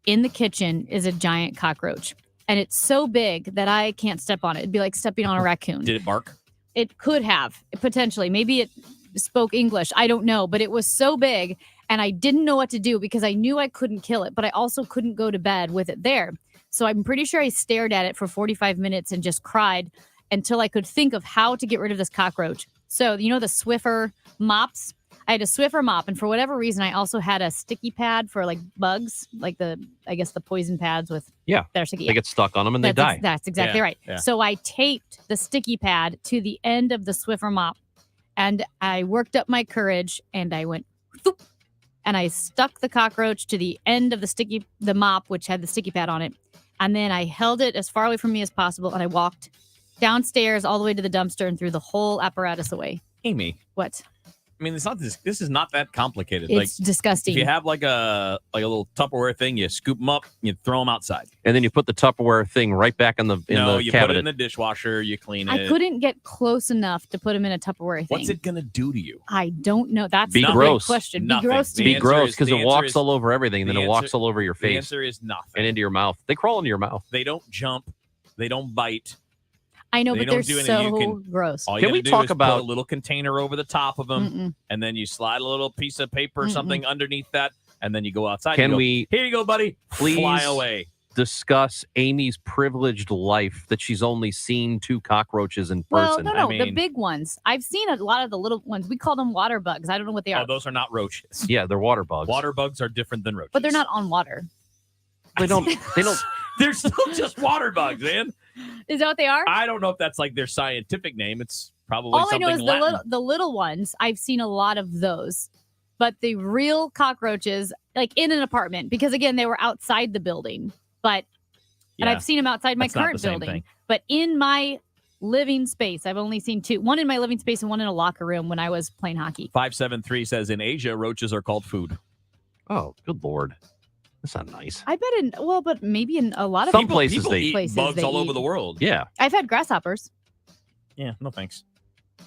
in the kitchen is a giant cockroach. And it's so big that I can't step on it. It'd be like stepping on a raccoon. Did it bark? It could have, potentially. Maybe it spoke English. I don't know. But it was so big, and I didn't know what to do because I knew I couldn't kill it, but I also couldn't go to bed with it there. So I'm pretty sure I stared at it for 45 minutes and just cried until I could think of how to get rid of this cockroach. So, the Swiffer mops? I had a Swiffer mop, and for whatever reason, I also had a sticky pad for like bugs, like the poison pads with they're sticky. They get stuck on them and they die. That's exactly right. Yeah. So I taped the sticky pad to the end of the Swiffer mop, and I worked up my courage, and I went, thoop, and I stuck the cockroach to the end of the mop, which had the sticky pad on it, and then I held it as far away from me as possible, and I walked downstairs all the way to the dumpster and threw the whole apparatus away. Amy. What? I mean, it's not this. This is not that complicated. It's disgusting. If you have like a little Tupperware thing, you scoop them up, you throw them outside. And then you put the Tupperware thing right back in the you cabinet. put it in the dishwasher, you clean it. I couldn't get close enough to put them in a Tupperware thing. What's it gonna do to you? I don't know. That's Be the gross. big question. Nothing. Be gross to Be me. gross because the it answer walks is- all over everything, and then the it walks answer- all over your The face answer is nothing. and into your mouth. They crawl into your mouth. They don't jump. They don't bite. I know, They but don't they're do anything. so You can- gross. All you Can gotta we do talk is about- put a little container over the top of them, Mm-mm. and then you slide a little piece of paper or Mm-mm. something underneath that, and then you go outside. Can you go, we Here you go, buddy. please Fly away. discuss Amy's privileged life that she's only seen 2 cockroaches in Well, person? no, the big ones. I've seen a lot of the little ones. We call them water bugs. I don't know what they are, Oh, those are not roaches. Yeah, they're water bugs. Water bugs are different than roaches. but they're not on water. They don't. They're still just water bugs, man. Is that what they are? I don't know if that's like their scientific name. It's Probably All I know something is Latin. the little ones. I've seen a lot of those, but the real cockroaches, like in an apartment, because again, they were outside the building. And Yeah, I've seen them outside my that's not the current same building. thing. But in my living space, I've only seen two. One in my living space and one in a locker room when I was playing hockey. 573 says in Asia, roaches are called food. Oh, good Lord. That's not nice. I bet but maybe in a lot of Some places People they eat places bugs they all over eat. the world. Yeah. I've had grasshoppers. Yeah, no thanks. It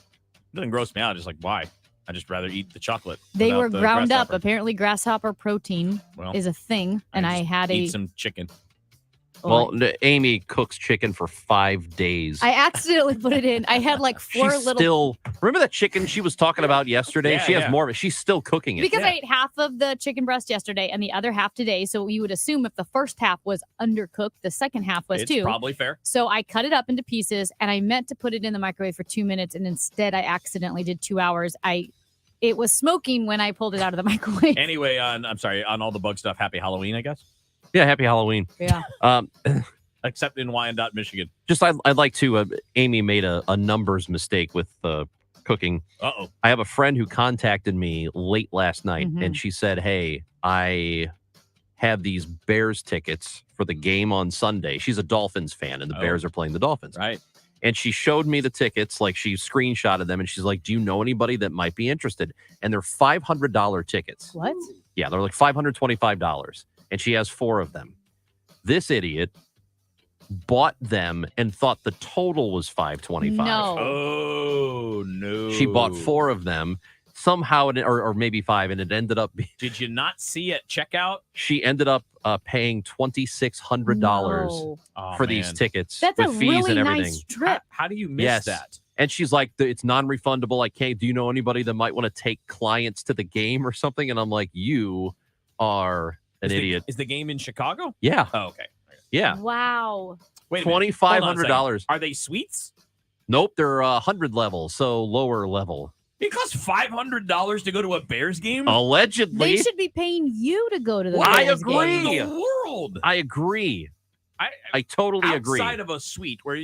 doesn't gross me out. Just like, why? I just rather eat the chocolate. They without were the ground up. grasshopper. Apparently, grasshopper protein Well, is a thing, and I just had eat a. some chicken. Well, Amy cooks chicken for 5 days. I accidentally put it in. I had like four She's little. still remember that chicken she was talking about yesterday? Yeah, she has yeah. more of it. She's still cooking it. Because I ate half of the chicken breast yesterday and the other half today. So you would assume if the first half was undercooked, the second half was It's too. probably fair. So I cut it up into pieces and I meant to put it in the microwave for 2 minutes. And instead I accidentally did 2 hours. It was smoking when I pulled it out of the microwave. Anyway, on all the bug stuff, happy Halloween, I guess. Yeah, happy Halloween. Yeah. Except in Wyandotte, Michigan. Just I'd like to. Amy made a numbers mistake with cooking. Uh-oh. I have a friend who contacted me late last night, Mhm. and she said, "Hey, I have these Bears tickets for the game on Sunday." She's a Dolphins fan, and the Oh. Bears are playing the Dolphins. Right. And she showed me the tickets, like she screenshotted them, and she's like, "Do you know anybody that might be interested?" And they're $500 tickets. What? Yeah, they're like $525, and she has 4 of them. This idiot bought them and thought the total was $525. No. Oh, no. She bought 4 of them somehow, or maybe 5, and it ended up. Did you not see at checkout? She ended up paying $2,600 No. Oh, for these man. tickets That's a with fees really and everything. nice trip. How do you miss Yes. that? And she's like, it's non-refundable. I can't. Do you know anybody that might want to take clients to the game or something? And I'm like, you are an idiot. Is the game in Chicago? Yeah. Oh, okay. Yeah. Wow. Wait a minute. Hold on a second. $2,500. Are they suites? Nope, they're 100 level, so lower level. It costs $500 to go to a Bears game? Allegedly. They should be paying you to go to the I Bears agree. game. In the world. I agree. I I totally agree. Outside of a suite where,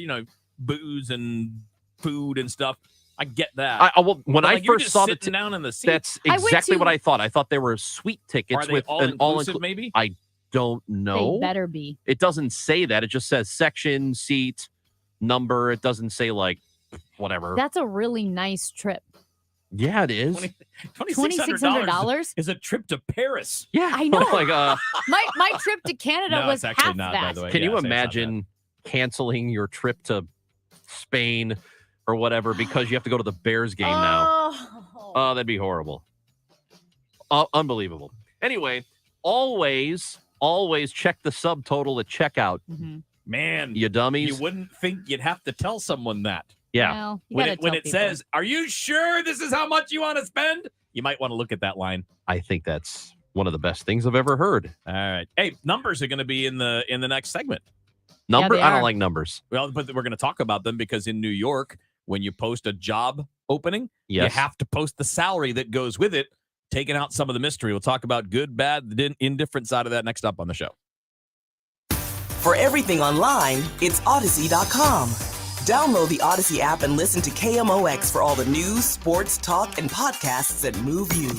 booze and food and stuff, I get that. When But, I like, you're first just saw the sitting down in the seat. that's I went exactly to- what I thought. I thought they were suite tickets Are they with all an all inclusive, maybe? I don't know. They better be. It doesn't say that. It just says section, seat, number. It doesn't say like whatever. That's a really nice trip. Yeah, it is. $2,600? is a trip to Paris. Yeah, I know. like, My trip to Canada No, was it's actually half not, that. by the way. can Yeah, you it's not imagine canceling your trip to Spain or whatever because you have to go to the Bears game now? Oh, that'd be horrible. Unbelievable. Anyway, always check the subtotal at checkout. Mhm. Man, You dummies. you wouldn't think you'd have to tell someone that. Yeah. Well, you When gotta it, when tell it people. says, "Are you sure this is how much you want to spend?" You might want to look at that line. I think that's one of the best things I've ever heard. All right. Hey, numbers are going to be in the next segment. Number? they I don't are. like numbers. Well, but we're going to talk about them because in New York, when you post a job opening, Yes. you have to post the salary that goes with it, taking out some of the mystery. We'll talk about good, bad, the indifferent side of that next up on the show. For everything online, it's Odyssey.com. Download the Odyssey app and listen to KMOX for all the news, sports, talk, and podcasts that move you.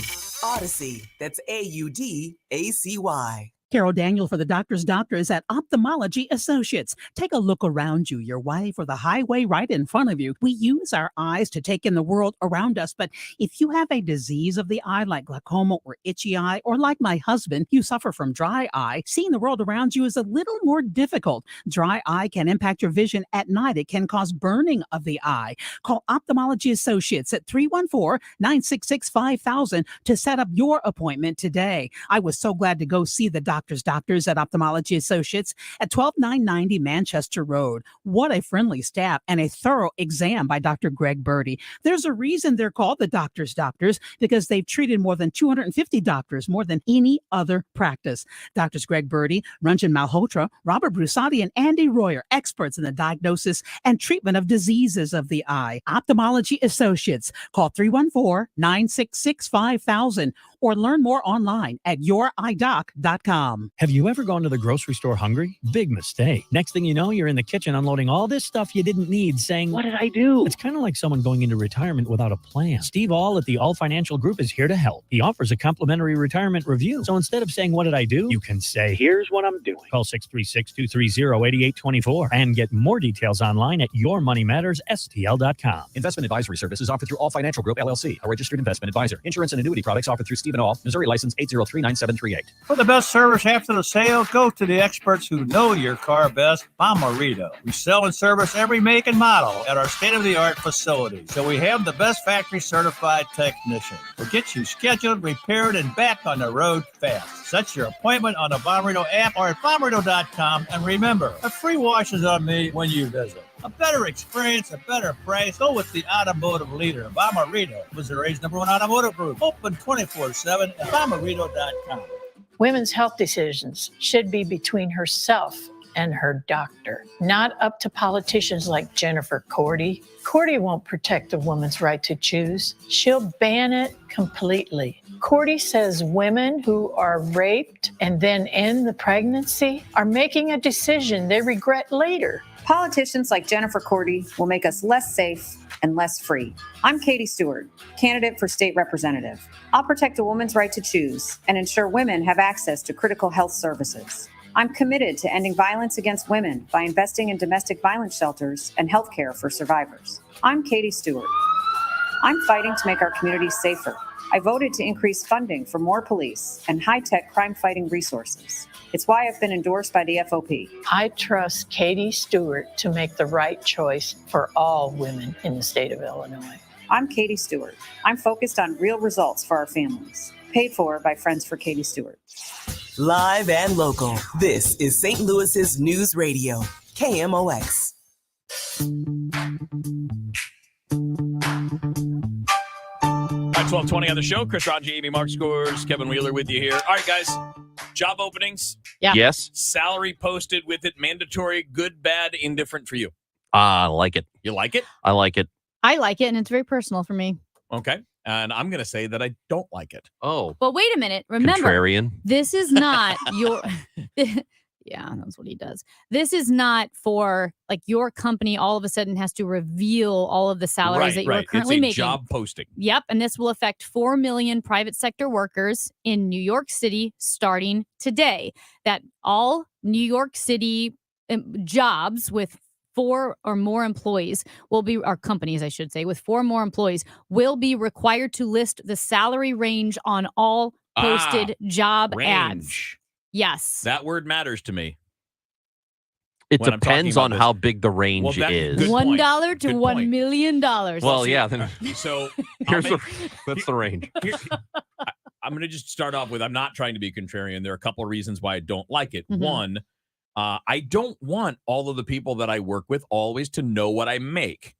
Odyssey, that's AUDACY. Carol Daniel for the Doctor's Doctors at Ophthalmology Associates. Take a look around you, your wife, or the highway right in front of you. We use our eyes to take in the world around us, but if you have a disease of the eye like glaucoma or itchy eye, or like my husband, you suffer from dry eye, seeing the world around you is a little more difficult. Dry eye can impact your vision at night. It can cause burning of the eye. Call Ophthalmology Associates at 314-966-5000 to set up your appointment today. I was so glad to go see the Doctor's Doctors at Ophthalmology Associates at 12990 Manchester Road. What a friendly staff and a thorough exam by Dr. Greg Birdie. There's a reason they're called the Doctor's Doctors, because they've treated more than 250 doctors, more than any other practice. Doctors Greg Birdie, Ranjan Malhotra, Robert Brusati, and Andy Royer, experts in the diagnosis and treatment of diseases of the eye. Ophthalmology Associates. Call 314-966-5000 or learn more online at youridoc.com. Have you ever gone to the grocery store hungry? Big mistake. Next thing you know, you're in the kitchen unloading all this stuff you didn't need, saying, "What did I do?" It's kind of like someone going into retirement without a plan. Steve All at the All Financial Group is here to help. He offers a complimentary retirement review. So instead of saying, "What did I do?" you can say, "Here's what I'm doing." Call 636-230-8824 and get more details online at yourmoneymattersstl.com. Investment advisory services offered through All Financial Group, LLC, a registered investment advisor. Insurance and annuity products offered through Stephen All, Missouri license 8039738. For the best service after the sale, go to the experts who know your car best, Bomarito. We sell and service every make and model at our state-of-the-art facility, so we have the best factory-certified technician. We'll get you scheduled, repaired, and back on the road fast. Set your appointment on the Bomarito app or at bomarito.com, and remember, a free wash is on me when you visit. A better experience, a better price. Go with the automotive leader, Bomarito, Missouri's #1 automotive group. Open 24/7 at bomarito.com. Women's health decisions should be between herself and her doctor, not up to politicians like Jennifer Cordy. Cordy won't protect a woman's right to choose. She'll ban it completely. Cordy says women who are raped and then end the pregnancy are making a decision they regret later. Politicians like Jennifer Cordy will make us less safe and less free. I'm Katie Stewart, candidate for state representative. I'll protect a woman's right to choose and ensure women have access to critical health services. I'm committed to ending violence against women by investing in domestic violence shelters and health care for survivors. I'm Katie Stewart. I'm fighting to make our communities safer. I voted to increase funding for more police and high-tech crime-fighting resources. It's why I've been endorsed by the FOP. I trust Katie Stewart to make the right choice for all women in the state of Illinois. I'm Katie Stewart. I'm focused on real results for our families. Paid for by Friends for Katie Stewart. Live and local. This is St. Louis's News Radio, KMOX. All right, 12:20 on the show. Chris Ranji, Amy Mark Scores, Kevin Wheeler with you here. All right, guys. Job openings. Yeah. Yes. Salary posted with it. Mandatory, good, bad, indifferent for you. I like it. You like it? I like it. I like it, and it's very personal for me. Okay. And I'm going to say that I don't like it. Oh. But wait a minute. Remember, Contrarian. this is not your... Yeah, that's what he does. This is not for like your company all of a sudden has to reveal all of the salaries that you're currently making. It's a job posting. Yep. And this will affect 4 million private sector workers in New York City starting today. That all New York City jobs with 4 or more employees will be, or companies, I should say, with 4 or more employees will be required to list the salary range on all posted job ads. Yes. That word matters to me. It depends on how big the range is. $1 to $1 million. Well, yeah. Then so that's the range. I'm going to just start off with, I'm not trying to be contrarian. There are a couple of reasons why I don't like it. Mhm. One, I don't want all of the people that I work with always to know what I make.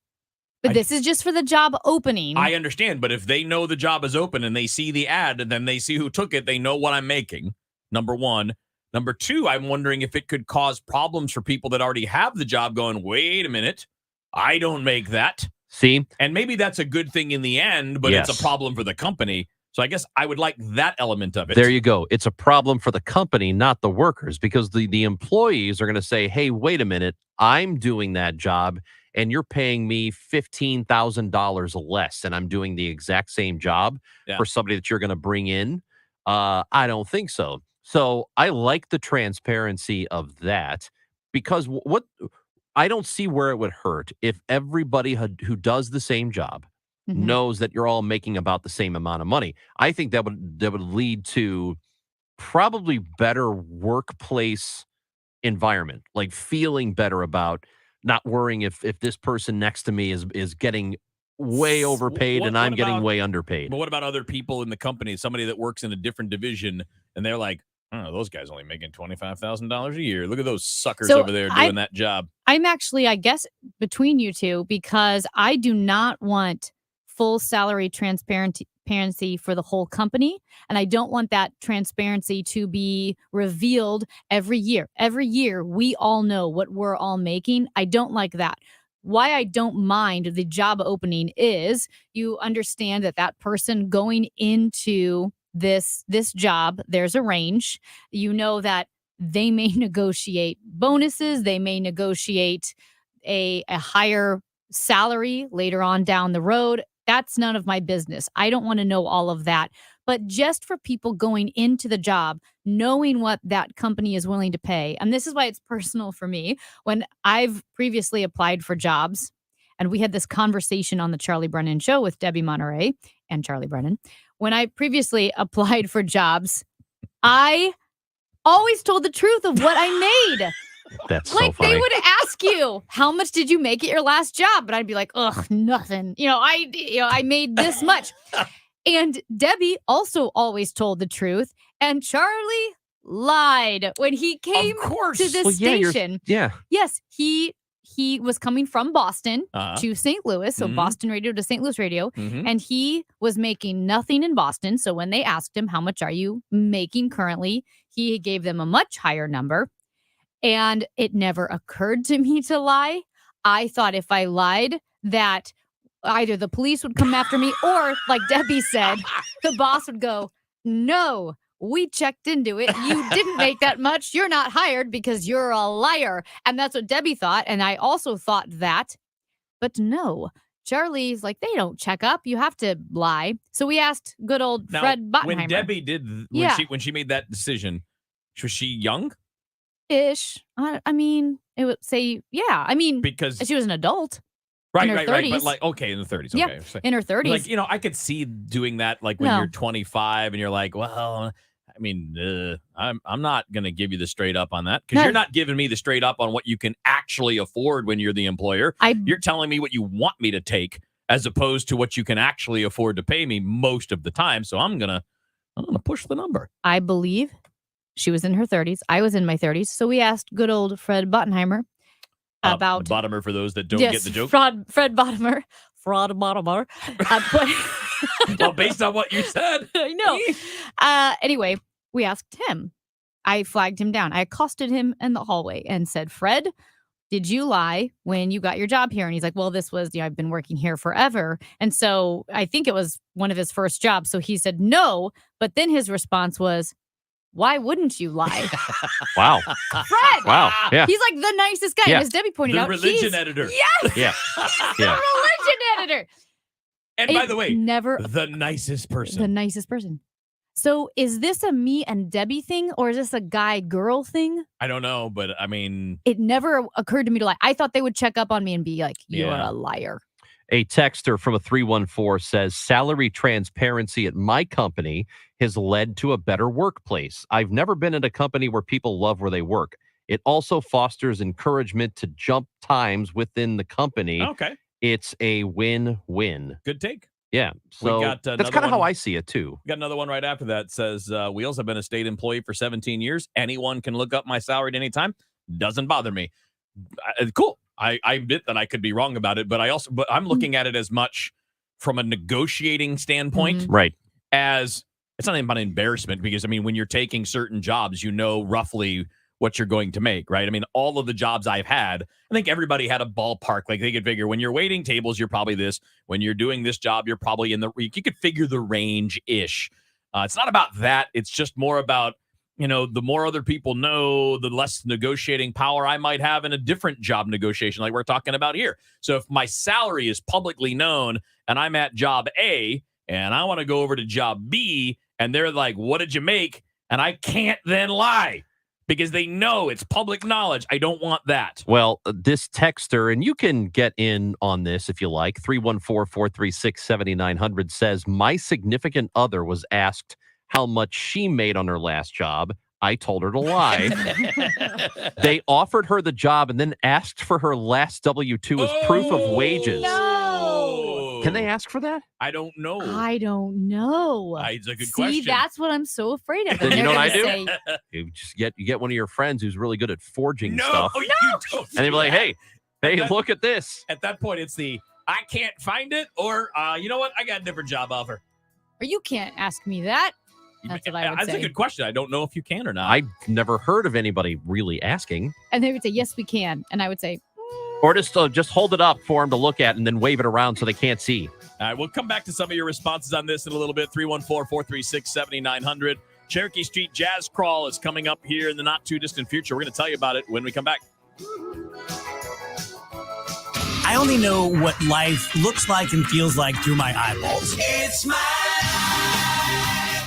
But this is just for the job opening. I understand, but if they know the job is open and they see the ad and then they see who took it, they know what I'm making. Number one. Number two, I'm wondering if it could cause problems for people that already have the job going, wait a minute, I don't make that. See? And maybe that's a good thing in the end, but it's a problem for the company. So I guess I would like that element of it. There you go. It's a problem for the company, not the workers, because the employees are going to say, hey, wait a minute, I'm doing that job and you're paying me $15,000 less and I'm doing the exact same job for somebody that you're going to bring in. I don't think so. So I like the transparency of that because what I don't see where it would hurt if everybody who does the same job knows that you're all making about the same amount of money. I think that would lead to probably better workplace environment, like feeling better about not worrying if this person next to me is getting way overpaid and I'm getting way underpaid. But what about other people in the company, somebody that works in a different division and they're like, oh, those guys only making $25,000 a year. Look at those suckers over there doing that job. I'm actually, I guess, between you two because I do not want full salary transparency for the whole company. And I don't want that transparency to be revealed every year. Every year, we all know what we're all making. I don't like that. Why I don't mind the job opening is you understand that person going into this job, there's a range. You know that they may negotiate bonuses, they may negotiate a higher salary later on down the road. That's none of my business. I don't want to know all of that. But just for people going into the job, knowing what that company is willing to pay, and this is why it's personal for me. When I've previously applied for jobs, and we had this conversation on the Charlie Brennan Show with Debbie Monterey and Charlie Brennan. When I previously applied for jobs, I always told the truth of what I made. That's so Like funny. they would ask you, how much did you make at your last job? But I'd be like, ugh, nothing. I made this much. And Debbie also always told the truth. And Charlie lied when he came to this Well, yeah, station. yeah. Yes, he was coming from Boston Uh-huh. to St. Louis, so Mhm. Boston radio to St. Louis radio, Mhm. and he was making nothing in Boston. So when they asked him, how much are you making currently? He gave them a much higher number. And it never occurred to me to lie. I thought if I lied that either the police would come after me or, like Debbie said, the boss would go, no, we checked into it. You didn't make that much. You're not hired because you're a liar. And that's what Debbie thought. And I also thought that. But no, Charlie's like, they don't check up. You have to lie. So we asked good old Now, Fred Bottenheimer. when Debbie did, when she made that decision, was she young? Ish. I mean, it would say, yeah. I mean, Because she was an adult. Right, in her right, 30s. right. But like, okay, in the 30s. Yeah, Okay. So- in her 30s. Like, I could see doing that like when No. you're 25 and you're like, well, I mean, I'm not going to give you the straight up on that because No. you're not giving me the straight up on what you can actually afford when you're the employer. You're telling me what you want me to take as opposed to what you can actually afford to pay me most of the time. So I'm gonna push the number. I believe she was in her 30s. I was in my 30s. So we asked good old Fred Bottenheimer about Bottomer for those that don't yes, get the joke. Fred Bottomer. Fraud Bottomer. Well, based on what you said. I know. Anyway, we asked him. I flagged him down. I accosted him in the hallway and said, Fred, did you lie when you got your job here? And he's like, well, this was, I've been working here forever. And so I think it was one of his first jobs. So he said no. But then his response was, why wouldn't you lie? Wow. Fred. Wow. Yeah. He's like the nicest guy. Yeah. And as Debbie pointed The out, religion he's, editor. Yes. Yeah. The Yeah. religion editor. And by It's the way, never the nicest person. the nicest person. So is this a me and Debbie thing or is this a guy girl thing? I don't know, but I mean, It never occurred to me to lie. I thought they would check up on me and be like, you're Yeah. a liar. A texter from a 314 says salary transparency at my company has led to a better workplace. I've never been at a company where people love where they work. It also fosters encouragement to jump times within the company. okay, It's a win-win. good take. Yeah. We So got that's another kind of how one. I see it too. We got another one right after that. Says Wheels, I've been a state employee for 17 years. Anyone can look up my salary at any time. Doesn't bother me. Cool. I admit that I could be wrong about it, but I'm looking at it as much from a negotiating standpoint Right. as it's not even about embarrassment because I mean, when you're taking certain jobs, you know roughly what you're going to make, right? I mean, all of the jobs I've had, I think everybody had a ballpark. Like they could figure when you're waiting tables, you're probably this. When you're doing this job, you're probably you could figure the range-ish. It's not about that. It's just more about, the more other people know, the less negotiating power I might have in a different job negotiation like we're talking about here. So if my salary is publicly known and I'm at job A and I want to go over to job B and they're like, what did you make? And I can't then lie because they know it's public knowledge. I don't want that. Well, this texter, and you can get in on this if you like, 314-436-7900 says, my significant other was asked how much she made on her last job. I told her to lie. They offered her the job and then asked for her last W-2 as proof of wages. No. Can they ask for that? I don't know. I don't know. It's a good See, question. that's what I'm so afraid of. Then And you know they're what I gonna do? say, You just get one of your friends who's really good at forging No, stuff. you don't. And they'd be like, hey, look at this. At that point, it's the I can't find it, or you know what? I got a different job offer. or you can't ask me that. That's what I would That's say. a good question. I don't know if you can or not. I've never heard of anybody really asking. And they would say, yes, we can. And I would say, Or just hold it up for them to look at and then wave it around so they can't see. All right, we'll come back to some of your responses on this in a little bit. 314-436-7900. Cherokee Street Jazz Crawl is coming up here in the not-too-distant future. We're going to tell you about it when we come back. I only know what life looks like and feels like through my eyeballs. It's my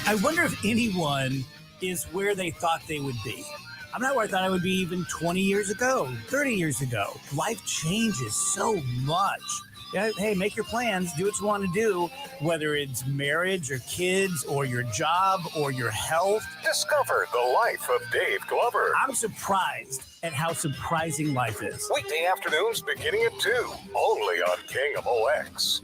I wonder if anyone is where they thought they would be. I'm not where I thought I would be even 20 years ago, 30 years ago. Life changes so much. Yeah, hey, make your plans, do what you want to do, whether it's marriage or kids or your job or your health. Discover the life of Dave Glover. I'm surprised at how surprising life is. Weekday afternoons beginning at 2, only on KMOX.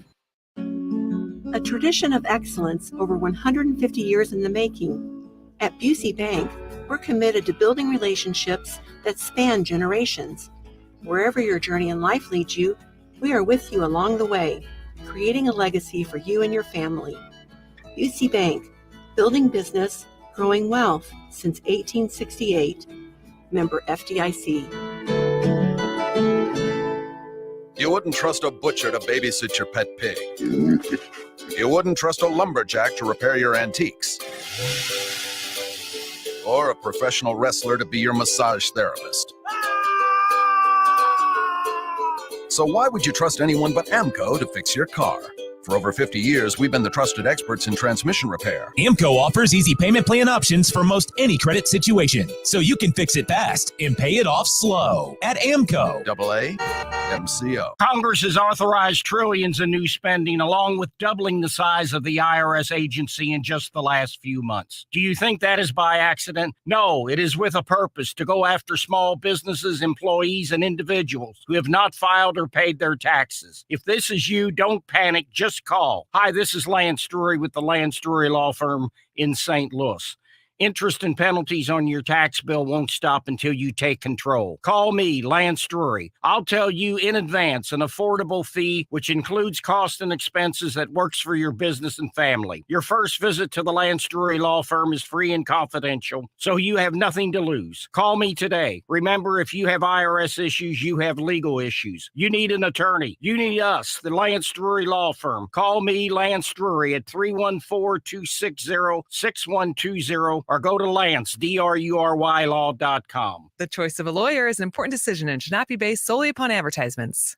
A tradition of excellence over 150 years in the making. At Busey Bank, we're committed to building relationships that span generations. Wherever your journey in life leads you, we are with you along the way, creating a legacy for you and your family. Busey Bank, building business, growing wealth since 1868. Member FDIC. You wouldn't trust a butcher to babysit your pet pig. You wouldn't trust a lumberjack to repair your antiques. Or a professional wrestler to be your massage therapist. So why would you trust anyone but AMCO to fix your car? For over 50 years, we've been the trusted experts in transmission repair. AMCO offers easy payment plan options for most any credit situation, so you can fix it fast and pay it off slow at AMCO. AA MCO. Congress has authorized trillions in new spending, along with doubling the size of the IRS agency in just the last few months. Do you think that is by accident? No, it is with a purpose, to go after small businesses, employees, and individuals who have not filed or paid their taxes. If this is you, don't panic, just call. Hi, this is Lance Drury with the Lance Drury Law Firm in St. Louis. Interest and penalties on your tax bill won't stop until you take control. Call me, Lance Drury. I'll tell you in advance an affordable fee, which includes costs and expenses that works for your business and family. Your first visit to the Lance Drury Law Firm is free and confidential, so you have nothing to lose. Call me today. Remember, if you have IRS issues, you have legal issues. You need an attorney. You need us, the Lance Drury Law Firm. Call me, Lance Drury, at 314-260-6120 or go to Lance, DRURYlaw.com. The choice of a lawyer is an important decision and should not be based solely upon advertisements.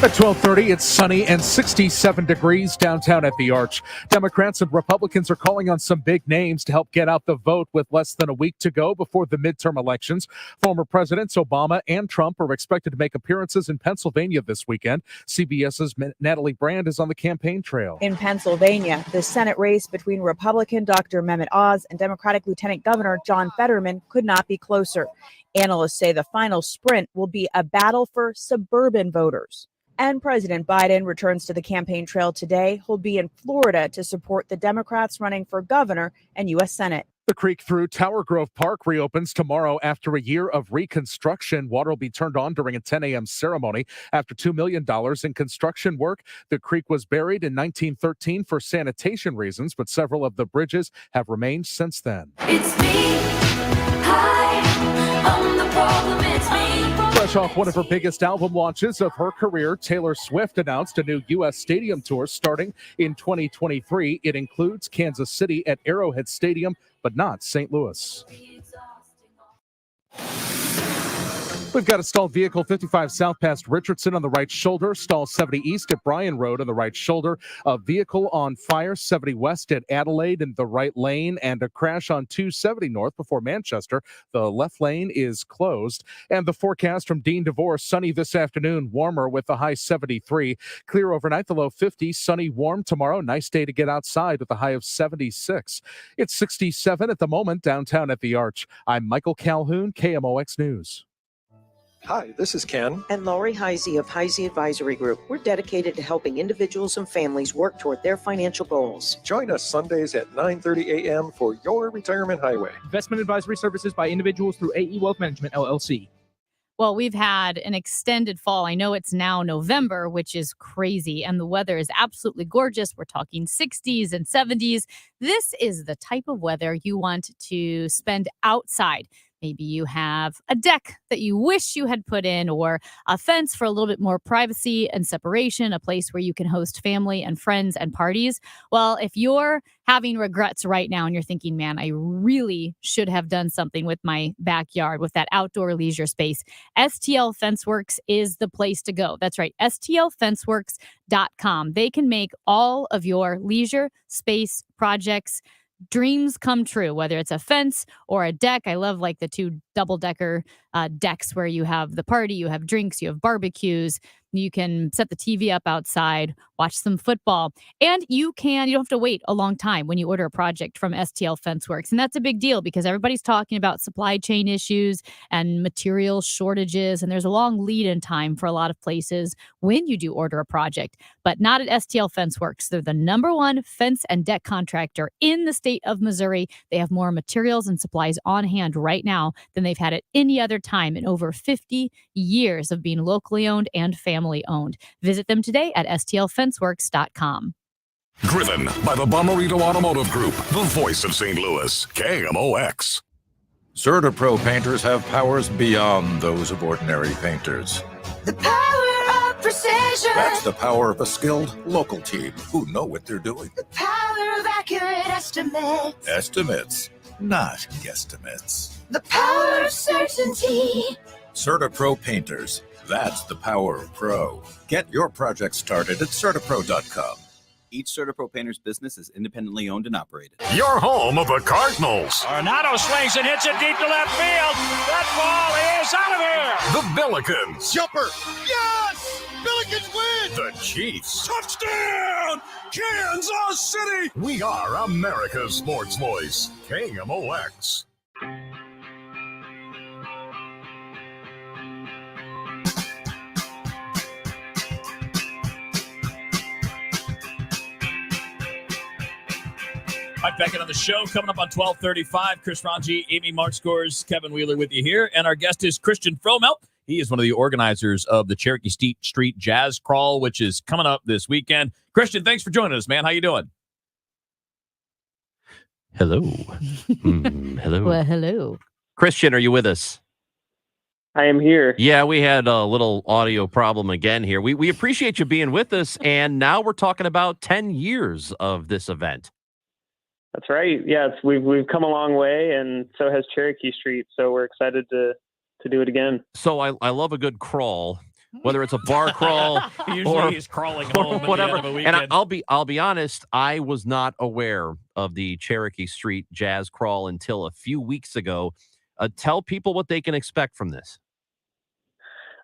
At 12:30, it's sunny and 67 degrees downtown at the Arch. Democrats and Republicans are calling on some big names to help get out the vote with less than a week to go before the midterm elections. Former Presidents Obama and Trump are expected to make appearances in Pennsylvania this weekend. CBS's Natalie Brand is on the campaign trail. In Pennsylvania, the Senate race between Republican Dr. Mehmet Oz and Democratic Lieutenant Governor John Fetterman could not be closer. Analysts say the final sprint will be a battle for suburban voters. And President Biden returns to the campaign trail today. He'll be in Florida to support the Democrats running for governor and U.S. Senate. The creek through Tower Grove Park reopens tomorrow after a year of reconstruction. Water will be turned on during a 10 a.m. ceremony. After $2 million in construction work, the creek was buried in 1913 for sanitation reasons, but several of the bridges have remained since then. It's me. Hi, I'm the problem. It's me. Fresh off one of her biggest album launches of her career, Taylor Swift announced a new U.S. stadium tour starting in 2023. It includes Kansas City at Arrowhead Stadium, but not St. Louis. We've got a stalled vehicle 55 south past Richardson on the right shoulder, stall 70 east at Bryan Road on the right shoulder, a vehicle on fire 70 west at Adelaide in the right lane, and a crash on 270 north before Manchester. The left lane is closed. And the forecast from Dean DeVore, sunny this afternoon, warmer with a high 73. Clear overnight, the low 50, sunny, warm tomorrow. Nice day to get outside with a high of 76. It's 67 at the moment downtown at the Arch. I'm Michael Calhoun, KMOX News. Hi, this is Ken. And Laurie Heisey of Heisey Advisory Group. We're dedicated to helping individuals and families work toward their financial goals. Join us Sundays at 9:30 a.m. for Your Retirement Highway. Investment advisory services by individuals through AE Wealth Management, LLC. Well, we've had an extended fall. I know it's now November, which is crazy, and the weather is absolutely gorgeous. We're talking 60s and 70s. This is the type of weather you want to spend outside. Maybe you have a deck that you wish you had put in, or a fence for a little bit more privacy and separation, a place where you can host family and friends and parties. Well, if you're having regrets right now and you're thinking, man, I really should have done something with my backyard, with that outdoor leisure space, STL FenceWorks is the place to go. That's right, STLFenceWorks.com. They can make all of your leisure space projects dreams come true, whether it's a fence or a deck. I love like the 2 double-decker decks where you have the party, you have drinks, you have barbecues. You can set the TV up outside, watch some football, and you don't have to wait a long time when you order a project from STL FenceWorks. And that's a big deal because everybody's talking about supply chain issues and material shortages, and there's a long lead-in time for a lot of places when you do order a project, but not at STL FenceWorks. They're the #1 fence and deck contractor in the state of Missouri. They have more materials and supplies on hand right now than they've had at any other time in over 50 years of being locally owned and family owned. Visit them today at STLFenceWorks.com. Driven by the Bomarito Automotive Group, the voice of St. Louis, KMOX. CertaPro painters have powers beyond those of ordinary painters. The power of precision. That's the power of a skilled local team who know what they're doing. The power of accurate estimates. Estimates, not guesstimates. The power of certainty. CertaPro painters. That's the power of pro. Get your project started at CertaPro.com. Each CertaPro painter's business is independently owned and operated. Your home of the Cardinals. Arenado swings and hits it deep to left field. That ball is out of here. The Billikens. Jumper. Yes! Billikens win! The Chiefs. Touchdown! Kansas City! We are America's sports voice, KMOX. Right, back into the show. Coming up on 12:35, Chris Ranji, Amy Markscores, Kevin Wheeler with you here. And our guest is Christian Fromelt. He is one of the organizers of the Cherokee Street Jazz Crawl, which is coming up this weekend. Christian, thanks for joining us, man. How you doing? Hello. Hello. Well, hello. Christian, are you with us? I am here. Yeah, we had a little audio problem again here. We appreciate you being with us, and now we're talking about 10 years of this event. That's right. Yes, we've come a long way, and so has Cherokee Street. So we're excited to do it again. So I love a good crawl, whether it's a bar crawl Usually or he's crawling home at whatever. the end of a weekend. And I'll be honest, I was not aware of the Cherokee Street Jazz Crawl until a few weeks ago. Tell people what they can expect from this.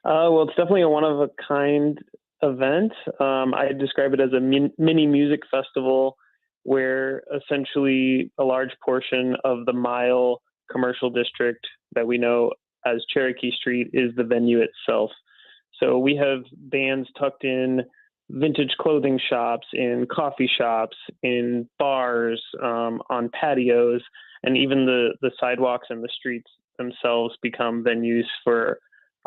Well, it's definitely a one-of-a-kind event. I describe it as a mini music festival where essentially a large portion of the mile commercial district that we know as Cherokee Street is the venue itself. So we have bands tucked in vintage clothing shops, in coffee shops, in bars, on patios, and even the sidewalks and the streets themselves become venues for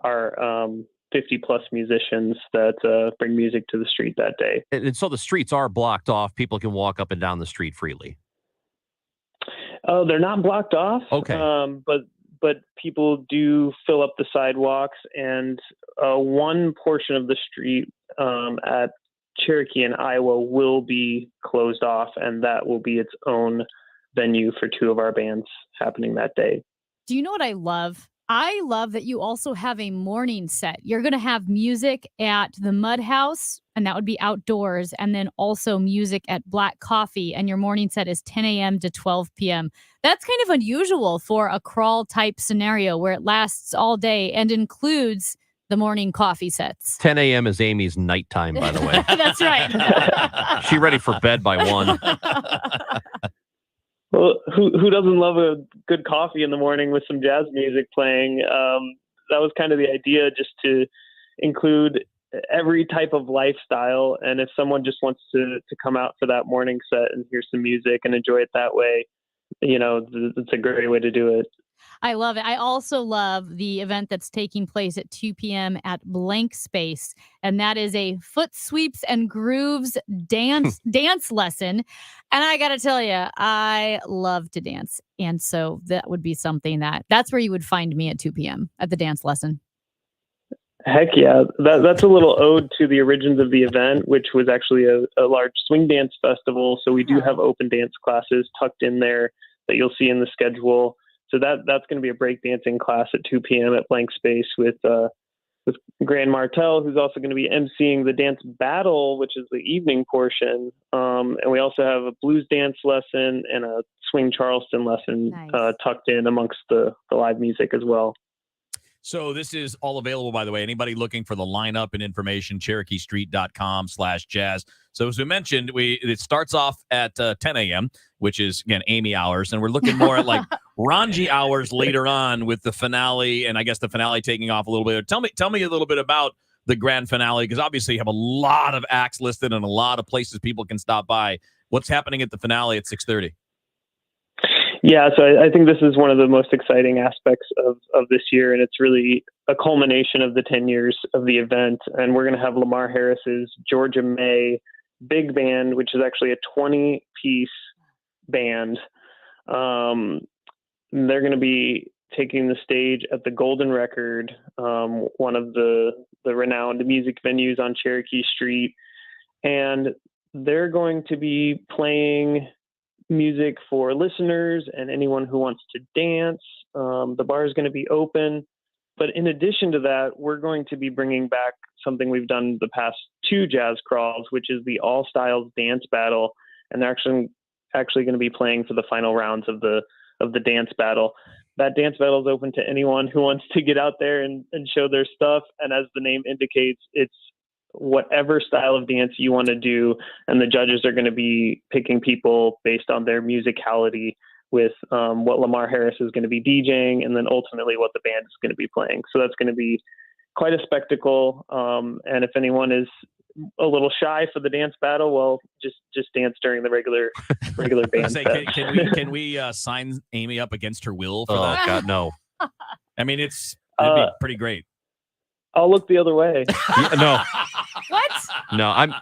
our 50-plus musicians that bring music to the street that day. And so the streets are blocked off. People can walk up and down the street freely. Oh, they're not blocked off. Okay. But people do fill up the sidewalks, and one portion of the street at Cherokee and Iowa will be closed off, and that will be its own venue for 2 of our bands happening that day. Do you know what I love? I love that you also have a morning set. You're going to have music at the Mud House, and that would be outdoors, and then also music at Black Coffee, and your morning set is 10 a.m. to 12 p.m. That's kind of unusual for a crawl type scenario where it lasts all day and includes the morning coffee sets. 10 a.m. is Amy's nighttime, by the way. That's right. She ready for bed by 1. Well, who doesn't love a good coffee in the morning with some jazz music playing? That was kind of the idea, just to include every type of lifestyle. And if someone just wants to come out for that morning set and hear some music and enjoy it that way, it's a great way to do it. I love it. I also love the event that's taking place at 2 p.m. at Blank Space, and that is a foot sweeps and grooves dance lesson. And I got to tell you, I love to dance, and so that would be something that's where you would find me at 2 p.m. at the dance lesson. Heck yeah. That's a little ode to the origins of the event, which was actually a large swing dance festival. So we do have open dance classes tucked in there that you'll see in the schedule. So that's going to be a breakdancing class at 2 p.m. at Blank Space with Grand Martel, who's also going to be emceeing the dance battle, which is the evening portion. And we also have a blues dance lesson and a swing Charleston lesson tucked in amongst the live music as well. So this is all available, by the way. Anybody looking for the lineup and information, CherokeeStreet.com/jazz. So as we mentioned, it starts off at 10 a.m., which is, again, Amy hours. And we're looking more at like Ranji hours later on with the finale, and I guess the finale taking off a little bit. Tell me a little bit about the grand finale, because obviously you have a lot of acts listed and a lot of places people can stop by. What's happening at the finale at 6:30? Yeah, so I think this is one of the most exciting aspects of this year, and it's really a culmination of the 10 years of the event. And we're going to have Lamar Harris's Georgia May Big Band, which is actually a 20-piece band. They're going to be taking the stage at the Golden Record, one of the renowned music venues on Cherokee Street. And they're going to be playing music for listeners and anyone who wants to dance. The bar is going to be open. But in addition to that, we're going to be bringing back something we've done the past 2 jazz crawls, which is the All Styles Dance Battle. And they're actually going to be playing for the final rounds of the dance battle. That dance battle is open to anyone who wants to get out there and show their stuff. And as the name indicates, it's whatever style of dance you want to do, and the judges are going to be picking people based on their musicality with what Lamar Harris is going to be DJing, and then ultimately what the band is going to be playing. So that's going to be quite a spectacle. And if anyone is a little shy for the dance battle, well, just dance during the regular band set. Can we sign Amy up against her will for that? Oh God, no. I mean, it'd be pretty great. I'll look the other way. No. What? No, I'm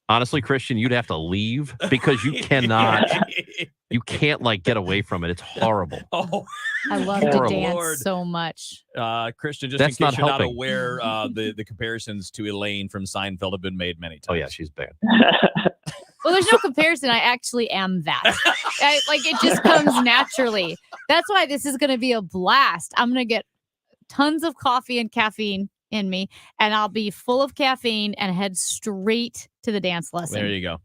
honestly, Christian, you'd have to leave because you can't like get away from it. It's horrible. Oh, I love to dance so much. Christian, just That's in case not you're not helping. aware, the comparisons to Elaine from Seinfeld have been made many times. Oh yeah, she's bad. Well, there's no comparison. I actually am that. It just comes naturally. That's why this is going to be a blast. I'm going to get tons of coffee and caffeine in me, and I'll be full of caffeine and head straight to the dance lesson. There you go.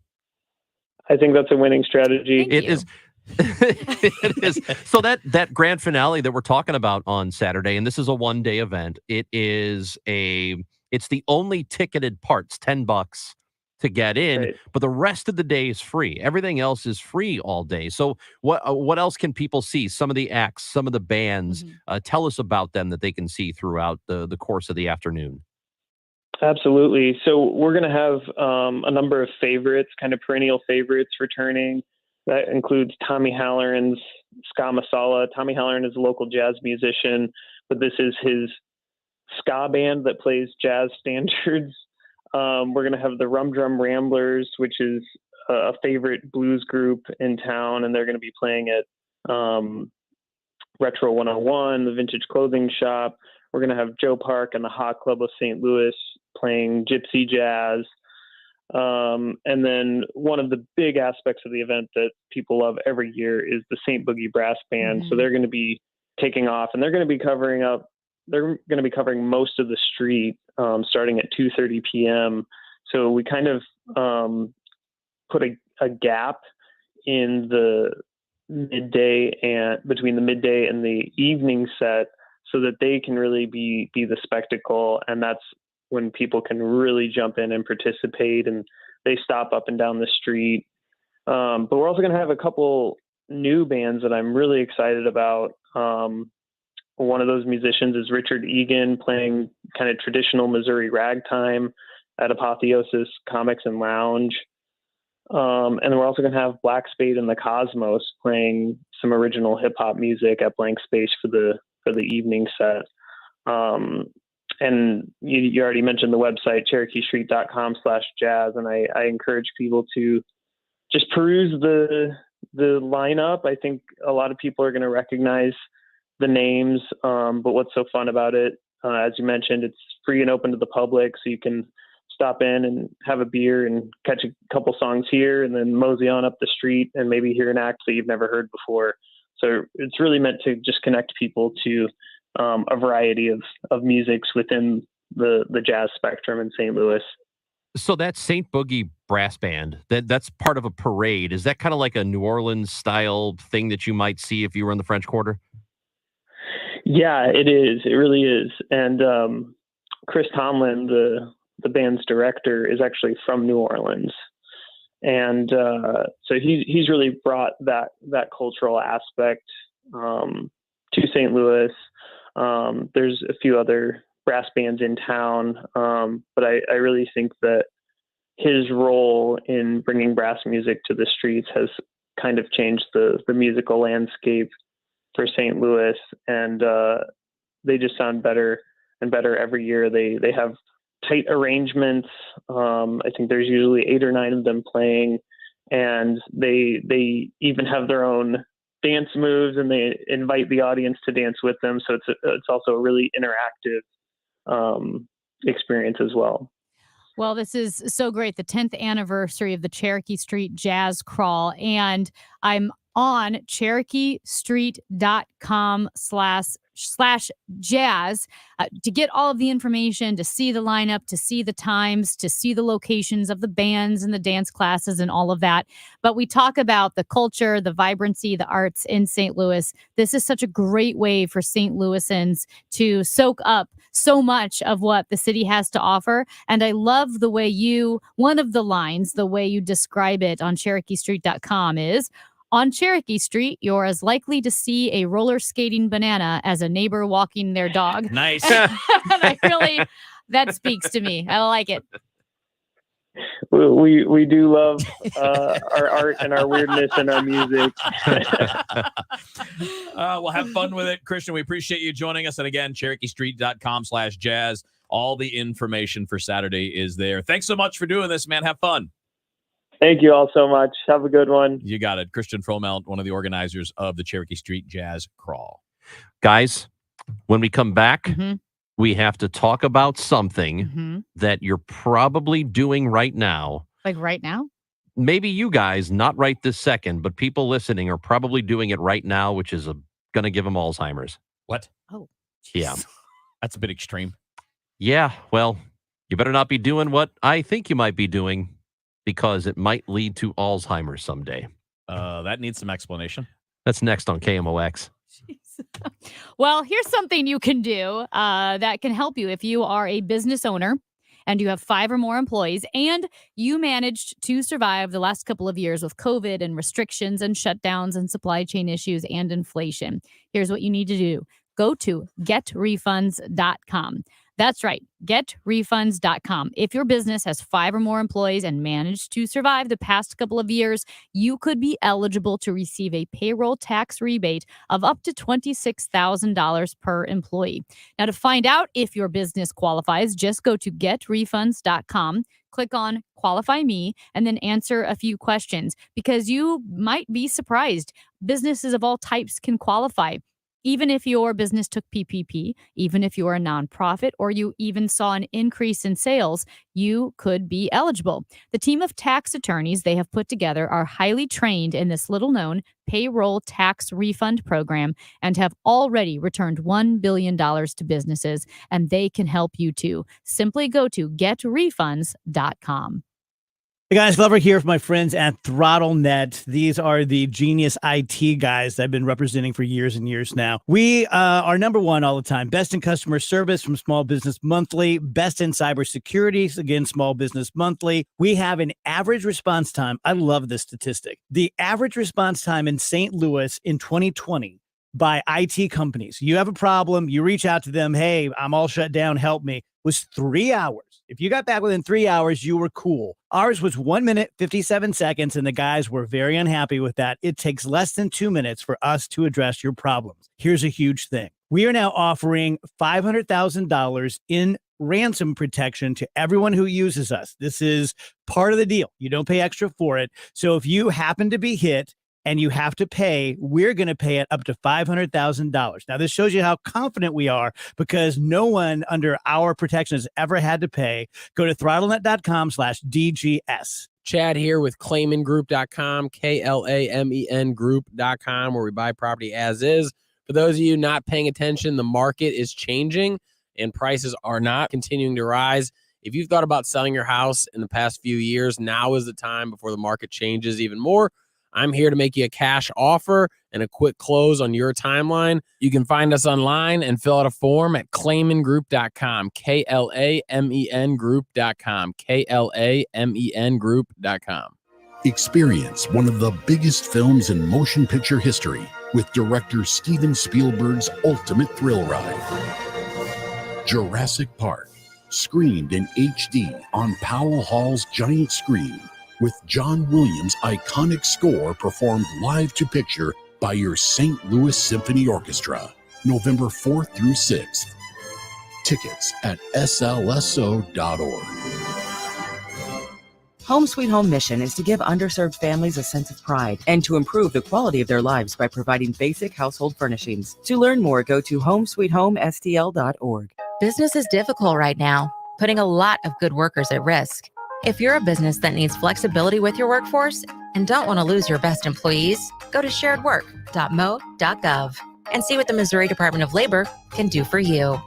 I think that's a winning strategy. Thank It you. is. It is. So that grand finale that we're talking about on Saturday, and this is a one-day event. It's the only ticketed parts, $10 to get in, Right. but the rest of the day is free. Everything else is free all day. So what else can people see? Some of the acts, some of the bands. Tell us about them that they can see throughout the course of the afternoon. Absolutely. So we're going to have a number of favorites, kind of perennial favorites returning. That includes Tommy Halloran's Ska Masala. Tommy Halloran is a local jazz musician, but this is his ska band that plays jazz standards. We're going to have the Rum Drum Ramblers, which is a favorite blues group in town, and they're going to be playing at Retro 101, the Vintage Clothing Shop. We're going to have Joe Park and the Hot Club of St. Louis playing gypsy jazz. And then one of the big aspects of the event that people love every year is the St. Boogie Brass Band. So they're going to be taking off, and they're going to be covering most of the street starting at 2:30 p.m. So we kind of put a gap in the midday and between the midday and the evening set, so that they can really be the spectacle, and that's when people can really jump in and participate, and they stop up and down the street. But we're also going to have a couple new bands that I'm really excited about. One of those musicians is Richard Egan, playing kind of traditional Missouri ragtime at Apotheosis Comics and Lounge. And we're also going to have Black Spade and the Cosmos playing some original hip hop music at Blank Space for the evening set. And you already mentioned the website, CherokeeStreet.com/jazz. And I encourage people to just peruse the lineup. I think a lot of people are going to recognize the names. But what's so fun about it, as you mentioned, it's free and open to the public. So you can stop in and have a beer and catch a couple songs here and then mosey on up the street and maybe hear an act that you've never heard before. So it's really meant to just connect people to a variety of musics within the jazz spectrum in St. Louis. So that St. Boogie brass band, that's part of a parade. Is that kind of like a New Orleans style thing that you might see if you were in the French Quarter? Yeah, it is. It really is. And Chris Tomlin, the band's director, is actually from New Orleans. And so he's really brought that cultural aspect to St. Louis. There's a few other brass bands in town, but I really think that his role in bringing brass music to the streets has kind of changed the musical landscape for St. Louis, and they just sound better and better every year. They have tight arrangements. I think there's usually 8 or 9 of them playing, and they even have their own dance moves, and they invite the audience to dance with them. So it's also a really interactive experience as well. Well, this is so great. The 10th anniversary of the Cherokee Street Jazz Crawl, and I'm on CherokeeStreet.com/jazz to get all of the information, to see the lineup, to see the times, to see the locations of the bands and the dance classes and all of that. But we talk about the culture, the vibrancy, the arts in St. Louis. This is such a great way for St. Louisans to soak up so much of what the city has to offer. And I love the way one of the lines, the way you describe it on CherokeeStreet.com is, on Cherokee Street, you're as likely to see a roller skating banana as a neighbor walking their dog. Nice. And that speaks to me. I like it. We do love our art and our weirdness and our music. We'll have fun with it. Christian, we appreciate you joining us. And again, CherokeeStreet.com/jazz. All the information for Saturday is there. Thanks so much for doing this, man. Have fun. Thank you all so much. Have a good one. You got it. Christian Fromelt, one of the organizers of the Cherokee Street Jazz Crawl. Guys, when we come back, we have to talk about something that you're probably doing right now. Like right now? Maybe you guys, not right this second, but people listening are probably doing it right now, which is going to give them Alzheimer's. What? Oh, geez. Yeah. That's a bit extreme. Yeah, well, you better not be doing what I think you might be doing, because it might lead to Alzheimer's someday. That needs some explanation. That's next on KMOX. Well, here's something you can do that can help you if you are a business owner and you have 5 or more employees and you managed to survive the last couple of years with COVID and restrictions and shutdowns and supply chain issues and inflation. Here's what you need to do. Go to getrefunds.com. That's right, getrefunds.com. If your business has 5 or more employees and managed to survive the past couple of years, you could be eligible to receive a payroll tax rebate of up to $26,000 per employee. Now, to find out if your business qualifies, just go to getrefunds.com, click on Qualify Me, and then answer a few questions, because you might be surprised. Businesses of all types can qualify. Even if your business took PPP, even if you're a nonprofit, or you even saw an increase in sales, you could be eligible. The team of tax attorneys they have put together are highly trained in this little-known payroll tax refund program and have already returned $1 billion to businesses, and they can help you too. Simply go to getrefunds.com. Hey guys, Glover here for my friends at ThrottleNet. These are the genius IT guys that I've been representing for years and years now. We are number one all the time. Best in customer service from Small Business Monthly. Best in cybersecurity, again, Small Business Monthly. We have an average response time. I love this statistic. The average response time in St. Louis in 2020 by IT companies. You have a problem, you reach out to them, hey, I'm all shut down, help me. was 3 hours. If you got back within 3 hours, you were cool. Ours was 1 minute, 57 seconds, and the guys were very unhappy with that. It takes less than 2 minutes for us to address your problems. Here's a huge thing. We are now offering $500,000 in ransom protection to everyone who uses us. This is part of the deal. You don't pay extra for it. So if you happen to be hit and you have to pay, we're going to pay it up to $500,000. Now, this shows you how confident we are because no one under our protection has ever had to pay. Go to throttlenet.com/DGS. Chad here with claimingroup.com, KLAMEN group.com, where we buy property as is. For those of you not paying attention, the market is changing and prices are not continuing to rise. If you've thought about selling your house in the past few years, now is the time before the market changes even more. I'm here to make you a cash offer and a quick close on your timeline. You can find us online and fill out a form at claimingroup.com, KLAMEN group.com, KLAMEN group.com. Experience one of the biggest films in motion picture history with director Steven Spielberg's ultimate thrill ride. Jurassic Park, screened in HD on Powell Hall's giant screen, with John Williams' iconic score performed live to picture by your St. Louis Symphony Orchestra, November 4th through 6th. Tickets at slso.org. Home Sweet Home mission is to give underserved families a sense of pride and to improve the quality of their lives by providing basic household furnishings. To learn more, go to homesweethomestl.org. Business is difficult right now, putting a lot of good workers at risk. If you're a business that needs flexibility with your workforce and don't want to lose your best employees, go to sharedwork.mo.gov and see what the Missouri Department of Labor can do for you.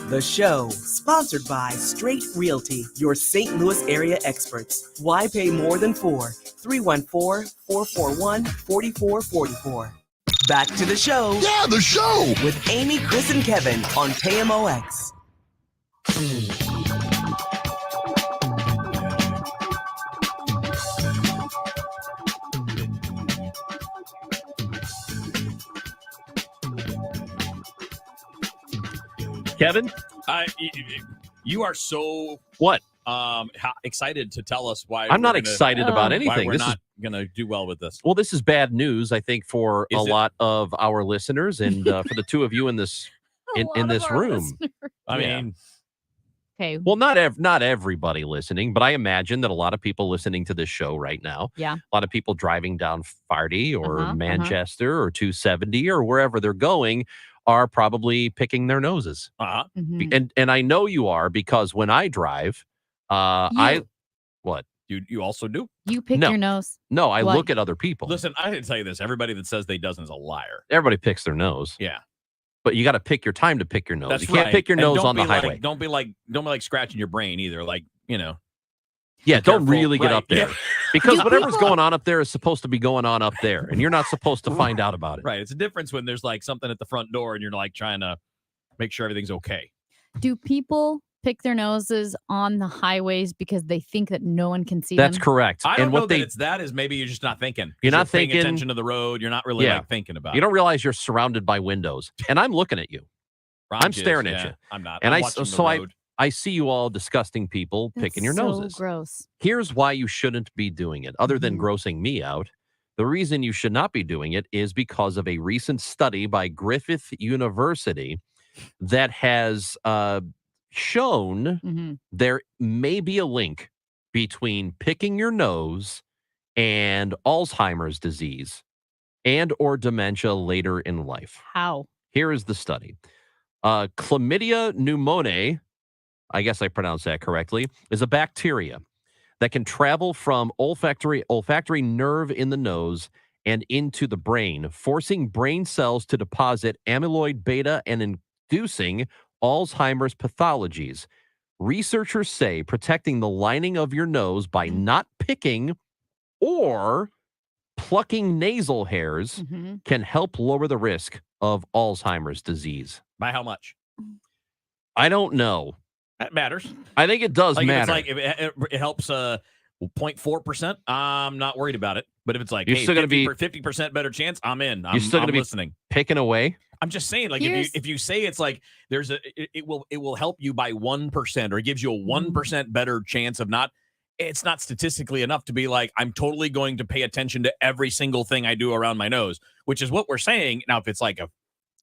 The show, sponsored by Straight Realty, your St. Louis area experts. Why pay more than 4? 314-441-4444. Back to the show. Yeah, the show! With Amy, Chris, and Kevin on KMOX. Kevin, you are so what? Excited to tell us why. I'm not excited about anything. Why we're This not going to do well with this. Well, this is bad news, I think, for Is a it? lot of our listeners and for the two of you in this in this room. I mean, okay. Well, not everybody listening, but I imagine that a lot of people listening to this show right now, Yeah. a lot of people driving down Farty or Uh-huh, Manchester or 270 or wherever they're going are probably picking their noses. Mhm. And I know you are because when I drive, what? You also do? You pick No. your nose. No, I What? look at other people. Listen, I didn't tell you this. Everybody that says they doesn't is a liar. Everybody picks their nose. Yeah. But you got to pick your time to pick your nose. That's you can't right. pick your And nose don't on the be like- highway. Don't be like scratching your brain either. Like, Yeah, be don't careful. really get Right, up there. yeah. Because Do whatever's people- going on up there is supposed to be going on up there. And you're not supposed to find out about it. right. It's a difference when there's like something at the front door and you're like trying to make sure everything's okay. Do people pick their noses on the highways because they think that no one can see That's them? correct. I don't and know what that they it's that is maybe you're just not thinking. You're not paying thinking- attention to the road. You're not really Yeah. like thinking about you it. don't realize you're surrounded by windows. And I'm looking at you. Raj I'm is, staring yeah. at you. I'm not. And I'm I watching the so road. I see you all disgusting people picking your That's so noses. gross. Here's why you shouldn't be doing it, other than Mhm. grossing me out. The reason you should not be doing it is because of a recent study by Griffith University that has shown Mhm. there may be a link between picking your nose and Alzheimer's disease and or dementia later in life. How? Here is the study. Chlamydia pneumoniae, I guess I pronounced that correctly, is a bacteria that can travel from olfactory nerve in the nose and into the brain, forcing brain cells to deposit amyloid beta and inducing Alzheimer's pathologies. Researchers say protecting the lining of your nose by not picking or plucking nasal hairs Mhm. can help lower the risk of Alzheimer's disease. By how much? I don't know. That matters. I think it does Like if matter. it's like if it helps 0.4%, I'm not worried about it. But if it's like You're hey, still gonna be 50% better chance, I'm in. You're still I'm going to be listening. picking away. I'm just saying, like, Here's- if you say it's like there's it will help you by 1% or it gives you a 1% better chance of not. It's not statistically enough to be like, I'm totally going to pay attention to every single thing I do around my nose, which is what we're saying. Now, if it's like a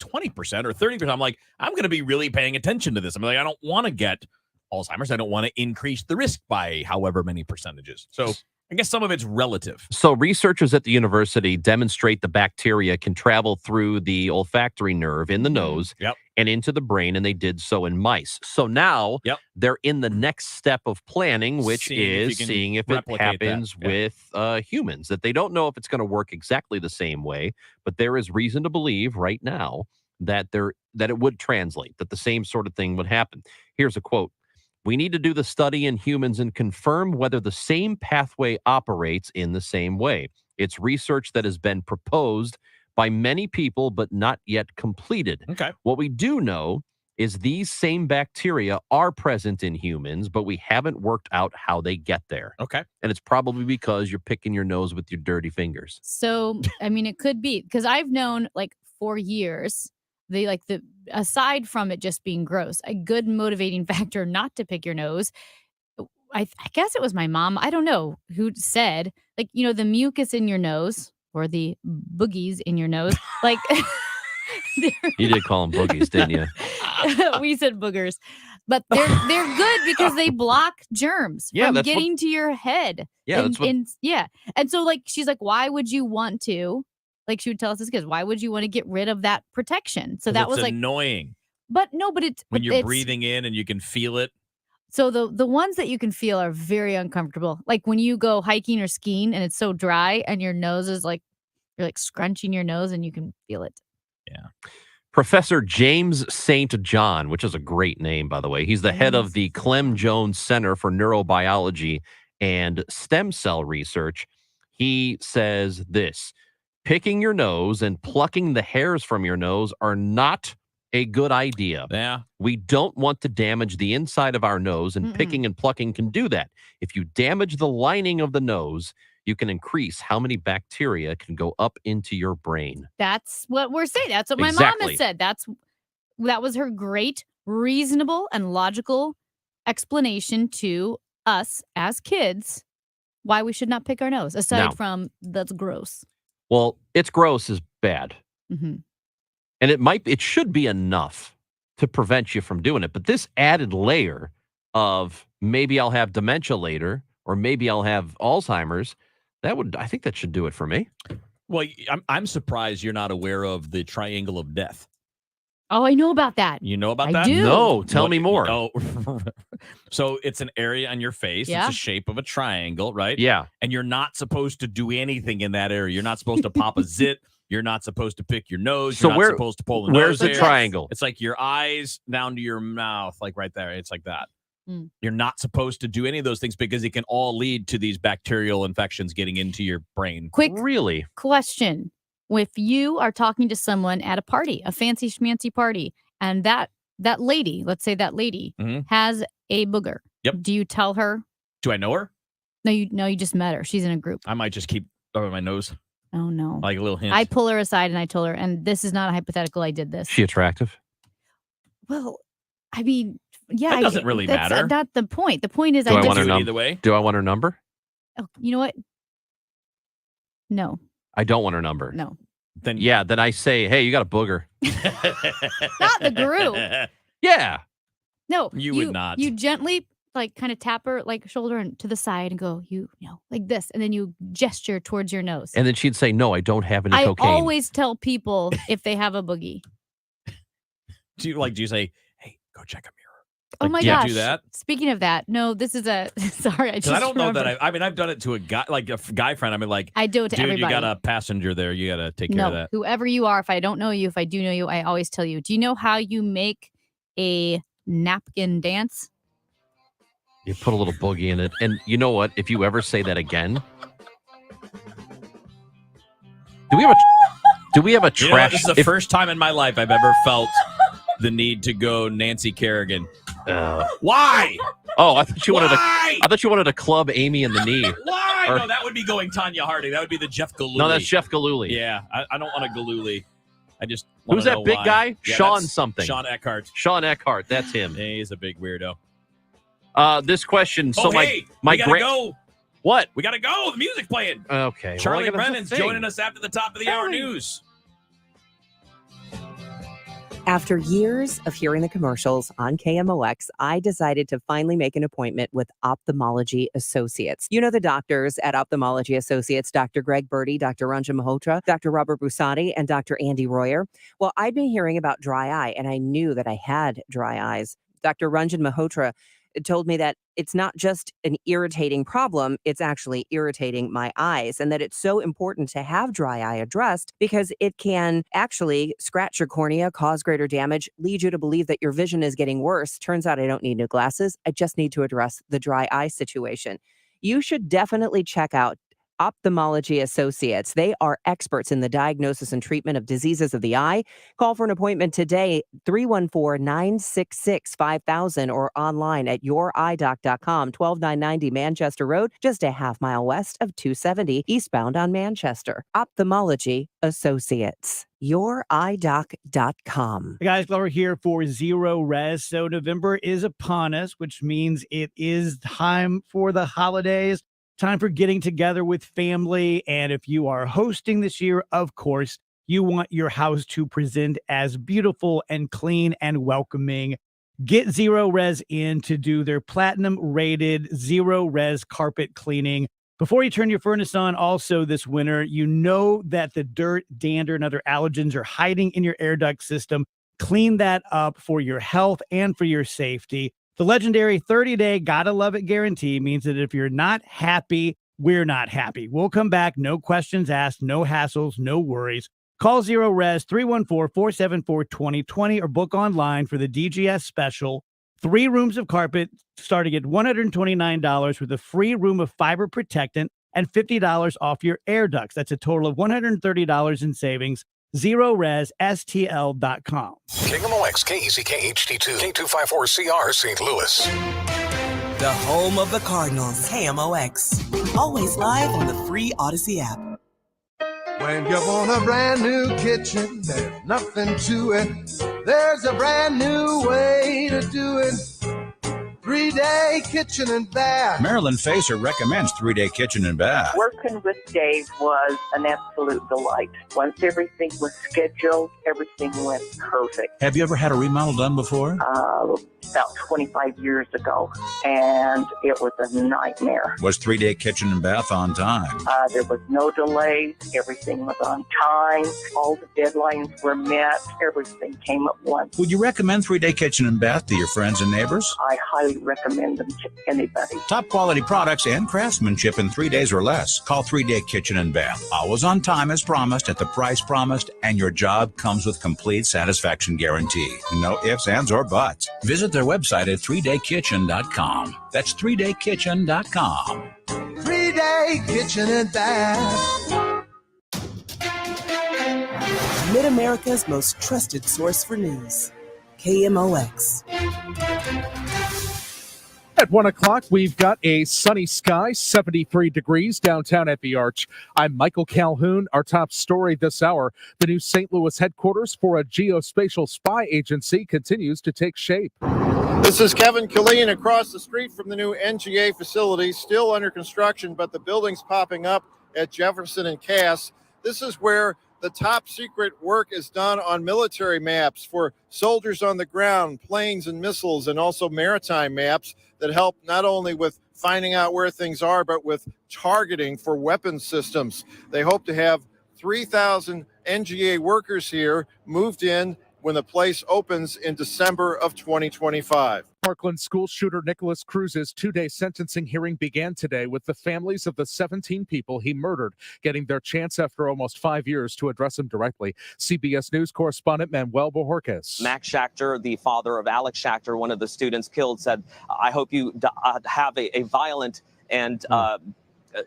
20% or 30%, I'm like, I'm going to be really paying attention to this. I'm like, I don't want to get Alzheimer's. I don't want to increase the risk by however many percentages. So I guess some of it's relative. So researchers at the university demonstrate the bacteria can travel through the olfactory nerve in the nose and into the brain, and they did so in mice. So now they're in the next step of planning, which is seeing if it happens with humans. That they don't know if it's going to work exactly the same way, but there is reason to believe right now that it would translate, that the same sort of thing would happen. Here's a quote. We need to do the study in humans and confirm whether the same pathway operates in the same way. It's research that has been proposed by many people, but not yet completed. Okay. What we do know is these same bacteria are present in humans, but we haven't worked out how they get there. Okay. And it's probably because you're picking your nose with your dirty fingers. So, I mean, it could be because I've known like for years, aside from it just being gross, a good motivating factor not to pick your nose. I guess it was my mom. I don't know who said, like, you know, the mucus in your nose or the boogies in your nose, like. You did call them boogies, didn't you? We said boogers, but they're good because they block germs from getting to your head. Yeah, and so like she's like, why would you want to? Like she would tell us as kids, why would you want to get rid of that protection? So that was like annoying. But no, but it's when you're breathing in and you can feel it. So the ones that you can feel are very uncomfortable. Like when you go hiking or skiing and it's so dry and your nose is like you're like scrunching your nose and you can feel it. Yeah. Professor James St. John, which is a great name, by the way. He's the head of the Clem Jones Center for Neurobiology and Stem Cell Research. He says this. Picking your nose and plucking the hairs from your nose are not a good idea. Yeah. We don't want to damage the inside of our nose, and picking and plucking can do that. If you damage the lining of the nose, you can increase how many bacteria can go up into your brain. That's what we're saying. That's what my mom has said. That was her great, reasonable, and logical explanation to us as kids why we should not pick our nose, aside from that's gross. Well, it's gross is bad. Mm-hmm. And it should be enough to prevent you from doing it. But this added layer of maybe I'll have dementia later, or maybe I'll have Alzheimer's, I think that should do it for me. Well, I'm surprised you're not aware of the triangle of death. Oh, I know about that. You know about I that? do. No, tell me more. Oh, so it's an area on your face. Yeah. It's a shape of a triangle, right? Yeah. And you're not supposed to do anything in that area. You're not supposed to pop a zit. You're not supposed to pick your nose. So You're not supposed to pull the where's nose the hair. triangle? It's like your eyes down to your mouth, like right there. It's like that. Mm. You're not supposed to do any of those things because it can all lead to these bacterial infections getting into your brain. Quick Really? question. If you are talking to someone at a party, a fancy schmancy party, and that lady, let's say that lady has a booger. Yep. Do you tell her? Do I know her? No, you just met her. She's in a group. I might just keep over my nose. Oh no. Like a little hint. I pull her aside and I told her, and this is not a hypothetical, I did this. Is she attractive? Well, I mean, yeah. That doesn't really matter. That's not the point. The point is Do I just want her either way. Do I want her number? Oh, you know what? No. I don't want her number. No. Then then I say, hey, you got a booger. Not the group. Yeah. No. You would not. You gently like kind of tap her like shoulder and to the side and go, you know, like this, and then you gesture towards your nose. And then she'd say, no, I don't have any I cocaine. always tell people if they have a boogie. Do you say, hey, go check a mirror? Oh my do you gosh. do that? Speaking of that, no, this is a sorry. I don't know that. I mean, I've done it to a guy, like a guy friend. I mean, like, I do it to dude, everybody. you got a passenger there. You got to take care of that. Whoever you are, if I don't know you, if I do know you, I always tell you. Do you know how you make a napkin dance? You put a little boogie in it. And you know what? If you ever say that again, do we have a You know what? trash? This is the first time in my life I've ever felt the need to go Nancy Kerrigan. Why? Oh, I thought you wanted to. Why? I thought you wanted to club Amy in the knee. Why? Or- No, that would be going Tanya Harding. That would be the Jeff Galooly. No, that's Jeff Galooly. Yeah, I don't want a Galooly. I just Who's that big guy? Yeah, Sean that's something. Sean Eckhart. Sean Eckhart. That's him. He's a big weirdo. This question. Oh, So hey, my we gotta go. What? We gotta go. The music playing. Okay. Charlie well, I gotta Brennan's sing. joining us after the top of the hour news. After years of hearing the commercials on KMOX, I decided to finally make an appointment with Ophthalmology Associates. You know the doctors at Ophthalmology Associates, Dr. Greg Birdie, Dr. Ranjan Malhotra, Dr. Robert Busati, and Dr. Andy Royer. Well, I'd been hearing about dry eye, and I knew that I had dry eyes. Dr. Ranjan Malhotra told me that it's not just an irritating problem, it's actually irritating my eyes, and that it's so important to have dry eye addressed because it can actually scratch your cornea, cause greater damage, lead you to believe that your vision is getting worse. Turns out I don't need new glasses. I just need to address the dry eye situation. You should definitely check out Ophthalmology Associates. They are experts in the diagnosis and treatment of diseases of the eye. Call for an appointment today, 314-966-5000 or online at youridoc.com, 12990 Manchester Road, just a half-mile west of 270 eastbound on Manchester. Ophthalmology Associates. youridoc.com. Hey guys, Glover here for Zero Res. So November is upon us, which means it is time for the holidays. Time for getting together with family. And if you are hosting this year, of course, you want your house to present as beautiful and clean and welcoming. Get Zero Res in to do their platinum rated Zero Res carpet cleaning. Before you turn your furnace on, also this winter, you know that the dirt, dander, and other allergens are hiding in your air duct system. Clean that up for your health and for your safety. The legendary 30-day Gotta Love It guarantee means that if you're not happy, we're not happy. We'll come back, no questions asked, no hassles, no worries. Call Zero Res 314-474-2020 or book online for the DGS special. 3 rooms of carpet starting at $129 with a free room of fiber protectant and $50 off your air ducts. That's a total of $130 in savings. ZeroResSTL.com. KMOX, KECK HD2, K254CR St. Louis. The home of the Cardinals, KMOX. Always live on the free Odyssey app. When you want a brand new kitchen, there's nothing to it. There's a brand new way to do it. 3-day kitchen and bath. Marilyn Facer recommends 3-day kitchen and bath. Working with Dave was an absolute delight. Once everything was scheduled, everything went perfect. Have you ever had a remodel done before? About 25 years ago, and it was a nightmare. Was 3-day kitchen and bath on time? There was no delays. Everything was on time. All the deadlines were met. Everything came at once. Would you recommend 3-day kitchen and bath to your friends and neighbors? I highly recommend them to anybody. Top quality products and craftsmanship in 3 days or less. Call 3-day kitchen and bath. Always on time as promised, at the price promised, and your job comes with complete satisfaction guarantee. No ifs, ands, or buts. Visit their website at 3daykitchen.com. That's 3daykitchen.com. 3-day kitchen and bath. Mid-America's most trusted source for news. KMOX. At 1 o'clock, we've got a sunny sky, 73 degrees downtown at the Arch. I'm Michael Calhoun. Our top story this hour, the new St. Louis headquarters for a geospatial spy agency continues to take shape. This is Kevin Killeen across the street from the new NGA facility, still under construction, but the building's popping up at Jefferson and Cass. This is where the top secret work is done on military maps for soldiers on the ground, planes and missiles, and also maritime maps that help not only with finding out where things are, but with targeting for weapons systems. They hope to have 3,000 NGA workers here moved in when the place opens in December of 2025. Parkland school shooter Nicholas Cruz's 2-day sentencing hearing began today with the families of the 17 people he murdered getting their chance after almost 5 years to address him directly. CBS News correspondent Manuel Bojorquez. Max Schachter, the father of Alex Schachter, one of the students killed, said, "I hope you have a violent and a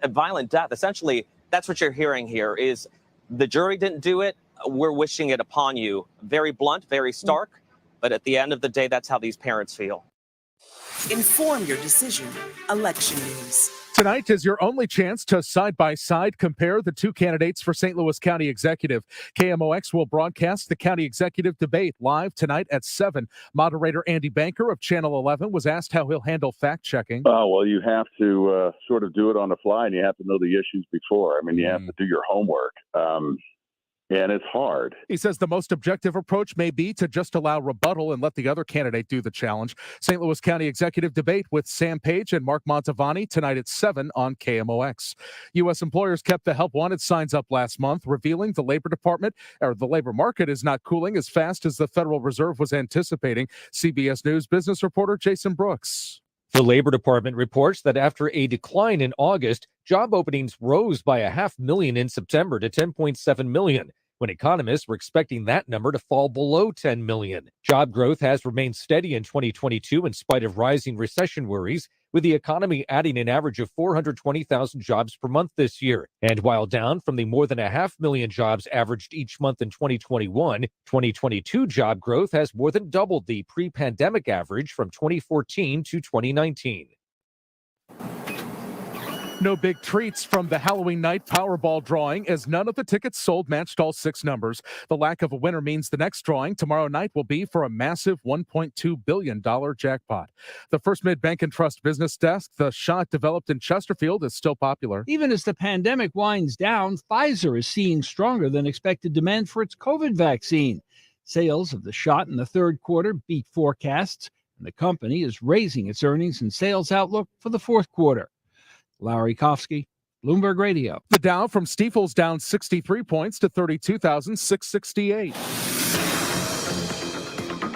violent death." Essentially, that's what you're hearing here is the jury didn't do it. We're wishing it upon you. Very blunt, very stark, but at the end of the day, that's how these parents feel. Inform your decision. Election News. Tonight is your only chance to side-by-side compare the two candidates for St. Louis County Executive. KMOX will broadcast the County Executive debate live tonight at 7. Moderator Andy Banker of Channel 11 was asked how he'll handle fact-checking. Oh, well, you have to sort of do it on the fly, and you have to know the issues before. I mean, you have to do your homework. And it's hard. He says the most objective approach may be to just allow rebuttal and let the other candidate do the challenge. St. Louis County Executive debate with Sam Page and Mark Mantovani tonight at 7 on KMOX. U.S. employers kept the help wanted signs up last month, revealing the labor market is not cooling as fast as the Federal Reserve was anticipating. CBS News business reporter Jason Brooks. The Labor Department reports that after a decline in August, job openings rose by 500,000 in September to 10.7 million, when economists were expecting that number to fall below 10 million. Job growth has remained steady in 2022 in spite of rising recession worries, with the economy adding an average of 420,000 jobs per month this year. And while down from the more than 500,000 jobs averaged each month in 2021, 2022 job growth has more than doubled the pre-pandemic average from 2014 to 2019. No big treats from the Halloween night Powerball drawing, as none of the tickets sold matched all 6 numbers. The lack of a winner means the next drawing tomorrow night will be for a massive $1.2 billion jackpot. The First Mid Bank and Trust business desk, the shot developed in Chesterfield, is still popular. Even as the pandemic winds down, Pfizer is seeing stronger than expected demand for its COVID vaccine. Sales of the shot in the third quarter beat forecasts, and the company is raising its earnings and sales outlook for the fourth quarter. Larry Kofsky, Bloomberg Radio. The Dow from Stifel's down 63 points to 32,668.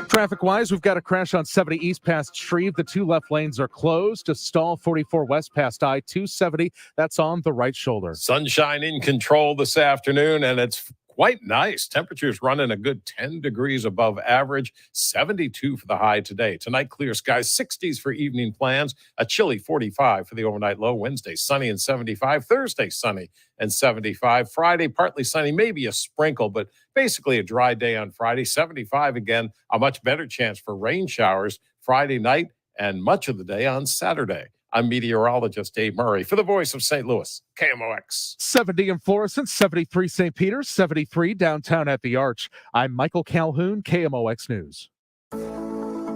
Traffic-wise, we've got a crash on 70 east past Shreve. The 2 left lanes are closed. To stall 44 west past I-270. That's on the right shoulder. Sunshine in control this afternoon, and it's quite nice. Temperatures running a good 10 degrees above average, 72 for the high today. Tonight, clear skies, 60s for evening plans, a chilly 45 for the overnight low. Wednesday, sunny and 75. Thursday, sunny and 75. Friday, partly sunny, maybe a sprinkle, but basically a dry day on Friday. 75 again, a much better chance for rain showers Friday night and much of the day on Saturday. I'm meteorologist Dave Murray for the Voice of St. Louis, KMOX. 70 in Florissant, 73 St. Peter, 73 downtown at the Arch. I'm Michael Calhoun, KMOX News.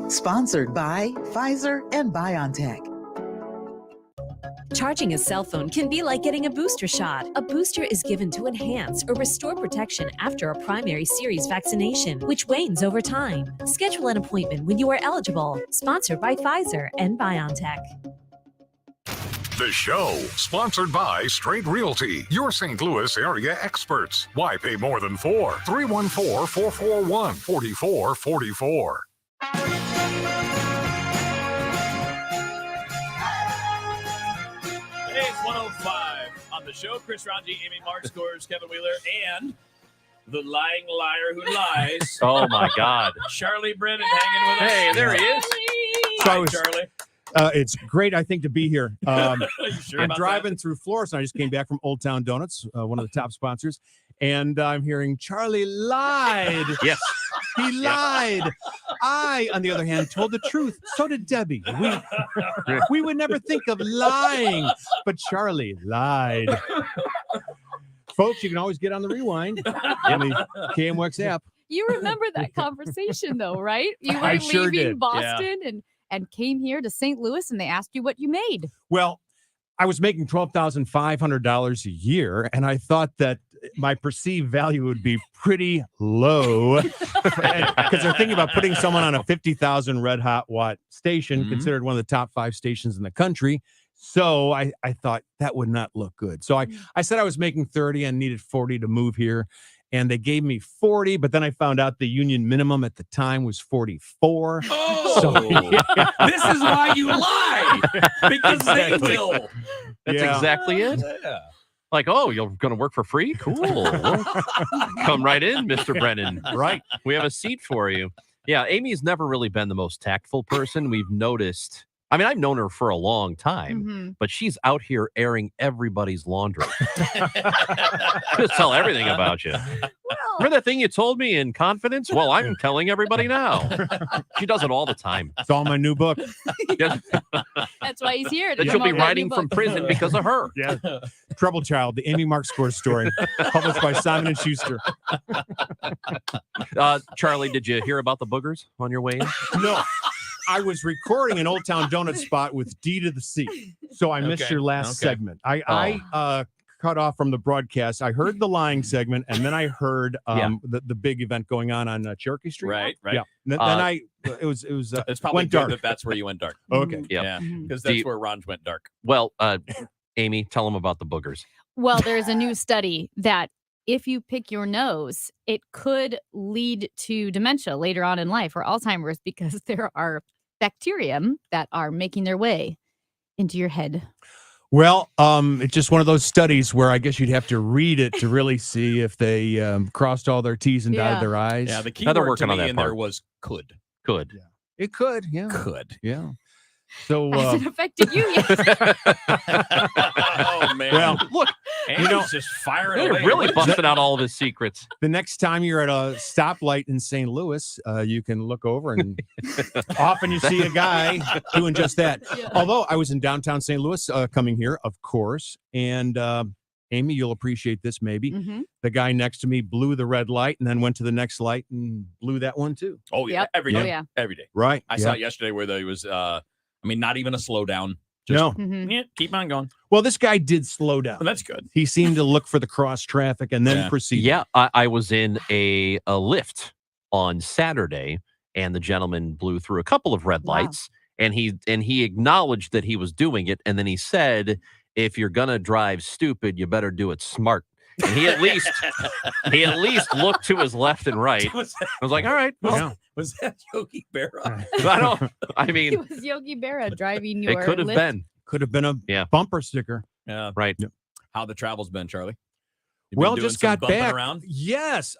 Sponsored by Pfizer and BioNTech. Charging a cell phone can be like getting a booster shot. A booster is given to enhance or restore protection after a primary series vaccination, which wanes over time. Schedule an appointment when you are eligible. Sponsored by Pfizer and BioNTech. The show, sponsored by Straight Realty, your St. Louis area experts. Why pay more than 4? 314-441-4444. Today's 105 on the show. Chris Ranji, Amy Mark Scores, Kevin Wheeler, and the lying liar who lies. Oh, my God. Charlie Brennan hanging with us. Hey, there he is. Hi, Charlie. It's great, I think, to be here. You sure I'm about driving through Florissant. I just came back from Old Town Donuts, one of the top sponsors, and I'm hearing Charlie lied. Yes. He lied. I, on the other hand, told the truth. So did Debbie. We would never think of lying, but Charlie lied. Folks, you can always get on the rewind on the KMOX app. You remember that conversation, though, right? You were I sure leaving did. Boston and came here to St. Louis, and they asked you what you made. Well, I was making $12,500 a year, and I thought that my perceived value would be pretty low because they're thinking about putting someone on a 50,000 red hot watt station, considered one of the top 5 stations in the country. So I thought that would not look good. So I said I was making 30 and needed 40 to move here. And they gave me 40, but then I found out the union minimum at the time was 44. Oh, so, yeah. This is why you lie, because Exactly. they will. That's Yeah. exactly it. Yeah. Like, oh, you're going to work for free? Cool. Come right in, Mr. Brennan. Right. We have a seat for you. Yeah, Amy's never really been the most tactful person. We've noticed I mean, I've known her for a long time, Mhm. but she's out here airing everybody's laundry. Just tell everything about you. Remember that thing you told me in confidence? Well, I'm telling everybody now. She does it all the time. It's all my new book. That's why he's here. to That you'll be promote that writing new from book. prison because of her. Yeah. Trouble Child, the Amy Markscore story, published by Simon & Schuster. Charlie, did you hear about the boogers on your way in? No. I was recording an Old Town Donut spot with D to the C. So I missed Okay, your last okay. segment. I cut off from the broadcast. I heard the lying segment, and then I heard the big event going on Cherokee Street. Right. Yeah. Then it was It's probably went good dark. that's where you went dark. Okay. Yeah, because that's where Ron went dark. Well, Amy, tell them about the boogers. Well, there's a new study that if you pick your nose, it could lead to dementia later on in life or Alzheimer's because there are bacterium that are making their way into your head. Well, it's just one of those studies where I guess you'd have to read it to really see if they crossed all their T's and dotted their I's. Yeah, the key Now they're word to working on me that in part. there was could. Could. It could, yeah. Could. Yeah. So, Hasn't affected you yet. Oh man! well, look, Andy's just firing they're away. really busting out all of his secrets. the next time you're at a stoplight in St. Louis, you can look over and often you see a guy doing just that. Although I was in downtown St. Louis coming here, of course, and Amy, you'll appreciate this maybe. Mhm. The guy next to me blew the red light and then went to the next light and blew that one too. Oh yeah, Yep. every day. Oh, yeah. Every day. Right. I saw it yesterday where there was. I mean, not even a slowdown. Just, No. Mhm. Yeah, keep on going. Well, this guy did slow down. Well, that's good. He seemed to look for the cross traffic and then Yeah. proceed. Yeah, I was in a lift on Saturday, and the gentleman blew through a couple of red Wow. lights, and he acknowledged that he was doing it, and then he said, "If you're gonna drive stupid, you better do it smart." And he at least looked to his left and right. I was like, all right, well, Was that Yogi Berra? I It mean, was Yogi Berra driving it your could have lift. been. Could have been a Yeah. bumper sticker. Yeah. Right. How the travel's been, Charlie? You been Well, doing just some got bumping back. around? Yes.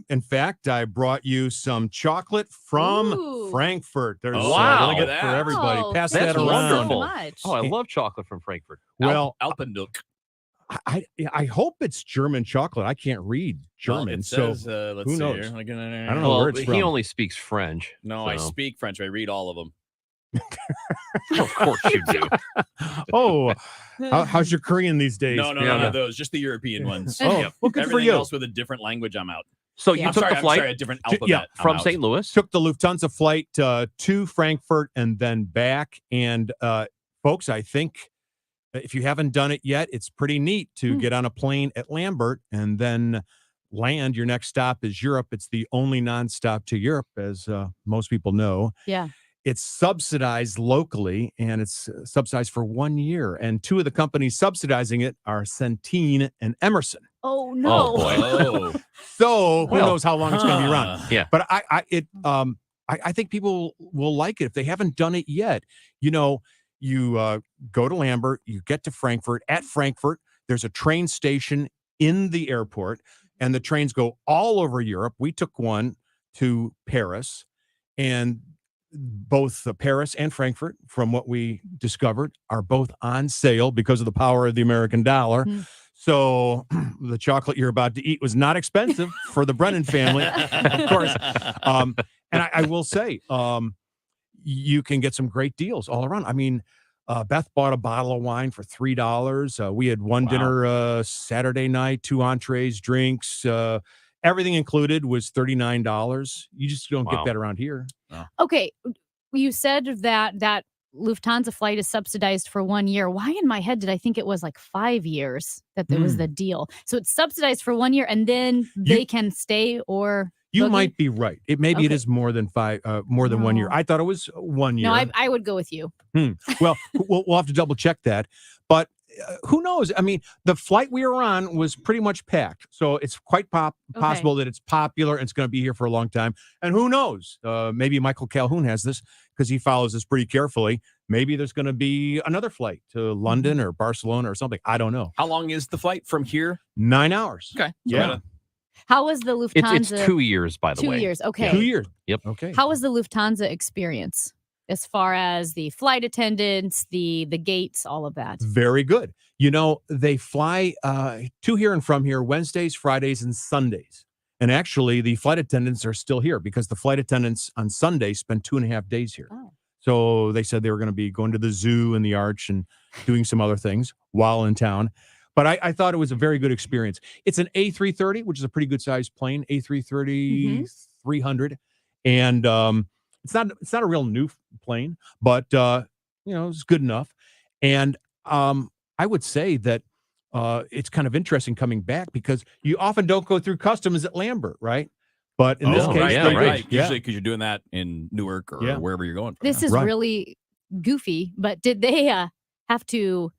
In fact, I brought you some chocolate from Ooh. Frankfurt. There's Wow. really good Look at for that. everybody. Oh, Pass That's that around. wonderful. much. Oh, I love chocolate from Frankfurt. Well, Alpenduck. I hope it's German chocolate. I can't read German, Well, it so says, let's who see knows? here. I don't know Well, where it's he from. only speaks French. No, I so- speak French. I read all of them. Of course you do. Oh, how's your Korean these days? No, Yeah, none yeah. of those. Just the European ones. Oh, Yep. well, good for Everything you. else with a different language, I'm out. So Yeah. you I'm took sorry, the flight I'm sorry, a different Yeah, alphabet. I'm from out. St. Louis? Took the Lufthansa flight to Frankfurt and then back. And folks, I think if you haven't done it yet, it's pretty neat to get on a plane at Lambert and then land. Your next stop is Europe. It's the only nonstop to Europe, as most people know. Yeah. It's subsidized locally, and it's subsidized for 1 year. And two of the companies subsidizing it are Centene and Emerson. Oh no. Oh, boy. Oh. So who Well, knows how long it's going to be around? Yeah. But I think people will like it if they haven't done it yet. You know, you go to Lambert, you get to Frankfurt. At Frankfurt, there's a train station in the airport, and the trains go all over Europe. We took one to Paris, and both Paris and Frankfurt, from what we discovered, are both on sale because of the power of the American dollar. Mm. So the chocolate you're about to eat was not expensive for the Brennan family, of course. And I will say, you can get some great deals all around. I mean, Beth bought a bottle of wine for $3. We had one dinner Saturday night, 2 entrees, drinks, everything included was $39. You just don't Wow. get that around here. Okay, you said that Lufthansa flight is subsidized for 1 year. Why in my head did I think it was like 5 years that there was the deal? So it's subsidized for 1 year, and then they can stay or You boogie? might be right. It Okay. is more than 1 year. No. I thought it was 1 year. No, I would go with you. Well, we'll have to double check that. But who knows? I mean, the flight we were on was pretty much packed. So it's quite possible that it's popular and it's going to be here for a long time. And who knows? Maybe Michael Calhoun has this because he follows this pretty carefully. Maybe there's going to be another flight to London or Barcelona or something. I don't know. How long is the flight from here? 9 hours. Okay. Yeah. How was the Lufthansa? It's 2 years, by the way. 2 years. Okay. 2 years. Yep. Okay. How was the Lufthansa experience? as far as the flight attendants, the gates, all of that? Very good. They fly to here and from here Wednesdays, Fridays, and Sundays. And actually, the flight attendants are still here because the flight attendants on Sunday spend 2.5 days here. Oh. So they said they were going to be going to the zoo and the Arch and doing some other things while in town. But I thought it was a very good experience. It's an A330, which is a pretty good sized plane, A330 300. And it's not a real new plane, but it's good enough. And I would say that it's kind of interesting coming back because you often don't go through customs at Lambert, right? But in this case, they right. do. Usually because you're doing that in Newark or wherever you're going from. This is really goofy, but did they have to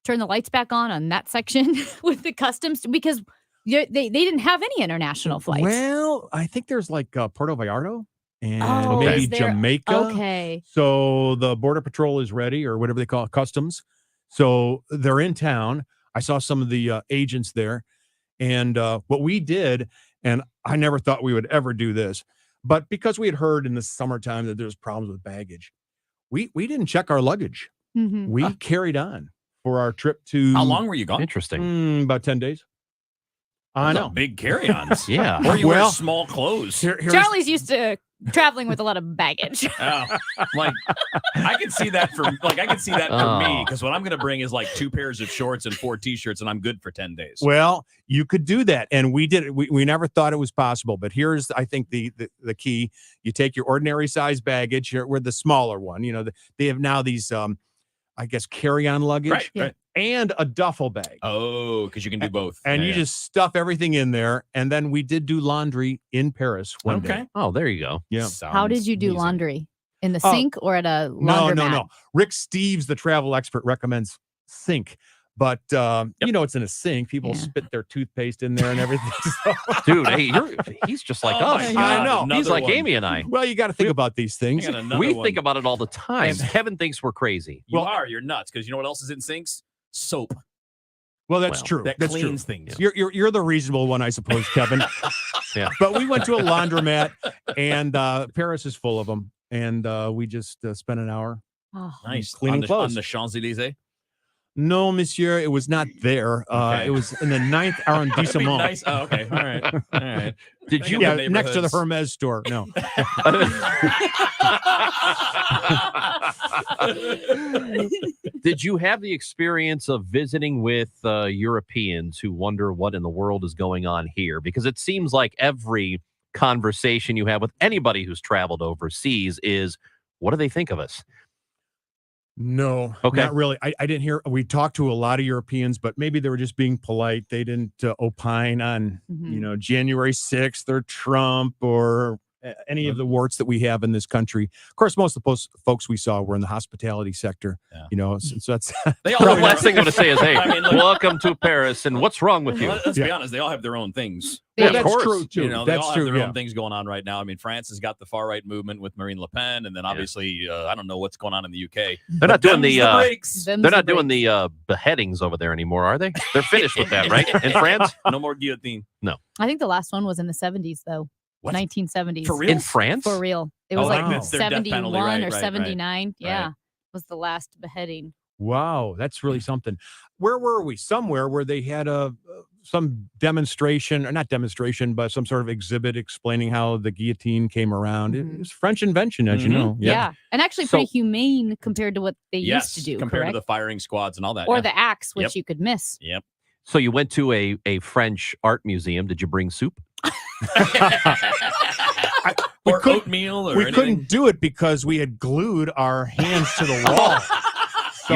turn the lights back on that section with the customs? Because they didn't have any international flights. Well, I think there's like Puerto Vallarta and Oh, maybe is there- Jamaica. Okay. So the Border Patrol is ready, or whatever they call it, customs. So they're in town. I saw some of the agents there. And what we did, and I never thought we would ever do this, but because we had heard in the summertime that there's problems with baggage, we didn't check our luggage. Mhm. We carried on for our trip to... How long were you gone? Interesting. About 10 days. I Those know. are big carry-ons. Yeah. Or you wear Well, small clothes. Charlie's used to traveling with a lot of baggage. Oh, like I can see that for me because what I'm going to bring is like 2 pairs of shorts and 4 t-shirts and I'm good for 10 days. Well, you could do that, and we did it. We never thought it was possible, but here's, I think, the key. You take your ordinary size baggage. Here, we're the smaller one. They have now these, I guess, carry-on luggage, Right. and a duffel bag. Oh, because you can do both. And Yeah, you yeah. just stuff everything in there. And then we did do laundry in Paris one day. Oh, there you go. Yeah. How did you do laundry? In the Oh, sink or at a laundromat? No. Rick Steves, the travel expert, recommends sink. But, it's in a sink. People spit their toothpaste in there and everything. So. Dude, hey, he's just like Oh us. my God, I know. He's another like one. Amy and I. Well, you got to think about these things. I got another We one. think about it all the time. Kevin thinks we're crazy. You're nuts because you know what else is in sinks? Soap. Well, that's Well, true. That That's true. cleans things. You're the reasonable one, I suppose, Kevin. Yeah. But we went to a laundromat, and Paris is full of them, and we just spent an hour. Oh. Nice. Cleaning clothes. On the Champs-Elysees? No, monsieur, it was not there. Okay. It was in the 9th That'd be arrondissement. nice. Oh, okay. All right. All right. Did you? Yeah, the next to the neighborhoods. Hermes store. No. Did you have the experience of visiting with Europeans who wonder what in the world is going on here? Because it seems like every conversation you have with anybody who's traveled overseas is, what do they think of us? No, Okay. not really. I didn't hear. We talked to a lot of Europeans, but maybe they were just being polite. They didn't opine on, January 6th or Trump or any of the warts that we have in this country. Of course, most of the folks we saw were in the hospitality sector. Yeah. So that's They The all last thing I'm going to say is, hey, I mean, look- welcome to Paris, and what's wrong with you? Let's be honest. They all have their own things. Yeah, of that's course. true too. They That's all true. have their Yeah. own things going on right now. I mean, France has got the far right movement with Marine Le Pen, and then obviously, I don't know what's going on in the UK. They're not doing the breaks. they're not doing the beheadings over there anymore, are they? They're finished with that, right? In France? No more guillotine. No. I think the last one was in the 70s, though. What? 1970s. For real? In France? For real. It Oh, was like like that's their death 71 penalty, right, or right, 79. Yeah. right. Was the last beheading. Wow, that's really something. Where were we? Somewhere where they had some demonstration, or not demonstration, but some sort of exhibit explaining how the guillotine came around. It was French invention, as you know. Yeah. And actually So- pretty humane compared to what they Yes, used to do, compared correct? to the firing squads and all that. Or yeah. the axe, which Yep. you could miss. Yep. So you went to a French art museum. Did you bring soup? We Or couldn't- oatmeal or we anything. couldn't do it because we had glued our hands to the wall.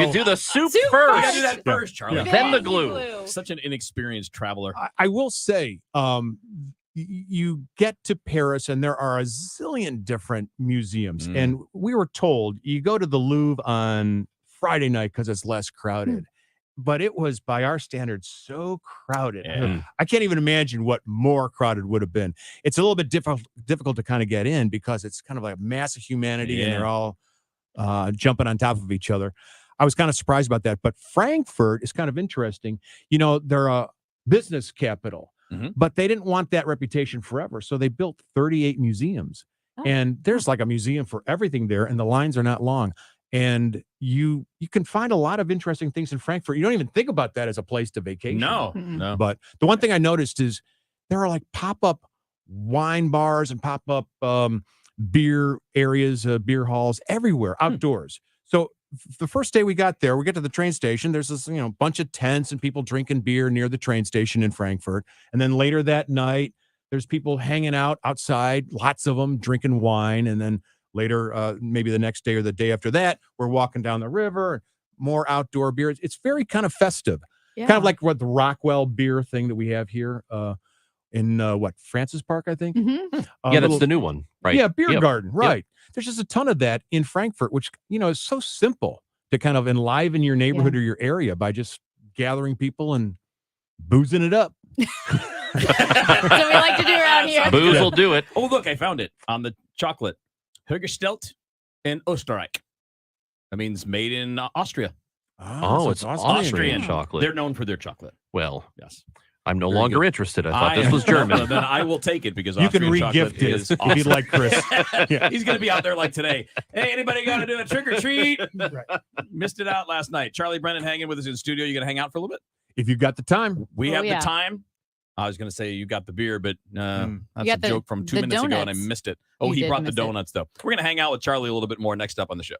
You do the soup Soup first. You gotta do that first, Charlie. Yeah. Then the glue. Such an inexperienced traveler. I will say, you get to Paris and there are a zillion different museums. And we were told you go to the Louvre on Friday night because it's less crowded. But it was, by our standards, so crowded. Yeah. I can't even imagine what more crowded would have been. It's a little bit difficult to kind of get in because it's kind of like a mass of humanity and Yeah. they're all jumping on top of each other. I was kind of surprised about that. But Frankfurt is kind of interesting. They're a business capital, Mhm. but they didn't want that reputation forever. So they built 38 museums. And there's like a museum for everything there, and the lines are not long. And you can find a lot of interesting things in Frankfurt. You don't even think about that as a place to vacation. No. But the one thing I noticed is there are like pop-up wine bars and pop-up beer areas, beer halls everywhere, outdoors. So the first day we got there, we get to the train station. There's this, bunch of tents and people drinking beer near the train station in Frankfurt. And then later that night, there's people hanging out outside, lots of them drinking wine. And then later, maybe the next day or the day after that, we're walking down the river, more outdoor beer. It's very kind of festive, kind of like what the Rockwell beer thing that we have here in Francis Park, I think. That's the new one, right? Yeah, beer Yep. garden, right. Yep. There's just a ton of that in Frankfurt, which, is so simple to kind of enliven your neighborhood or your area by just gathering people and boozing it up. That's what we like to do around here. Booze will do it. Oh, look, I found it on the chocolate. Hergestellt in Österreich. That means made in Austria. Oh, it's Austrian chocolate. They're known for their chocolate. Well, yes. I'm no Very longer good. interested. I thought this was German. Then I will take it because You can Austrian re-gift chocolate it is if awesome. you'd like, Chris. Yeah. He's going to be out there like today. Hey, anybody got to do a trick or treat? Missed it out last night. Charlie Brennan hanging with us in studio. You going to hang out for a little bit? If you've got the time. We have yeah. the time. I was going to say you got the beer, but that's got a joke from 2 the minutes ago, and I donuts. missed it. Oh, You he did brought the miss it. donuts, though. We're going to hang out with Charlie a little bit more next up on the show.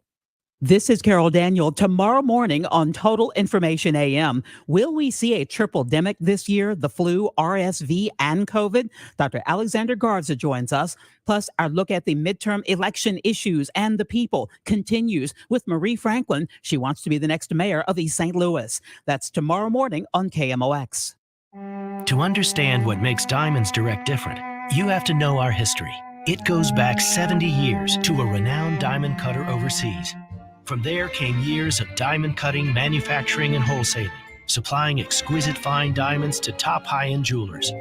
This is Carol Daniel. Tomorrow morning on Total Information AM, will we see a triple-demic this year? The flu, RSV, and COVID? Dr. Alexander Garza joins us. Plus, our look at the midterm election issues and the people continues with Marie Franklin. She wants to be the next mayor of East St. Louis. That's tomorrow morning on KMOX. To understand what makes Diamonds Direct different, you have to know our history. It goes back 70 years to a renowned diamond cutter overseas. From there came years of diamond cutting, manufacturing, and wholesaling, supplying exquisite fine diamonds to top high-end jewelers.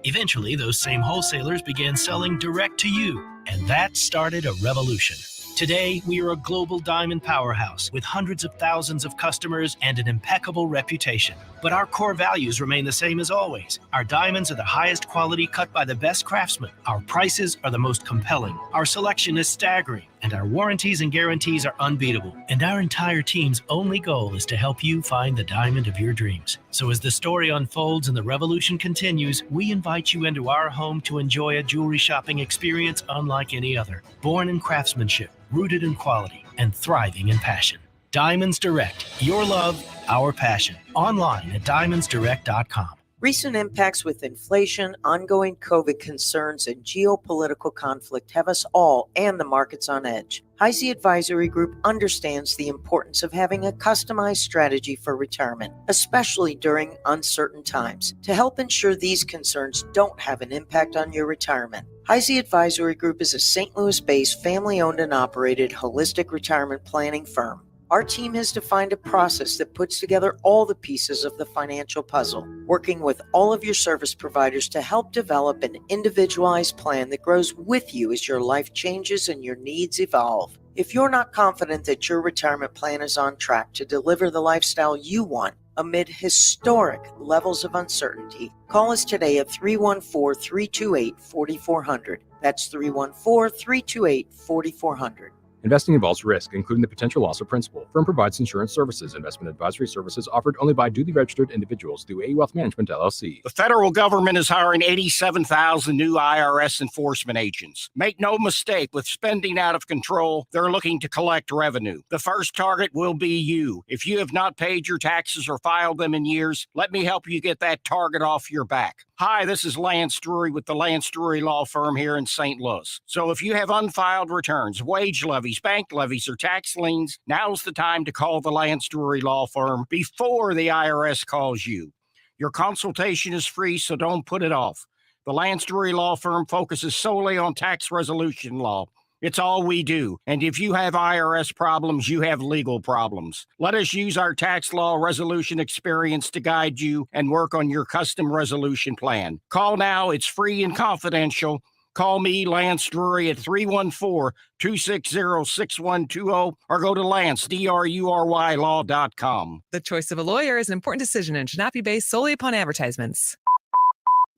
Eventually, those same wholesalers began selling direct to you, and that started a revolution. Today, we are a global diamond powerhouse with hundreds of thousands of customers and an impeccable reputation. But our core values remain the same as always. Our diamonds are the highest quality cut by the best craftsmen. Our prices are the most compelling. Our selection is staggering, and our warranties and guarantees are unbeatable. And our entire team's only goal is to help you find the diamond of your dreams. So as the story unfolds and the revolution continues, we invite you into our home to enjoy a jewelry shopping experience unlike any other. Born in craftsmanship, rooted in quality, and thriving in passion. Diamonds Direct, your love, our passion. Online at diamondsdirect.com. Recent impacts with inflation, ongoing COVID concerns, and geopolitical conflict have us all and the markets on edge. Heisey Advisory Group understands the importance of having a customized strategy for retirement, especially during uncertain times, to help ensure these concerns don't have an impact on your retirement. Heisey Advisory Group is a St. Louis-based, family-owned and operated holistic retirement planning firm. Our team has defined a process that puts together all the pieces of the financial puzzle, working with all of your service providers to help develop an individualized plan that grows with you as your life changes and your needs evolve. If you're not confident that your retirement plan is on track to deliver the lifestyle you want amid historic levels of uncertainty, call us today at 314-328-4400. That's 314-328-4400. Investing involves risk, including the potential loss of principal. Firm provides insurance services. Investment advisory services offered only by duly registered individuals through A Wealth Management, LLC. The federal government is hiring 87,000 new IRS enforcement agents. Make no mistake, with spending out of control, they're looking to collect revenue. The first target will be you. If you have not paid your taxes or filed them in years, let me help you get that target off your back. Hi, this is Lance Drury with the Lance Drury Law Firm here in St. Louis. So if you have unfiled returns, wage levies, bank levies, or tax liens, now's the time to call the Lance Drury Law Firm before the IRS calls you. Your consultation is free, so don't put it off. The Lance Drury Law Firm focuses solely on tax resolution law. It's all we do. And if you have IRS problems, you have legal problems. Let us use our tax law resolution experience to guide you and work on your custom resolution plan. Call now. It's free and confidential. Call me, Lance Drury, at 314-260-6120 or go to LanceDruryLaw.com. The choice of a lawyer is an important decision and should not be based solely upon advertisements.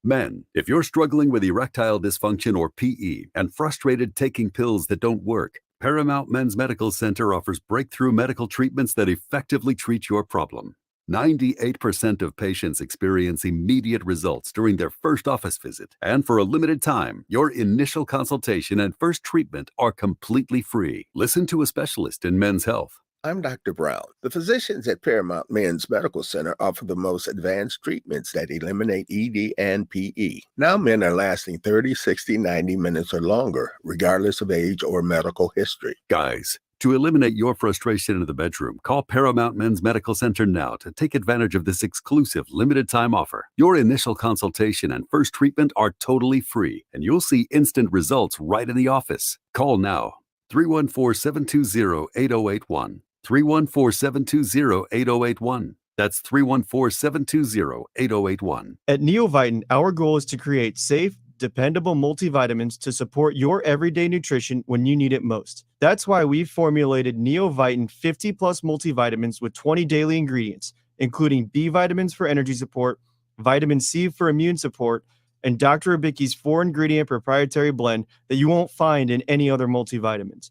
Men, if you're struggling with erectile dysfunction or PE and frustrated taking pills that don't work, Paramount Men's Medical Center offers breakthrough medical treatments that effectively treat your problem. 98% of patients experience immediate results during their first office visit. And for a limited time, your initial consultation and first treatment are completely free. Listen to a specialist in men's health. I'm Dr. Brown. The physicians at Paramount Men's Medical Center offer the most advanced treatments that eliminate ED and PE. Now men are lasting 30, 60, 90 minutes or longer, regardless of age or medical history. Guys, to eliminate your frustration in the bedroom, call Paramount Men's Medical Center now to take advantage of this exclusive limited-time offer. Your initial consultation and first treatment are totally free, and you'll see instant results right in the office. Call now, 314-720-8081. 314-720-8081. That's 314-720-8081. At Neovitin, our goal is to create safe, dependable multivitamins to support your everyday nutrition when you need it most. That's why we've formulated Neovitin 50 plus multivitamins with 20 daily ingredients, including B vitamins for energy support, vitamin C for immune support, and Dr. Abicki's 4-ingredient proprietary blend that you won't find in any other multivitamins.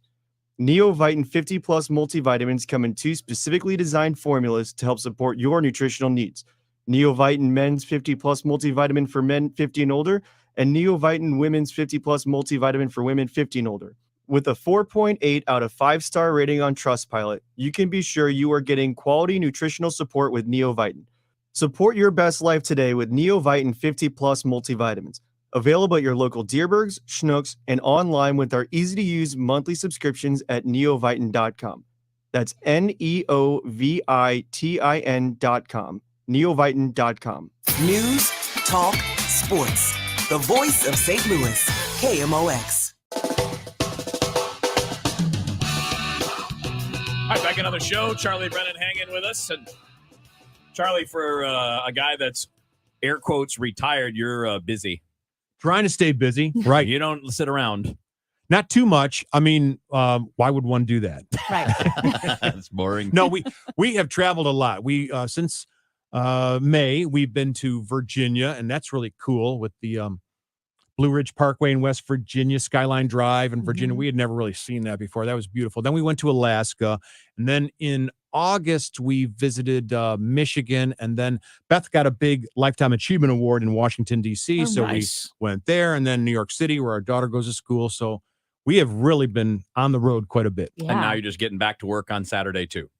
Neovitin 50 plus multivitamins come in 2 specifically designed formulas to help support your nutritional needs. Neovitin Men's 50 plus multivitamin for men 50 and older, and Neovitin Women's 50 plus multivitamin for women 50 and older. With a 4.8 out of 5-star rating on Trustpilot, you can be sure you are getting quality nutritional support with Neovitin. Support your best life today with Neovitin 50 plus multivitamins. Available at your local Dierbergs, Schnucks, and online with our easy-to-use monthly subscriptions at neovitin.com. That's NEOVITIN.com. Neovitin.com. News, talk, sports. The voice of St. Louis, KMOX. All right, back another show. Charlie Brennan hanging with us. And Charlie, for a guy that's air quotes retired, you're busy. Trying to stay busy, right? You don't sit around. Not too much. I mean, why would one do that? Right. That's boring. No, we have traveled a lot. We since May, we've been to Virginia, and that's really cool with the Blue Ridge Parkway in West Virginia, Skyline Drive in Virginia. We had never really seen that before. That was beautiful. Then we went to Alaska, and then in August, we visited Michigan, and then Beth got a big Lifetime Achievement Award in Washington, D.C., so nice. we went there, and then New York City, where our daughter goes to school, so we have really been on the road quite a bit. And now you're just getting back to work on Saturday, too.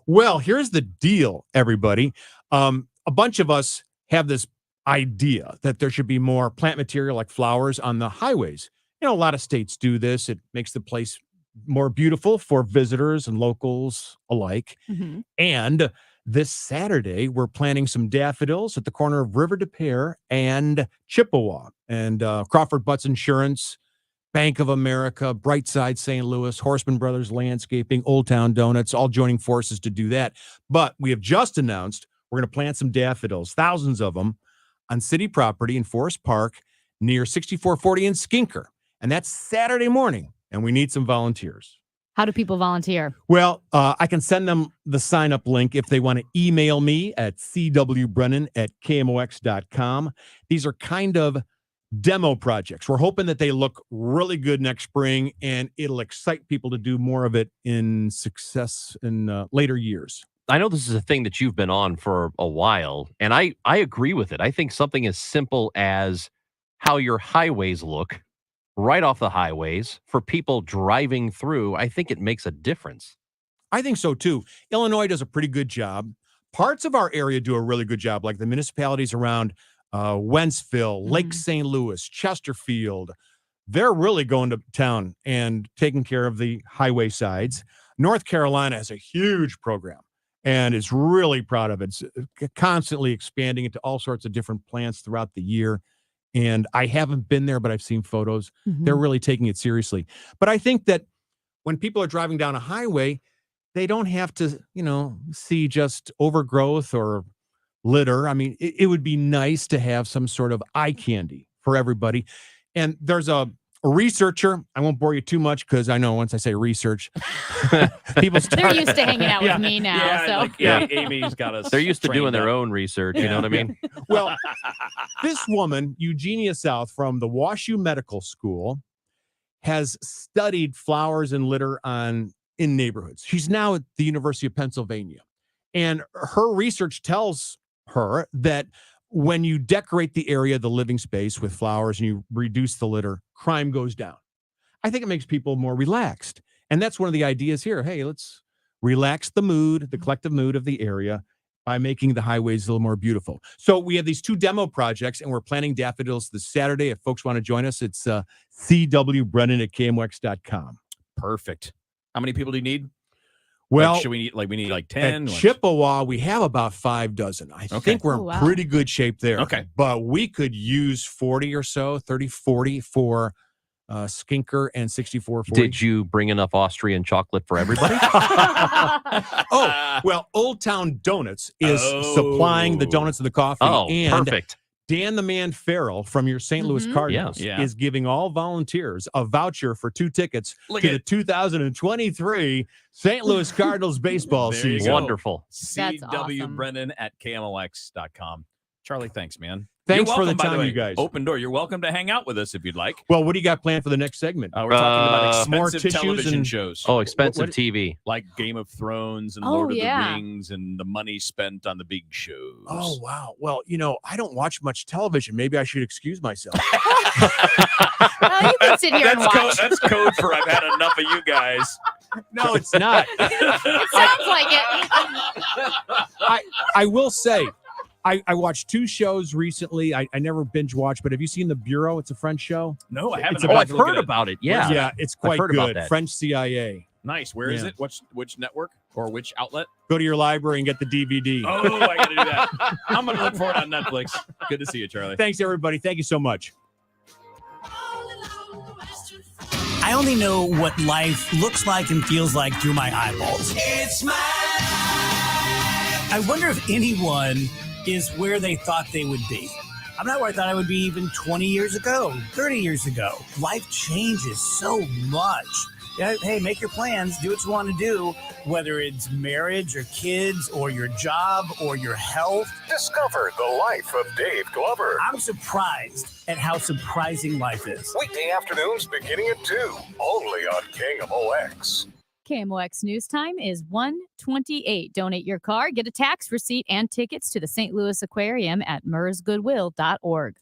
Well, here's the deal, everybody. A bunch of us have this idea that there should be more plant material like flowers on the highways. You know, a lot of states do this. It makes the place more beautiful for visitors and locals alike. And this Saturday, we're planting some daffodils at the corner of River de Pere and Chippewa. And Crawford Butts Insurance, Bank of America, Brightside St. Louis, Horseman Brothers Landscaping, Old Town Donuts, all joining forces to do that. But we have just announced we're going to plant some daffodils, thousands of them, on city property in Forest Park near 6440 in Skinker. And that's Saturday morning. And we need some volunteers. How do people volunteer? Well, I can send them the sign-up link if they want to email me at cwbrennan@kmox.com. These are kind of demo projects. We're hoping that they look really good next spring, and it'll excite people to do more of it in success in later years. I know this is a thing that you've been on for a while, and I agree with it. I think something as simple as how your highways look right off the highways for people driving through, I think it makes a difference. I think so, too. Illinois does a pretty good job. Parts of our area do a really good job, like the municipalities around Wentzville, Lake St. Louis, Chesterfield. They're really going to town and taking care of the highway sides. North Carolina has a huge program and is really proud of it. It's constantly expanding into all sorts of different plants throughout the year. And I haven't been there, but I've seen photos. They're really taking it seriously. But I think that when people are driving down a highway, they don't have to, see just overgrowth or litter. I mean, it would be nice to have some sort of eye candy for everybody. And there's a a researcher. I won't bore you too much because I know once I say research, people start. They're used to hanging out with me now. Amy's got us. They're used to doing trained their up. own research. You know what I mean? Well, this woman, Eugenia South from the WashU Medical School, has studied flowers and litter in neighborhoods. She's now at the University of Pennsylvania. And her research tells her that when you decorate the area, the living space with flowers and you reduce the litter, crime goes down. I think it makes people more relaxed. And that's one of the ideas here. Hey, let's relax the mood, the collective mood of the area by making the highways a little more beautiful. So we have these 2 demo projects, and we're planting daffodils this Saturday. If folks want to join us, it's cwbrennan@kmox.com. Perfect. How many people do you need? Well, should we need like 10? At Chippewa, we have about 5 dozen. I think we're in pretty good shape there. Okay. But we could use 40 or so, 30, 40 for Skinker and 6440. Did you bring enough Austrian chocolate for everybody? Oh, well, Old Town Donuts is supplying the donuts and the coffee. Oh, and perfect. Dan the Man Farrell from your St. Louis Cardinals is giving all volunteers a voucher for 2 tickets to the 2023 St. Louis Cardinals baseball There you season. go. Wonderful. cwbrennan@kmox.com. Charlie, thanks, man. Thanks You're for the welcome, by time, way. you guys. Open door. You're welcome to hang out with us if you'd like. Well, what do you got planned for the next segment? We're talking about more expensive tissues television and shows. Oh, expensive TV. Like Game of Thrones and Oh, Lord of yeah. the Rings and the money spent on the big shows. Oh, wow. Well, I don't watch much television. Maybe I should excuse myself. Well, you can sit here and watch. That's code for I've had enough of you guys. No, it's not. It sounds like it. I will say, I watched 2 shows recently. I never binge watched, but have you seen The Bureau? It's a French show. No, I haven't. It's Oh, I've heard about it. Yeah. Yeah, it's quite heard about good. that. French CIA. Nice. Where is Yeah. it? Which network or which outlet? Go to your library and get the DVD. Oh, I got to do that. I'm going to look for it on Netflix. Good to see you, Charlie. Thanks, everybody. Thank you so much. I only know what life looks like and feels like through my eyeballs. It's my I wonder if anyone is where they thought they would be. I'm not where I thought I would be even 20 years ago, 30 years ago. Life changes so much. Yeah, hey, make your plans, do what you want to do, whether it's marriage or kids or your job or your health. Discover the life of Dave Glover. I'm surprised at how surprising life is. Weekday afternoons beginning at 2, only on KMOX. KMOX News Time is 1:28. Donate your car, get a tax receipt, and tickets to the St. Louis Aquarium at mersgoodwill.org.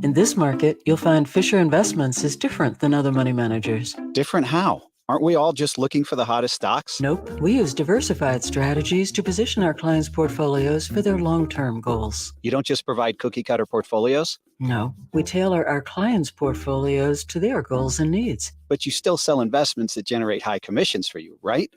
In this market, you'll find Fisher Investments is different than other money managers. Different how? Aren't we all just looking for the hottest stocks? Nope. We use diversified strategies to position our clients' portfolios for their long-term goals. You don't just provide cookie cutter portfolios? No. We tailor our clients' portfolios to their goals and needs. But you still sell investments that generate high commissions for you, right?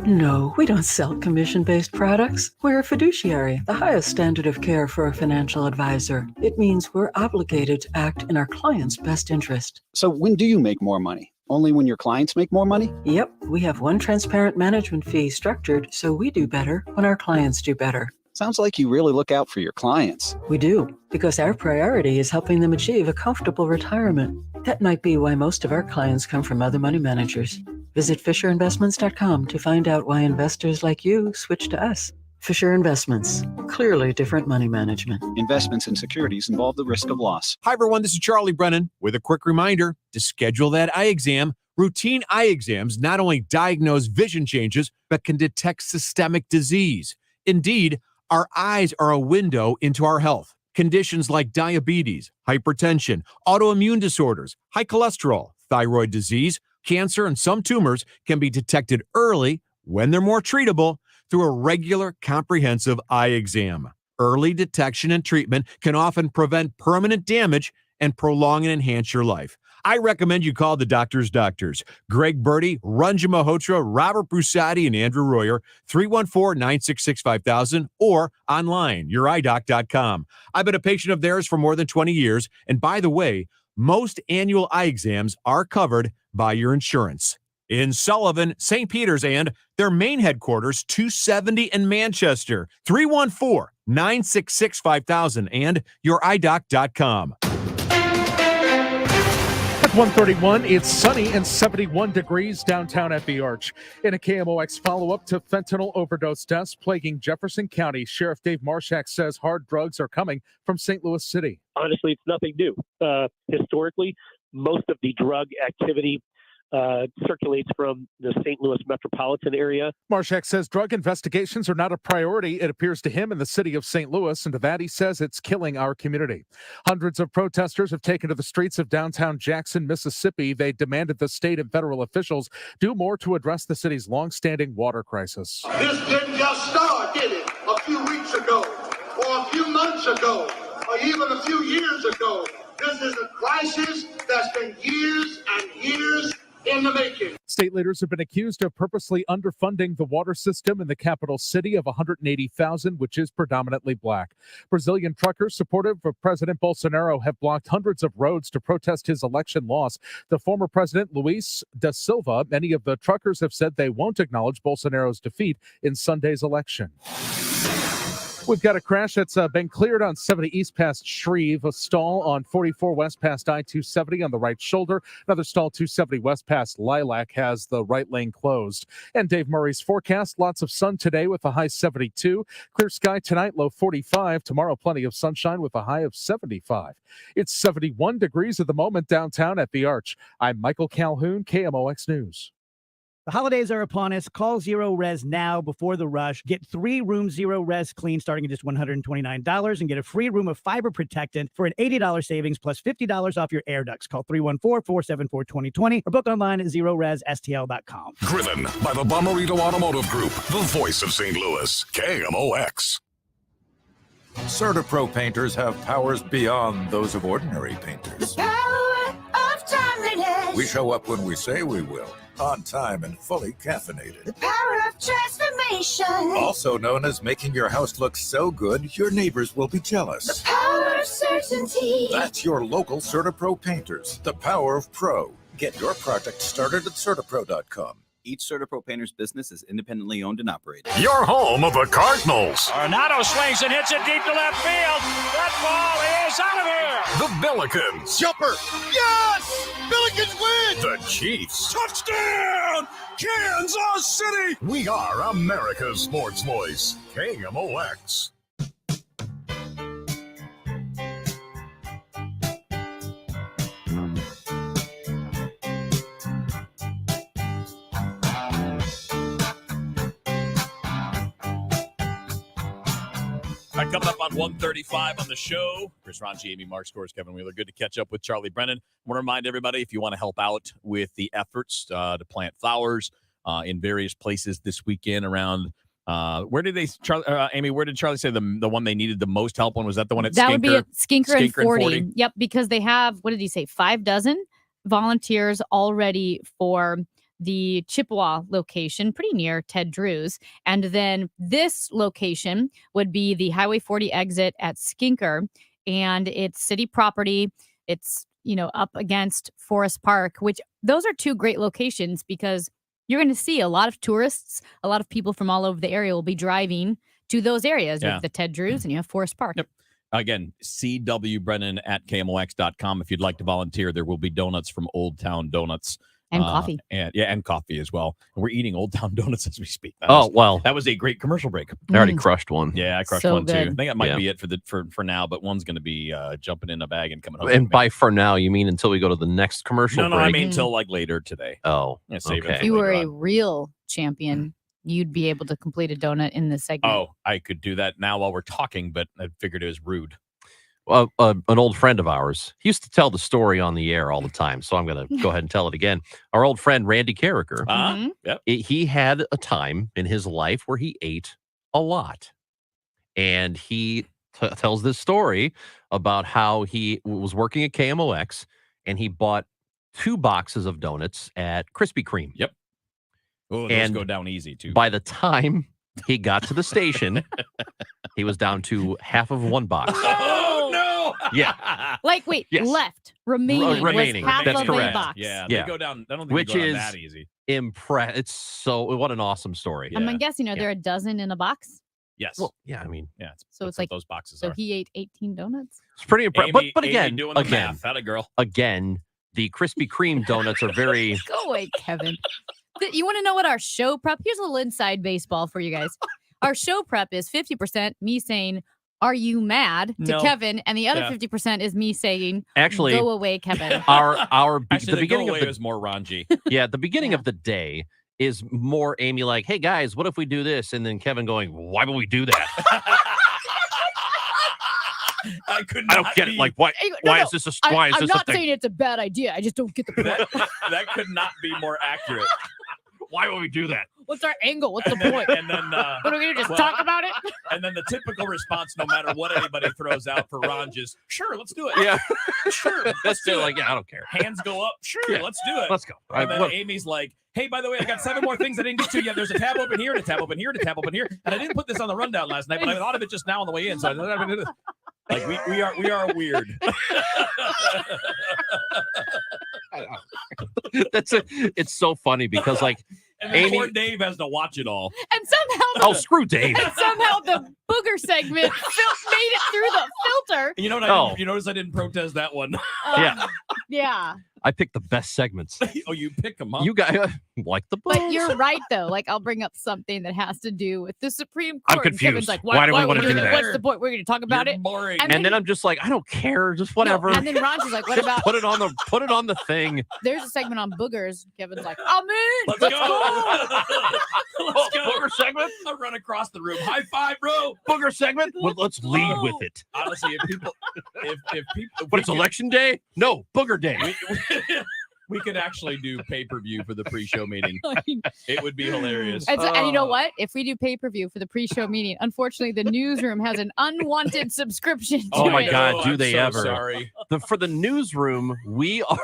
No, we don't sell commission-based products. We're a fiduciary, the highest standard of care for a financial advisor. It means we're obligated to act in our client's best interest. So when do you make more money? Only when your clients make more money? Yep, we have one transparent management fee structured so we do better when our clients do better. Sounds like you really look out for your clients. We do, because our priority is helping them achieve a comfortable retirement. That might be why most of our clients come from other money managers. Visit FisherInvestments.com to find out why investors like you switch to us. Fisher Investments, clearly different money management. Investments in securities involve the risk of loss. Hi, everyone. This is Charlie Brennan with a quick reminder to schedule that eye exam. Routine eye exams not only diagnose vision changes, but can detect systemic disease. Indeed, our eyes are a window into our health. Conditions like diabetes, hypertension, autoimmune disorders, high cholesterol, thyroid disease, cancer, and some tumors can be detected early when they're more treatable through a regular comprehensive eye exam. Early detection and treatment can often prevent permanent damage and prolong and enhance your life. I recommend you call the doctor's doctors, Greg Birdie, Ranjan Malhotra, Robert Brusati, and Andrew Royer, 314-966-5000, or online, yourEyeDoc.com. I've been a patient of theirs for more than 20 years, and by the way, most annual eye exams are covered by your insurance. In Sullivan, St. Peters, and their main headquarters, 270 in Manchester, 314-966-5000, and yourEyeDoc.com. With 131, it's sunny and 71 degrees downtown at the Arch. In a KMOX follow-up to fentanyl overdose deaths plaguing Jefferson County, Sheriff Dave Marshak says hard drugs are coming from St. Louis City. Honestly, it's nothing new. Historically, most of the drug activity circulates from the St. Louis metropolitan area. Marshak says drug investigations are not a priority, it appears to him, in the city of St. Louis, and to that he says it's killing our community. Hundreds of protesters have taken to the streets of downtown Jackson, Mississippi. They demanded the state and federal officials do more to address the city's longstanding water crisis. This didn't just start, did it? A few weeks ago, or a few months ago, or even a few years ago. This is a crisis that's been years and years in the making. State leaders have been accused of purposely underfunding the water system in the capital city of 180,000, which is predominantly black. Brazilian truckers supportive of President Bolsonaro have blocked hundreds of roads to protest his election loss. The former president, Luis da Silva, many of the truckers have said they won't acknowledge Bolsonaro's defeat in Sunday's election. We've got a crash that's been cleared on 70 East past Shreve, a stall on 44 West past I-270 on the right shoulder. Another stall 270 West past Lilac has the right lane closed. And Dave Murray's forecast, lots of sun today with a high 72. Clear sky tonight, low 45. Tomorrow, plenty of sunshine with a high of 75. It's 71 degrees at the moment downtown at the Arch. I'm Michael Calhoun, KMOX News. The holidays are upon us. Call Zero Res now before the rush. Get 3 rooms Zero Res clean starting at just $129 and get a free room of fiber protectant for an $80 savings plus $50 off your air ducts. Call 314-474-2020 or book online at ZeroResSTL.com. Driven by the Bomarito Automotive Group, the voice of St. Louis, KMOX. CertaPro painters have powers beyond those of ordinary painters. The power of timeliness. We show up when we say we will. On time and fully caffeinated. The power of transformation. Also known as making your house look so good, your neighbors will be jealous. The power of certainty. That's your local CertaPro painters. The power of pro. Get your project started at CertaPro.com. Each CertaPro painter's business is independently owned and operated. Your home of the Cardinals. Arenado swings and hits it deep to left field. That ball is out of here. The Billikens. Jumper. Yes! Billikens win! The Chiefs. Touchdown! Kansas City! We are America's sports voice, KMOX. All right, coming up on 135 on the show, Chris Ranji, Amy Mark, Scores, Kevin Wheeler. Good to catch up with Charlie Brennan. I want to remind everybody, if you want to help out with the efforts to plant flowers in various places this weekend around, where did they, Amy, where did Charlie say the one they needed the most help on? Was that the one at That Skinker? would be at Skinker and 40. 40? Yep, because they have, what did he say, 6 volunteers already for the Chippewa location, pretty near Ted Drew's. And then this location would be the Highway 40 exit at Skinker, and it's city property. It's, up against Forest Park, which those are 2 great locations because you're going to see a lot of tourists, a lot of people from all over the area will be driving to those areas. You have the Ted Drew's and you have Forest Park. Yep. Again, CWBrennan@KMOX.com. If you'd like to volunteer, there will be donuts from Old Town Donuts. And coffee. And coffee as well. And we're eating Old Town Donuts as we speak. That was a great commercial break. I already crushed one. Yeah, I crushed So one too. good. I think that might be it for now, but one's going to be jumping in a bag and coming home. And by for now, you mean until we go to the next commercial No, break? I mean until like later today. Oh, Yeah, save it okay. If you were a real champion, you'd be able to complete a donut in this segment. Oh, I could do that now while we're talking, but I figured it was rude. Well, an old friend of ours, he used to tell the story on the air all the time, so I'm going to go ahead and tell it again. Our old friend Randy Carricker, Yep. he had a time in his life where he ate a lot, and he tells this story about how he was working at KMOX and he bought 2 boxes of donuts at Krispy Kreme. Yep. Oh, those And go down easy too. By the time he got to the station, he was down to half of 1 box. Oh no! Yeah. Like, wait, Yes. left, remaining, remaining. was half That's of correct. a box. Yeah, Yeah. they go down. I don't think Which they go down is that easy. It's so, what an awesome story. I'm guessing, are there a dozen in a box? Yes. Well, yeah, I mean, yeah. So it's like those boxes So are. he ate 18 donuts. it's pretty impressive. Amy But again, doing the math. That a girl. again, The Krispy Kreme donuts are very. Go away, Kevin. You want to know what our show prep? Here's a little inside baseball for you guys. Our show prep is 50% me saying, "Are you mad?" to No. Kevin, and the other Yeah. 50% is me saying, Actually, "Go away, Kevin." Actually, the beginning of the was more raunchy. Yeah, the beginning of the day is more Amy like, "Hey guys, what if we do this?" And then Kevin going, "Why would we do that?" I could I don't not get it. be- Like, why? Hey, why no, is this a? I- Why is I'm this not a thing? saying it's a bad idea. I just don't get the point. that could not be more accurate. Why would we do that? What's our angle? What's the point? And then, what are we gonna just well, talk about it? And then the typical response, no matter what anybody throws out for Ron, is sure, let's do it. Yeah. Sure, let's That's do still it. like, yeah, I don't care. Hands go up. Sure, Yeah, let's do it. let's go. And then What- Amy's like, hey, by the way, I got 7 more things I didn't get to yet. There's a tab open here, and a tab open here, and a tab open here. And I didn't put this on the rundown last night, but I thought of it just now on the way in. So like we are weird. It's so funny because like And then Amy. poor Dave has to watch it all. And somehow, Oh, screw Dave. somehow the booger segment made it through the filter. You know what? Oh. You notice I didn't protest that one. Yeah. Yeah. I picked the best segments. Oh, you pick them up. You guys like the But books. you're right, though. Like, I'll bring up something that has to do with the Supreme I'm Court. And Kevin's confused. like, Why do we are wanna doing do it? that? What's the point? We're going to talk about You're it. boring. And then I'm just like, I don't care, just whatever. And then Ron's just like, what about? put it on the thing. There's a segment on boogers. Kevin's like, I'm in. Let's go. Let's go. Booger segment? I'll run across the room. High five, bro. Booger segment? Well, let's lead with it. Honestly, if people, But it's election day? No, booger day. we could actually do pay-per-view for the pre-show meeting. It would be hilarious. And you know what? If we do pay-per-view for the pre-show meeting, unfortunately, the newsroom has an unwanted subscription. To Oh my it. God, do I'm they so ever? sorry. For the newsroom, we are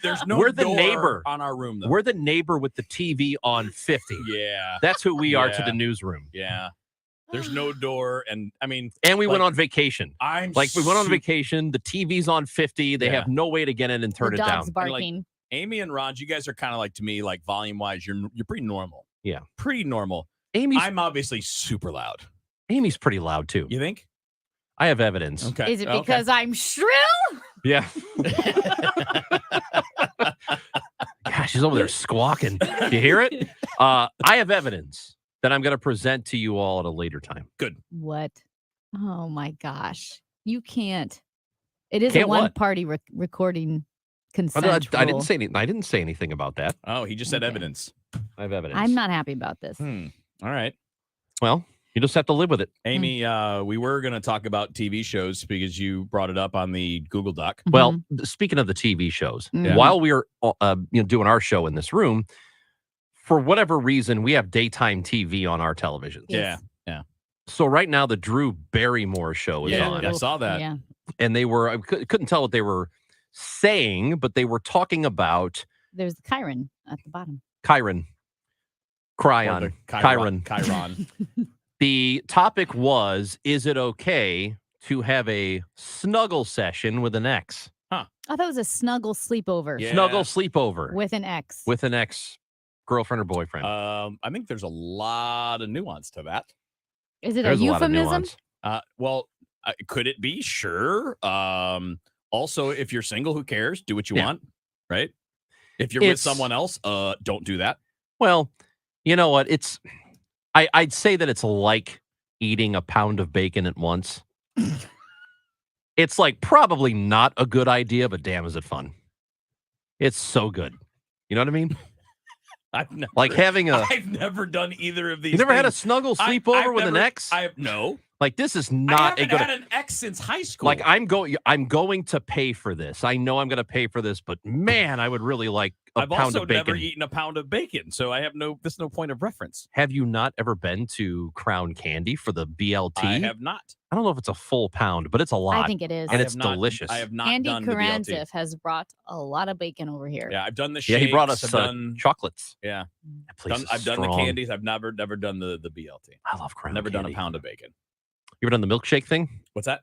There's no we're the door neighbor on our room, though. We're the neighbor with the TV on 50. Yeah. That's who we are to Yeah. the newsroom. Yeah. There's no door, and I mean, And we went like, on vacation. I'm Like we went on su- vacation. The TV's on 50. They Yeah. have no way to get in and turn The it dog's down. And, barking. like, Amy and Ron, you guys are kind of like, to me, like volume-wise, you're pretty normal. Yeah. Pretty normal. Amy's I'm obviously super loud. Amy's pretty loud too. You think? I have evidence. Okay. Is it Okay. because I'm shrill? Yeah. Gosh, she's over there squawking. You hear it? I have evidence that I'm going to present to you all at a later time. Good. What? Oh my gosh. You can't. It is Can't a what? one-party recording I consent didn't rule. say anything. I didn't say anything about that. Oh, he just said Okay. evidence. I have evidence. I'm not happy about this. All right. Well, you just have to live with it. Amy, we were going to talk about TV shows because you brought it up on the Google Doc. Well, speaking of the TV shows, Mhm. while we were doing our show in this room, for whatever reason, we have daytime TV on our televisions. Yeah. Yeah. So right now, the Drew Barrymore show is Yeah. on, I saw that. Yeah. and they were I couldn't tell what they were saying, but they were talking about There's the Chiron at the bottom. Chiron. Or the Chiron. Chiron. The topic was, is it okay to have a snuggle session with an ex? I thought it was a snuggle sleepover Yeah. Snuggle sleepover with an ex. with an ex girlfriend or boyfriend. I think there's a lot of nuance to that. Is it There's a a lot of euphemism? nuance. Well, could it be? Sure. Also, if you're single, who cares? Do what you Yeah. want, right? If you're with It's- someone else, don't do that. Well, you know what? I'd say that it's like eating a pound of bacon at once. It's like probably not a good idea, but damn, is it fun? It's so good. You know what I mean? I've never, Like having a. I've never done either of these. You never had a things. snuggle I've sleepover with an never- ex? No. Like this is I not a haven't good. had an ex since high school. Like I'm going to pay for this. I know I'm going to pay for this, but man, I would really like a I've pound also of bacon. never eaten a pound of bacon, so I have there's no point of reference. Have you not ever been to Crown Candy for the BLT? I have not. I don't know if it's a full pound, but it's a lot. I think it is. And I it's have not- delicious. I have not Andy done the BLT. Karanzif has brought a lot of bacon over here. Yeah, I've done the Yeah, shakes. he brought us I've done chocolates. Yeah, That place I've is done the strong. candies. I've never done the BLT. I love Crown Never done Candy. a pound of bacon. You ever done the milkshake thing? What's that?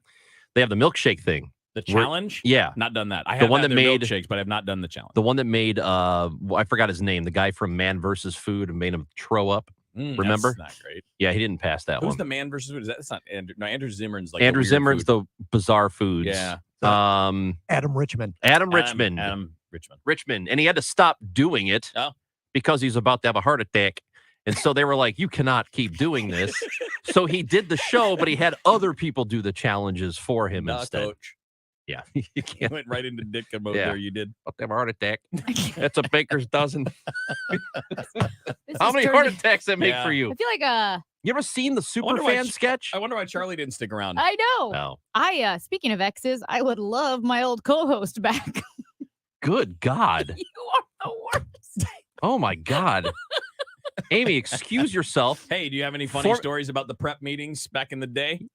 They have the milkshake thing. The Where- challenge? Yeah. Not done that. I The have one had that their made- milkshakes, but I've not done the challenge. The one that made I forgot his name. The guy from Man versus Food and made him throw up. Remember? That's not great. Yeah, he didn't pass that Who's one. the Man versus Food? That's not Andrew. No, Andrew Zimmern's like Andrew the weird Zimmern's food. the bizarre foods. Yeah. Adam Richmond. Adam Richmond. Adam Richmond. Richmond. And he had to stop doing it because he's about to have a heart attack. And so they were like, you cannot keep doing this. So he did the show, but he had other people do the challenges for him instead. Coach. Yeah. You went right into Ditka mode there. You did. About to have a heart attack. That's a baker's dozen. How many heart attacks that make for you? I feel like You ever seen the Superfan sketch? I wonder why Charlie didn't stick around. I know. No. Speaking of exes, I would love my old co-host back. Good God. You are the worst. Oh my God. Amy, excuse yourself. Hey, do you have any funny stories about the prep meetings back in the day?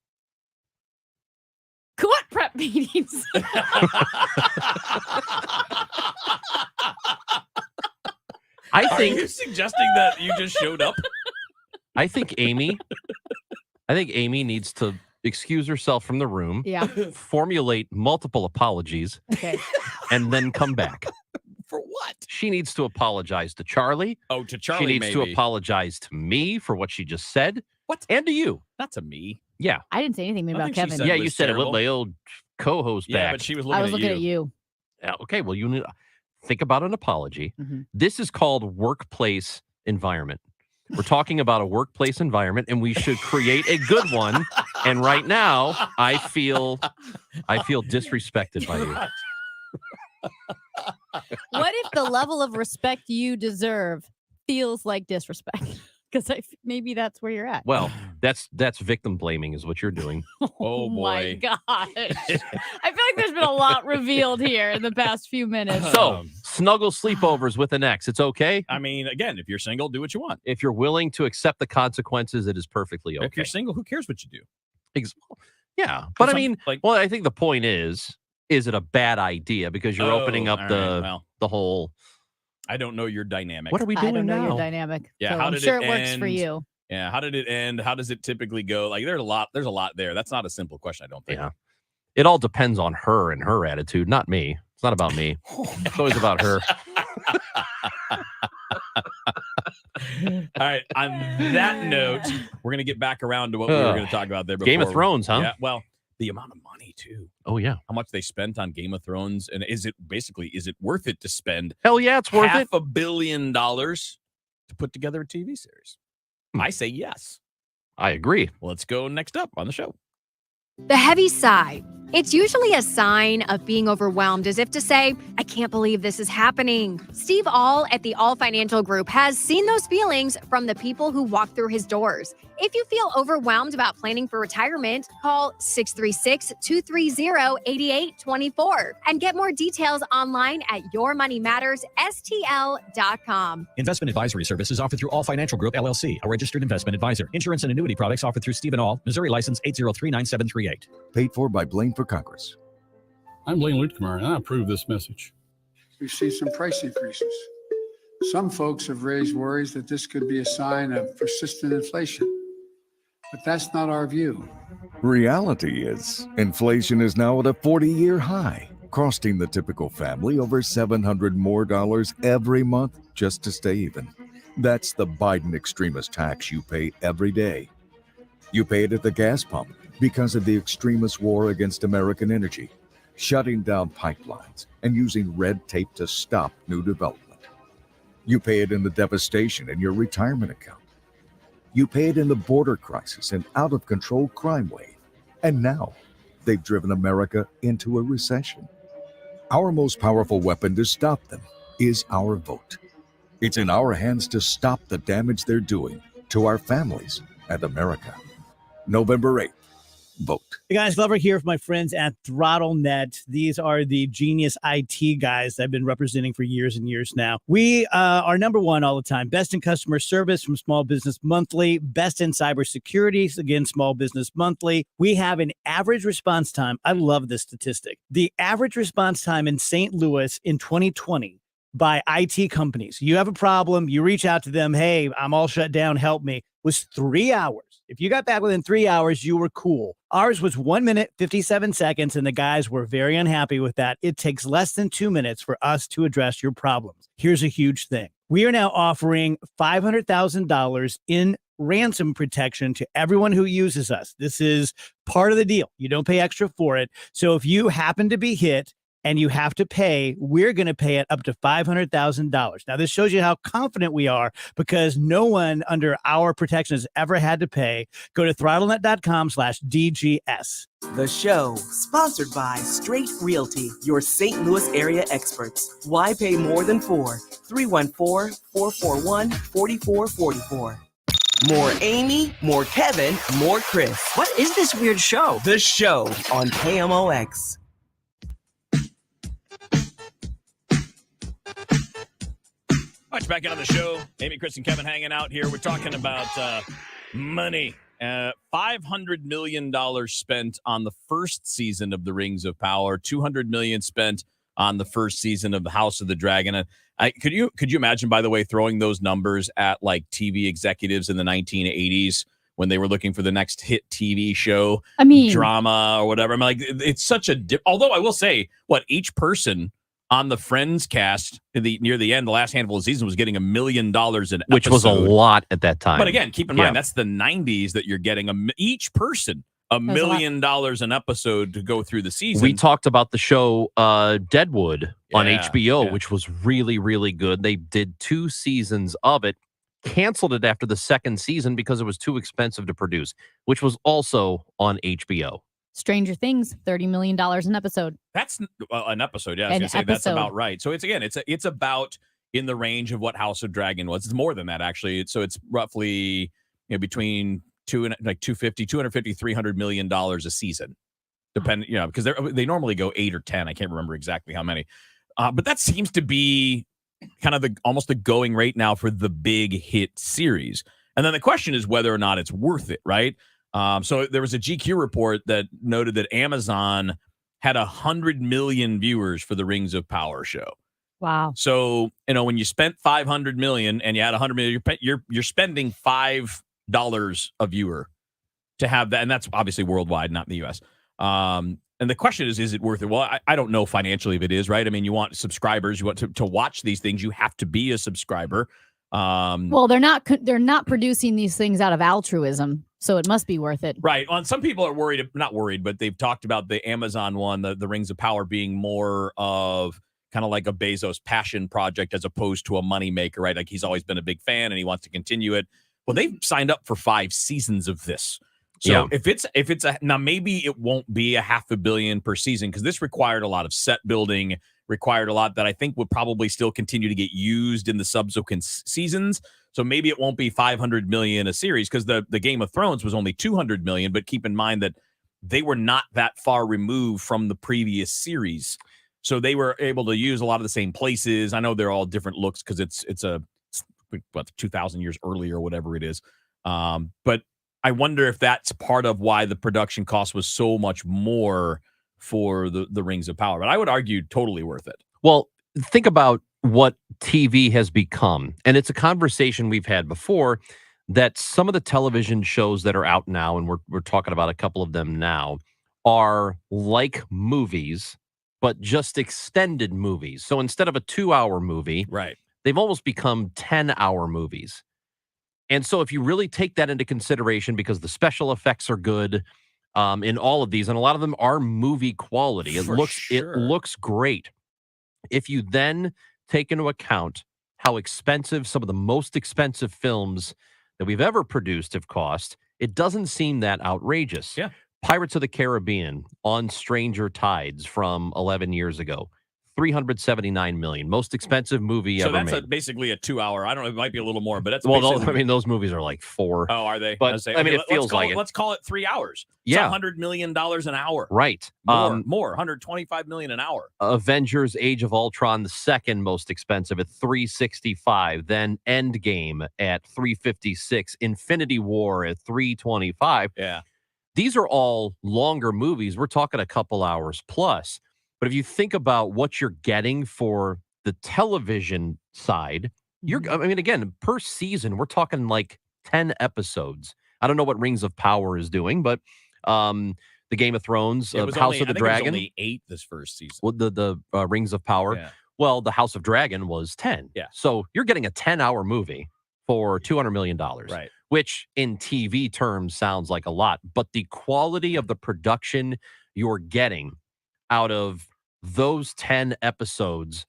What prep meetings? Are you suggesting that you just showed up? I think Amy needs to excuse herself from the room. Yeah. Formulate multiple apologies. Okay. And then come back. For what? She needs to apologize to Charlie. Oh, to Charlie, She needs to maybe. apologize to me for what she just said. What? And to you. Not to me. Yeah. I didn't say anything I about think she Kevin. said Yeah, it you was said it terrible. with my old co-host Yeah, back. but she was looking I was looking at you. Yeah, okay, well, you need to think about an apology. Mhm. This is called workplace environment. We're talking about a workplace environment, and we should create a good one. And right now, I feel disrespected by you. What if the level of respect you deserve feels like disrespect? Because maybe that's where you're at. Well, that's victim blaming is what you're doing. Oh My boy. gosh. I feel like there's been a lot revealed here in the past few minutes. So, snuggle sleepovers with an ex. It's okay. I mean, again, if you're single, do what you want. If you're willing to accept the consequences, it is perfectly okay. If you're single, who cares what you do? Yeah, but I Some- mean, well, I think the point is it a bad idea because you're opening up all the right, well. the whole. I don't know your dynamic. What are we I doing don't know now? your dynamic. Yeah, so how I'm did sure it it works for end? you. Yeah, how did it end? How does it typically go? Like, there's a lot there. That's not a simple question, I don't think. Yeah, it all depends on her and her attitude, not me. It's not about me. It's always about her. All right. On that note, we're gonna get back around to what we were going to talk about there. Game of before. Thrones, huh? Yeah. Well, the amount of money too. Oh yeah. How much they spent on Game of Thrones, and is it worth it to spend? Hell yeah, it's worth it. $500 million to put together a TV series. I say yes. I agree. Let's go next up on the show. The heavy sigh. It's usually a sign of being overwhelmed, as if to say, I can't believe this is happening. Steve All at the All Financial Group has seen those feelings from the people who walk through his doors. If you feel overwhelmed about planning for retirement, call 636-230-8824 and get more details online at yourmoneymattersstl.com. Investment advisory services offered through All Financial Group, LLC, a registered investment advisor. Insurance and annuity products offered through Stephen All, Missouri license 8039738. Paid for by Blaine for Congress. I'm Blaine Luetkemeyer, and I approve this message. We've seen some price increases. Some folks have raised worries that this could be a sign of persistent inflation, but that's not our view. Reality is, inflation is now at a 40-year high, costing the typical family over $700 more every month just to stay even. That's the Biden extremist tax you pay every day. You pay it at the gas pump because of the extremist war against American energy, shutting down pipelines and using red tape to stop new development. You pay it in the devastation in your retirement account. You pay it in the border crisis and out-of-control crime wave. And now, they've driven America into a recession. Our most powerful weapon to stop them is our vote. It's in our hands to stop the damage they're doing to our families and America. November 8th. Vote. Hey guys, Glover here with my friends at ThrottleNet. These are the genius IT guys that I've been representing for years and years now. We are number one all the time. Best in customer service from Small Business Monthly. Best in cybersecurity, again, Small Business Monthly. We have an average response time. I love this statistic. The average response time in St. Louis in 2020 by IT companies. You have a problem, you reach out to them, hey, I'm all shut down, help me, was 3 hours. If you got back within 3 hours, you were cool. Ours was 1 minute, 57 seconds, and the guys were very unhappy with that. It takes less than 2 minutes for us to address your problems. Here's a huge thing. We are now offering $500,000 in ransom protection to everyone who uses us. This is part of the deal. You don't pay extra for it. So if you happen to be hit and you have to pay, we're going to pay it up to $500,000. Now, this shows you how confident we are because no one under our protection has ever had to pay. Go to throttlenet.com/DGS. The show, sponsored by Straight Realty, your St. Louis area experts. Why pay more than 4? 314-441-4444. More Amy, more Kevin, more Chris. What is this weird show? The Show on KMOX. Much back on the show. Amy, Chris, and Kevin hanging out here. We're talking about money. $500 million spent on the first season of The Rings of Power. $200 million spent on the first season of The House of the Dragon. Could you imagine, by the way, throwing those numbers at like TV executives in the 1980s when they were looking for the next hit TV show, drama or whatever? I'm like, it's such a although I will say, each person on the Friends cast near the end, the last handful of seasons was getting $1 million an episode. Which was a lot at that time. But again, keep in mind, that's the 90s that you're getting each person $1 million an episode to go through the season. We talked about the show Deadwood on HBO, which was really, really good. They did 2 seasons of it, canceled it after the second season because it was too expensive to produce, which was also on HBO. Stranger Things, $30 million an episode. That's an episode. Yeah, I was going to say that's about right. So it's about in the range of what House of Dragon was. It's more than that, actually. So it's roughly between $250, $300 million a season, depending, because they normally go 8 or 10. I can't remember exactly how many, but that seems to be kind of almost the going rate now for the big hit series. And then the question is whether or not it's worth it, right? So there was a GQ report that noted that Amazon had 100 million viewers for the Rings of Power show. Wow. So, when you spent 500 million and you had 100 million, you're spending $5 a viewer to have that. And that's obviously worldwide, not in the US. And the question is it worth it? Well, I don't know financially if it is, right? I mean, you want subscribers, you want to watch these things. You have to be a subscriber. Well, they're not producing these things out of altruism, so it must be worth it. Right. Some people are not worried, but they've talked about the Amazon one, the Rings of Power, being more of kind of like a Bezos passion project as opposed to a moneymaker, right? Like he's always been a big fan and he wants to continue it. Well, they've signed up for 5 seasons of this. So if it's now maybe it won't be $500 million per season because this required a lot of set building, required a lot that I think would probably still continue to get used in the subsequent seasons. So maybe it won't be $500 million a series because the Game of Thrones was only $200 million. But keep in mind that they were not that far removed from the previous series, so they were able to use a lot of the same places. I know they're all different looks because it's 2,000 years earlier or whatever it is. But I wonder if that's part of why the production cost was so much more for the Rings of Power. But I would argue totally worth it. Well, think about what TV has become. And it's a conversation we've had before that some of the television shows that are out now, and we're talking about a couple of them now, are like movies, but just extended movies. So instead of a 2-hour movie, right, they've almost become 10-hour movies. And so if you really take that into consideration, because the special effects are good in all of these, and a lot of them are movie quality, it looks great. If you then take into account how expensive some of the most expensive films that we've ever produced have cost, it doesn't seem that outrageous. Yeah. Pirates of the Caribbean on Stranger Tides from 11 years ago, $379 million, most expensive movie ever made. So that's basically a 2-hour. I don't know, it might be a little more, but that's those movies are like 4. Oh, are they? But it feels like it. Let's call it 3 hours. Yeah, it's $100 million an hour. Right. More, $125 million an hour. Avengers: Age of Ultron, the second most expensive at $365. Then Endgame at $356. Infinity War at $325. Yeah. These are all longer movies. We're talking a couple hours plus. But if you think about what you're getting for the television side, again, per season, we're talking like 10 episodes. I don't know what Rings of Power is doing, but the Game of Thrones, House of the Dragon. It was only 8 this first season. Well, the Rings of Power. Yeah. Well, the House of Dragon was 10. Yeah. So you're getting a 10-hour movie for $200 million. Right. which in TV terms sounds like a lot, but the quality of the production you're getting out of those 10 episodes,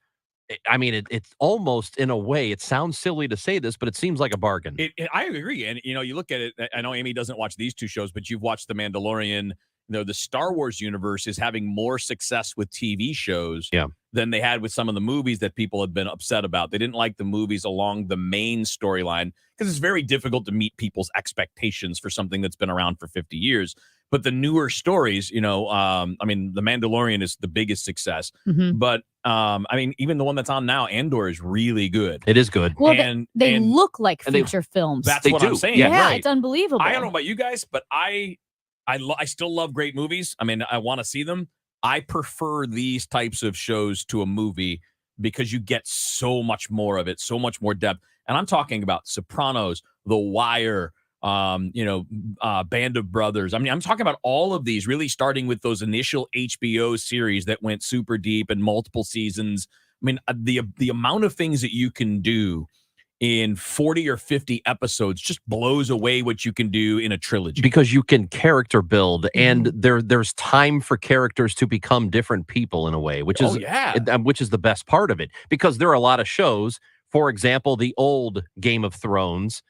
I mean, it's almost, in a way, it sounds silly to say this, but it seems like a bargain. I agree. And, you look at it, I know Amy doesn't watch these two shows, but you've watched The Mandalorian. The Star Wars universe is having more success with TV shows than they had with some of the movies that people have been upset about. They didn't like the movies along the main storyline because it's very difficult to meet people's expectations for something that's been around for 50 years. But the newer stories, The Mandalorian is the biggest success. Mhm. But, even the one that's on now, Andor, is really good. It is good. Well, And they look like and they- feature films. That's what I'm saying. Yeah, right. it's unbelievable. I don't know about you guys, but I still love great movies. I mean, I want to see them. I prefer these types of shows to a movie because you get so much more of it, so much more depth. And I'm talking about Sopranos, The Wire, Band of Brothers. I mean, I'm talking about all of these, really starting with those initial HBO series that went super deep and multiple seasons. I mean, the amount of things that you can do in 40 or 50 episodes just blows away what you can do in a trilogy. Because you can character build, and there's time for characters to become different people in a way, which is which is the best part of it. Because there are a lot of shows, for example, the old Game of Thrones.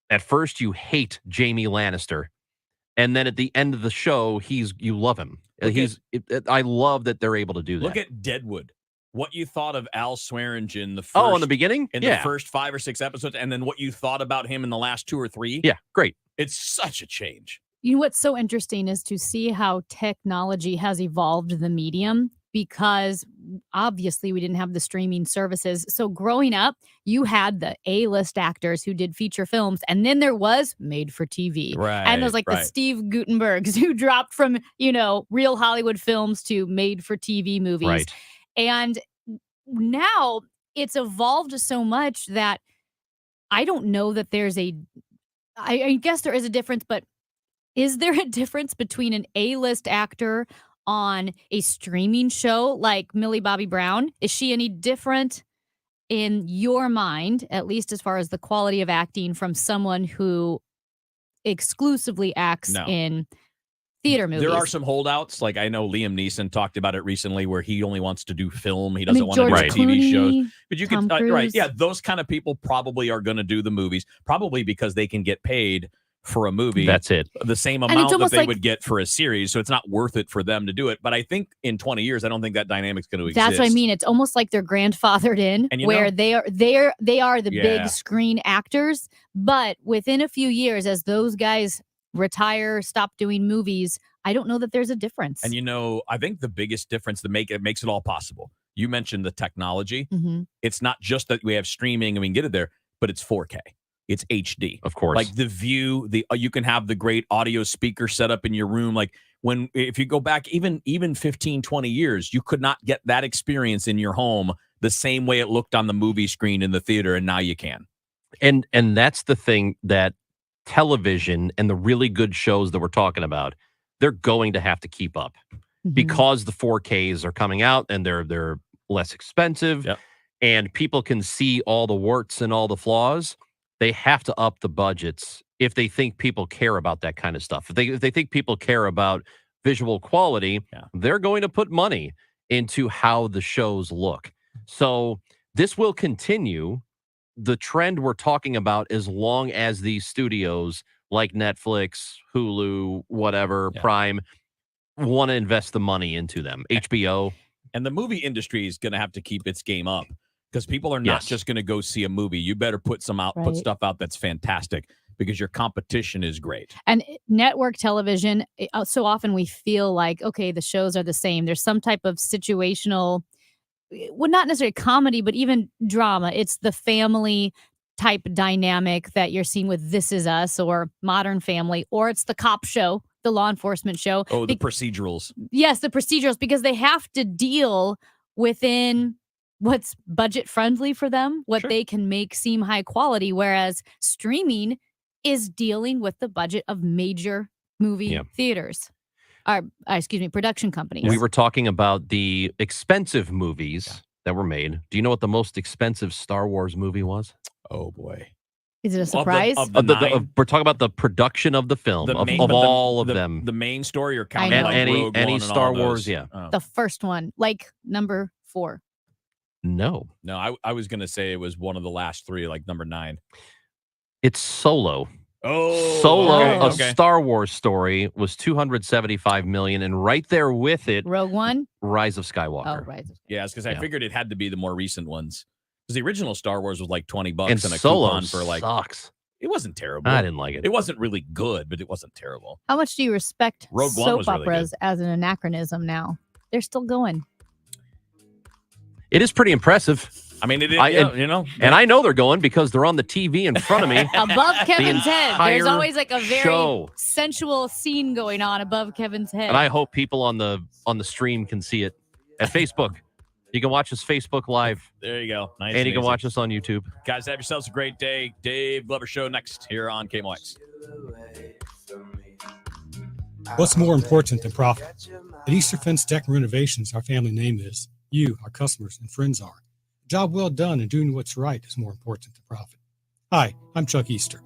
At first, you hate Jaime Lannister, and then at the end of the show, you love him. I love that they're able to do that. Look at Deadwood. What you thought of Al Swearingen the first, in the beginning? in the first 5 or 6 episodes, and then what you thought about him in the last 2 or 3. Yeah, great. It's such a change. You know what's so interesting is to see how technology has evolved the medium, because obviously we didn't have the streaming services. So growing up, you had the A-list actors who did feature films, and then there was made for TV. And there's like the Steve Guttenbergs who dropped from, real Hollywood films to made for TV movies. Right. And now it's evolved so much that I don't know that there's I guess there is a difference, but is there a difference between an A-list actor on a streaming show like Millie Bobby Brown? Is she any different in your mind, at least as far as the quality of acting, from someone who exclusively acts in theater movies? There are some holdouts. Like I know Liam Neeson talked about it recently where he only wants to do film. He doesn't want to do TV shows. But you can, right. Yeah, those kind of people probably are going to do the movies, probably because they can get paid for a movie. That's it. The same amount that they would get for a series. So it's not worth it for them to do it. But I think in 20 years, I don't think that dynamic's going to exist. That's what I mean. It's almost like they're grandfathered in, And where they are the big screen actors. But within a few years, as those guys retire, stop doing movies, I don't know that there's a difference. And I think the biggest difference that makes it all possible. You mentioned the technology. Mhm. It's not just that we have streaming and we can get it there, but it's 4K. It's HD. Of course. Like the view, you can have the great audio speaker set up in your room. Like if you go back even 15, 20 years, you could not get that experience in your home the same way it looked on the movie screen in the theater, and now you can. And that's the thing, that television and the really good shows that we're talking about, they're going to have to keep up because the 4Ks are coming out and they're less expensive, and people can see all the warts and all the flaws. They have to up the budgets if they think people care about that kind of stuff. If they think people care about visual quality, they're going to put money into how the shows look. So this will continue. The trend we're talking about, as long as these studios like Netflix, Hulu, whatever, Prime, want to invest the money into them. HBO. And the movie industry is going to have to keep its game up, because people are not just going to go see a movie. You better put put stuff out that's fantastic, because your competition is great. And network television, so often we feel like, okay, the shows are the same. There's some type of situational, well, not necessarily comedy, but even drama. It's the family type dynamic that you're seeing with This Is Us or Modern Family, or it's the cop show, the law enforcement show. Oh, the procedurals. Yes, the procedurals, because they have to deal within what's budget friendly for them, what they can make seem high quality, whereas streaming is dealing with the budget of major movie theaters. Production companies. We were talking about the expensive movies that were made. Do you know what the most expensive Star Wars movie was? Oh boy. Is it a surprise? We're talking about the production of the film, of all of them. The main story or I counting know. like Any Rogue One and Star all Wars, those? yeah. Oh. The first one, like number 4. No. No, I was going to say it was one of the last 3, like number 9. It's Solo. Oh, Solo, okay. a Star Wars story, was $275 million, and right there with it, Rogue One, Rise of Skywalker. Oh, Rise of Yeah, because I Yeah. figured it had to be the more recent ones. Because the original Star Wars was like $20 And and a Solo coupon for like. sucks. It wasn't terrible. I didn't like it. It wasn't really good, but it wasn't terrible. How much do you respect Rogue One soap was really operas as an anachronism now? They're still going. It is pretty impressive. I mean, it is, and I know they're going because they're on the TV in front of me. Above Kevin's head. There's entire always like a very show. sensual scene going on above Kevin's head. And I hope people on the stream can see it at Facebook. You can watch us Facebook Live. There you go. Nice. And you can easy. watch us on YouTube. Guys, have yourselves a great day. Dave Glover Show next here on KMOX. What's more important than profit? At Easter Fence Deck Renovations, our family name is. You, our customers and friends are. A job well done and doing what's right is more important than profit. Hi, I'm Chuck Easter.